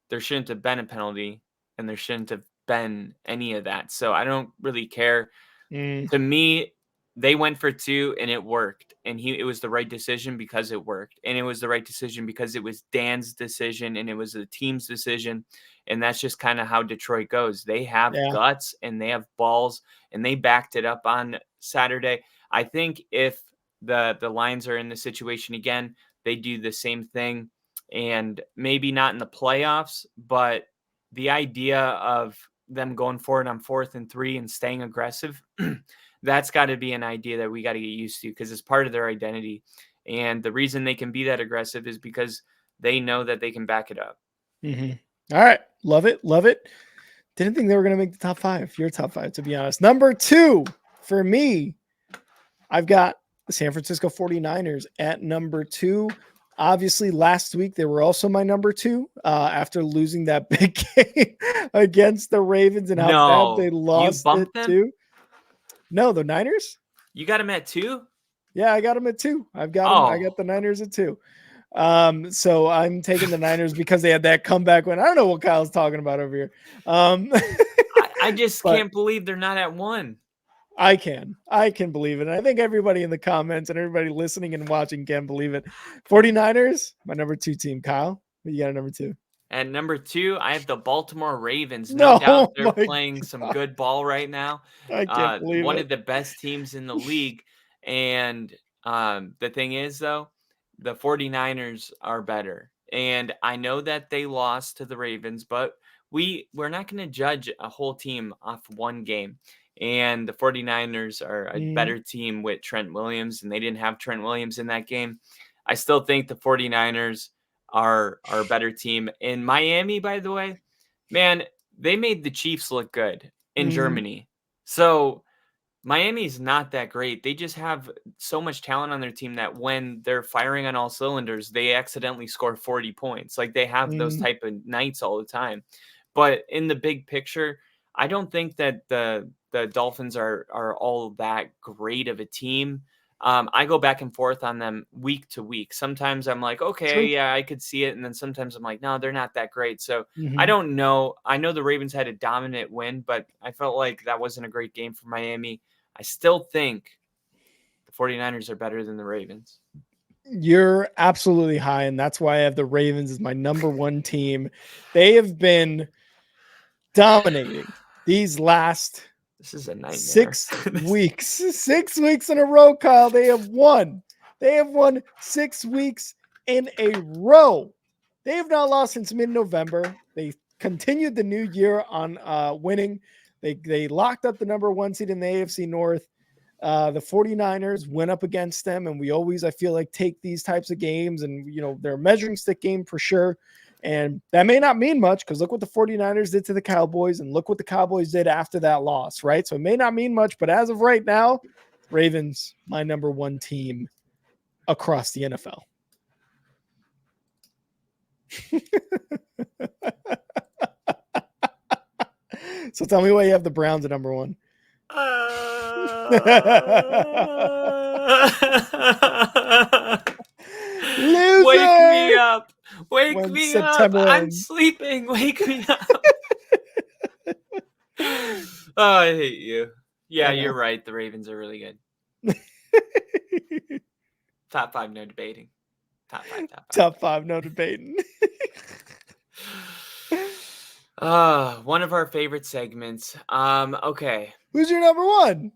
there shouldn't have been a penalty, and there shouldn't have been any of that. So I don't really care. To me, they went for 2 and it worked. And it was the right decision because it worked. And it was the right decision because it was Dan's decision and it was the team's decision. And that's just kind of how Detroit goes. They have guts and they have balls, and they backed it up on Saturday. I think if the Lions are in the situation again, they do the same thing, and maybe not in the playoffs, but the idea of them going forward on 4th and 3 and staying aggressive, that's got to be an idea that we got to get used to because it's part of their identity. And the reason they can be that aggressive is because they know that they can back it up. All right. Love it. Love it. Didn't think they were going to make the top 5. Your top 5, to be honest. Number 2 for me, I've got the San Francisco 49ers at number 2. Obviously, last week they were also my number 2 after losing that big game against the Ravens and how bad they lost you bumped them? too. No, the Niners. You got them at 2? Yeah, I got them at 2. I got the Niners at 2. So I'm taking the Niners because they had that comeback win. I don't know what Kyle's talking about over here. I just can't believe they're not at 1. I can believe it. And I think everybody in the comments and everybody listening and watching can believe it. 49ers, my number 2 team. Kyle, what you got at number 2? At number 2, I have the Baltimore Ravens. No doubt they're playing some good ball right now. I can't believe one it. of the best teams in the league. And the thing is, though, the 49ers are better. And I know that they lost to the Ravens, but we're not going to judge a whole team off one game. And the 49ers are a better team with Trent Williams, and they didn't have Trent Williams in that game. I still think the 49ers are a better team. In Miami, by the way, man, they made the Chiefs look good in Germany. So Miami's not that great. They just have so much talent on their team that when they're firing on all cylinders, they accidentally score 40 points. Like they have those type of nights all the time. But in the big picture, I don't think that the Dolphins are all that great of a team. I go back and forth on them week to week. Sometimes I'm like, okay, True. yeah, I could see it. And then sometimes I'm like, no, they're not that great. So Mhm. I don't know. I know the Ravens had a dominant win, but I felt like that wasn't a great game for Miami. I still think the 49ers are better than the Ravens. You're absolutely high, and that's why I have the Ravens as my number one team. They have been dominating these last This is a nightmare. 6 weeks. 6 weeks in a row, Kyle. They have won. They have won 6 weeks in a row. They have not lost since mid-November. They continued the new year on winning. They locked up the number one seed in the AFC North. The 49ers went up against them, and we always, I feel like, take these types of games, and, you know, they're a measuring stick game for sure. And that may not mean much because look what the 49ers did to the Cowboys, and look what the Cowboys did after that loss, right? So it may not mean much, but as of right now, Ravens, my number one team across the NFL. So tell me why you have the Browns at number one. Loser! Wake me up. Wake When me September up. I'm ends. sleeping. Wake me up. Oh, I hate you. Yeah, I know. you're right. The Ravens are really good. Top 5, no debating. Top 5. Top 5, no debating. One of our favorite segments. Okay. Who's your number one?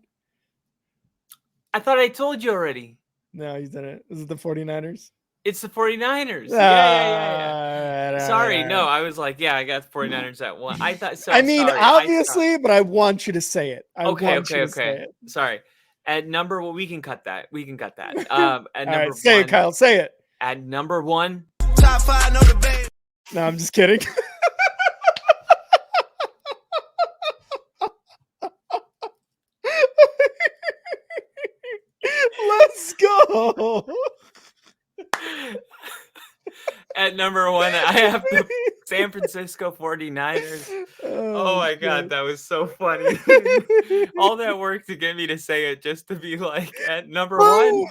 I thought I told you already. No, you didn't. Is it the 49ers? It's the 49ers. Yeah. Sorry, All no, right. I was like, yeah, I got the 49ers at one. I thought so. I mean, sorry, obviously, but I want you to say it. Okay. Say it. Sorry. At number one, we can cut that. At All number right, say one, it, Kyle. Say it. At number one, Top 5, no debate. No, I'm just kidding. Let's go. at number one, I have the San Francisco 49ers. Oh my God, that was so funny. All that work to get me to say it just to be like, at number one,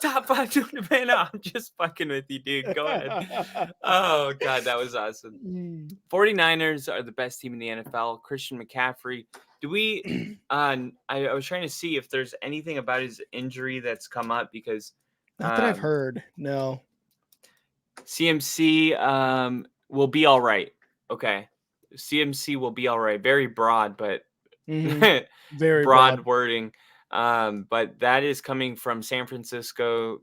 top 5 to debate. No, I'm just fucking with you, dude. Go ahead. Oh God, that was awesome. 49ers are the best team in the NFL. Christian McCaffrey. Do we I was trying to see if there's anything about his injury that's come up, because Not that I've heard. No. CMC will be all right. Okay. CMC will be all right. Very broad, but Very broad wording. But that is coming from San Francisco.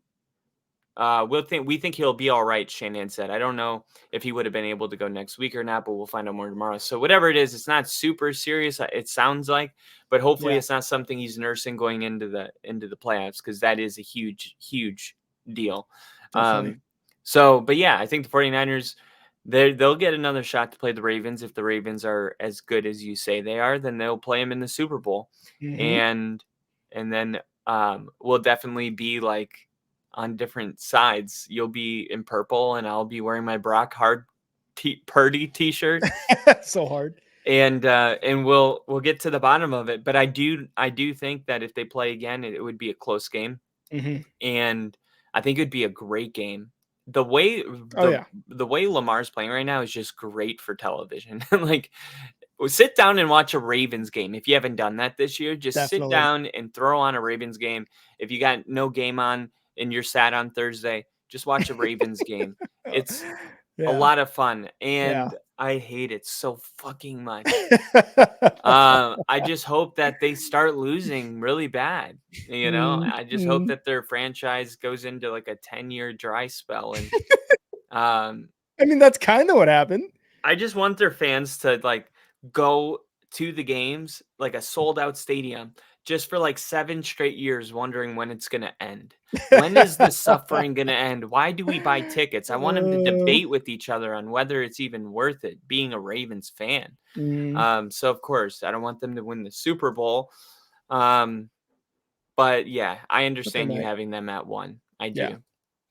We think he'll be all right, Shanahan said. I don't know if he would have been able to go next week or not, but we'll find out more tomorrow. So whatever it is, it's not super serious, it sounds like, but hopefully it's not something he's nursing going into the playoffs, because that is a huge deal. But yeah, I think the 49ers, they'll get another shot to play the Ravens. If the Ravens are as good as you say they are, then they'll play them in the Super Bowl. And then we'll definitely be like on different sides. You'll be in purple and I'll be wearing my Brock Purdy t-shirt. So hard. And we'll get to the bottom of it. But I do think that if they play again, it would be a close game. And I think it would be a great game. The way Lamar's playing right now is just great for television. Like, sit down and watch a Ravens game. If you haven't done that this year, just sit down and throw on a Ravens game. If you got no game on and you're sad on Thursday, just watch a Ravens game. It's a lot of fun, and I hate it so fucking much. I just hope that they start losing really bad. You know, I just hope that their franchise goes into like a 10-year dry spell. And I mean, that's kind of what happened. I just want their fans to like go to the games, like a sold out stadium, just for like 7 straight years, wondering when it's going to end. When is the suffering going to end? Why do we buy tickets? I want them to debate with each other on whether it's even worth it being a Ravens fan. So of course I don't want them to win the Super Bowl. But yeah, I understand you having them at 1. I do.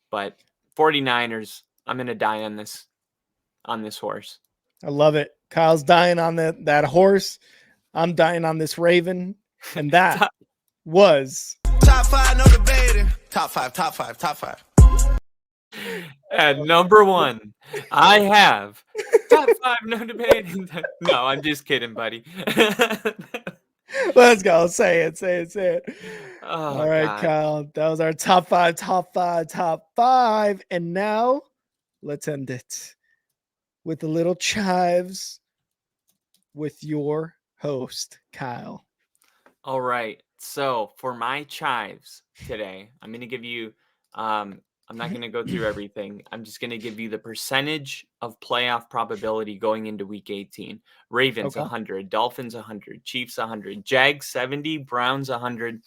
But 49ers, I'm going to die on this horse. I love it. Kyle's dying on that horse. I'm dying on this Raven. And that was Top 5, no debating. Top five, top five, top five. At number 1, I have top 5, no debate. No, I'm just kidding, buddy. Let's go. Say it. Oh, All right, God. Kyle. That was our top five. And now let's end it with a little chives with your host, Kyle. All right. So for my chives today, I'm going to give you, I'm not going to go through everything. I'm just going to give you the percentage of playoff probability going into week 18. Ravens Okay. 100, Dolphins 100, Chiefs 100, Jags 70, Browns 100,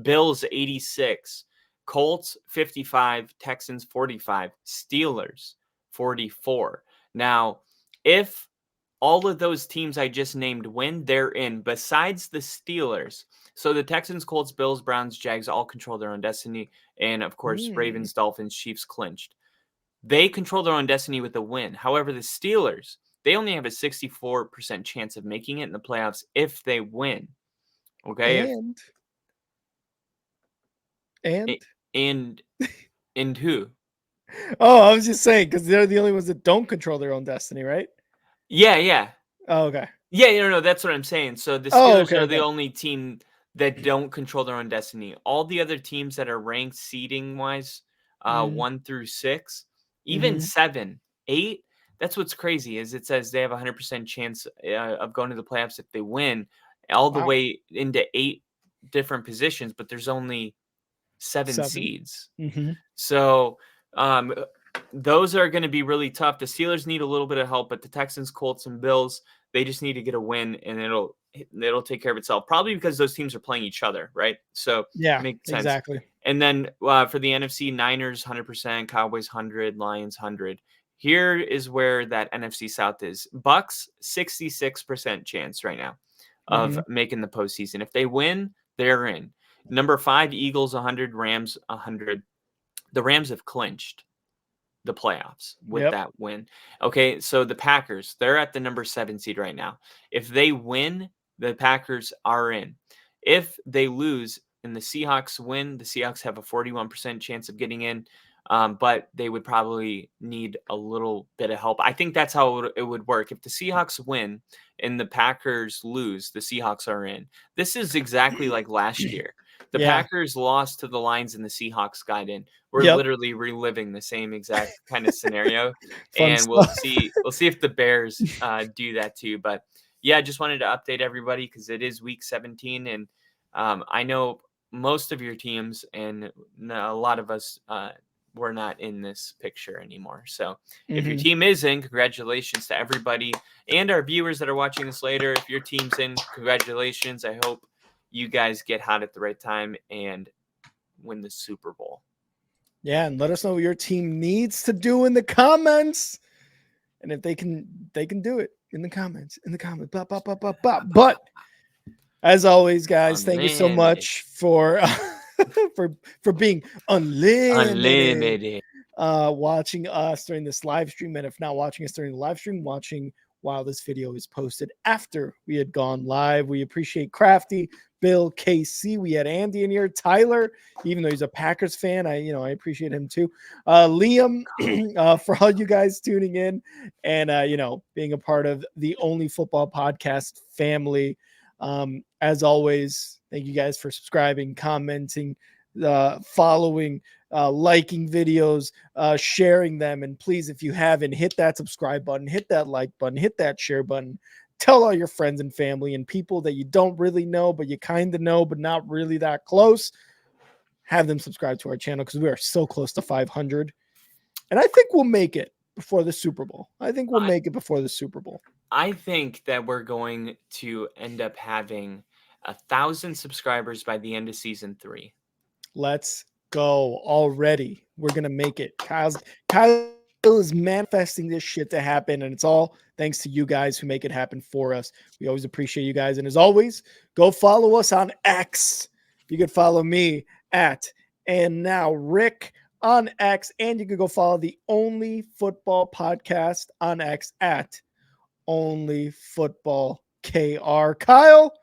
Bills 86, Colts 55, Texans 45, Steelers 44. Now, if all of those teams I just named win, they're in, besides the Steelers. So the Texans, Colts, Bills, Browns, Jags all control their own destiny. And of course, Ravens, Dolphins, Chiefs clinched. They control their own destiny with a win. However, the Steelers, they only have a 64% chance of making it in the playoffs if they win. Okay. And And who? oh, I was just saying, because they're the only ones that don't control their own destiny, right? Yeah. Oh, okay. Yeah, no, that's what I'm saying. So the Steelers are the only team that don't control their own destiny. All the other teams that are ranked seeding wise, 1 through 6, even 7, 8. That's what's crazy is it says they have a 100% chance of going to the playoffs if they win all the way into 8 different positions, but there's only 7 seeds. So those are going to be really tough. The Steelers need a little bit of help, but the Texans, Colts, and Bills, they just need to get a win, and it'll take care of itself. Probably because those teams are playing each other, right? So yeah, makes sense. Exactly. And then for the NFC, Niners 100%, Cowboys 100, Lions 100. Here is where that NFC South is. Bucks 66% chance right now of making the postseason. If they win, they're in. Number 5, Eagles 100, Rams 100. The Rams have clinched the playoffs with that win. Okay, so the Packers, they're at the number 7 seed right now. If they win, the Packers are in. If they lose and the Seahawks win, the Seahawks have a 41% chance of getting in, but they would probably need a little bit of help. I think that's how it would work. If the Seahawks win and the Packers lose, the Seahawks are in. This is exactly like last year. The Packers lost to the Lions and the Seahawks got in. We're literally reliving the same exact kind of scenario. And we'll see if the Bears do that too. But yeah, I just wanted to update everybody because it is week 17. And I know most of your teams and a lot of us we're not in this picture anymore. So if your team is in, congratulations to everybody and our viewers that are watching this later. If your team's in, congratulations. I hope you guys get hot at the right time and win the Super Bowl. Yeah, and let us know what your team needs to do in the comments. And if they can do it in the comments. But as always, guys, thank you so much for for being unlimited. Watching us during this live stream. And if not watching us during the live stream, watching while this video is posted after we had gone live. We appreciate Crafty, Bill, KC. We had Andy in here, Tyler, even though he's a Packers fan. I appreciate him too. Liam, for all you guys tuning in and being a part of the Only Football Podcast family. As always, thank you guys for subscribing, commenting, following, liking videos, sharing them. And please, if you haven't, hit that subscribe button, hit that like button, hit that share button. Tell all your friends and family and people that you don't really know, but you kind of know, but not really that close. Have them subscribe to our channel because we are so close to 500. And I think we'll make it before the Super Bowl. I think that we're going to end up having 1,000 subscribers by the end of season 3. Let's go already. We're going to make it. Kyle is manifesting this shit to happen, and it's all thanks to you guys who make it happen for us. We always appreciate you guys. And as always, go follow us on X. You can follow me at and now Rick on X, and you can go follow the Only Football Podcast on X at Only Football KR. Kyle,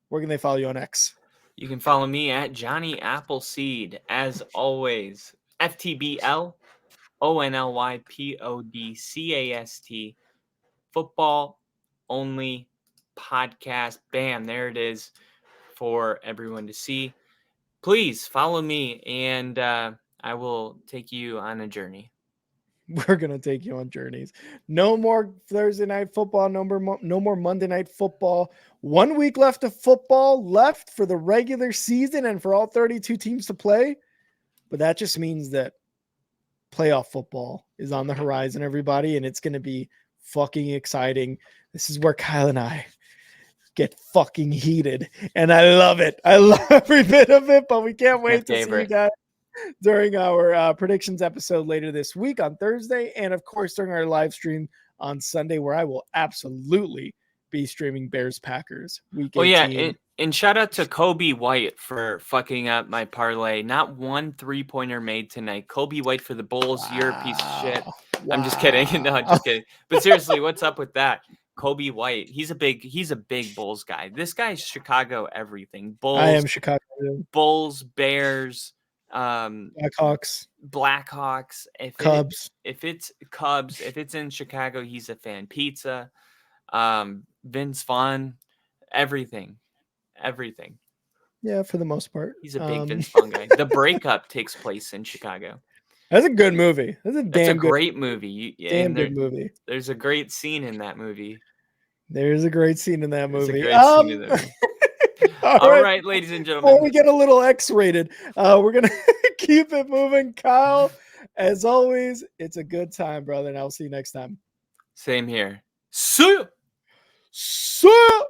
where can they follow you on X? You can follow me at Johnny Appleseed. As always, FTBL ONLYPODCAST, football only podcast. Bam, there it is for everyone to see. Please follow me, and I will take you on a journey. We're going to take you on journeys. No more Thursday night football. No more Monday night football. 1 week left of football left for the regular season and for all 32 teams to play. But that just means that playoff football is on the horizon, everybody, and it's going to be fucking exciting. This is where Kyle and I get fucking heated, and I love it. I love every bit of it, but we can't wait to see you guys during our predictions episode later this week on Thursday, and of course during our live stream on Sunday, where I will absolutely be streaming Bears-Packers week 18. Yeah, and shout out to Kobe White for fucking up my parlay. Not one 3-pointer made tonight. Kobe White for the Bulls. Wow. You're a piece of shit. Wow. I'm just kidding. No, I'm just kidding. But seriously, what's up with that? Kobe White. He's a big Bulls guy. This guy's Chicago everything. Bulls. I am Chicago. Bulls, Bears, Blackhawks. Cubs. If it's Cubs, if it's in Chicago, he's a fan. Pizza, Vince Vaughn, everything. Yeah, for the most part. He's a big Vince Vaughn guy. The Breakup takes place in Chicago. That's a good movie. That's a great movie. Damn good movie. There's a great scene in that movie. There's a great scene in that movie. All right, ladies and gentlemen. Before we get a little X-rated, we're going to keep it moving. Kyle, as always, it's a good time, brother, and I'll see you next time. Same here. See ya! See ya!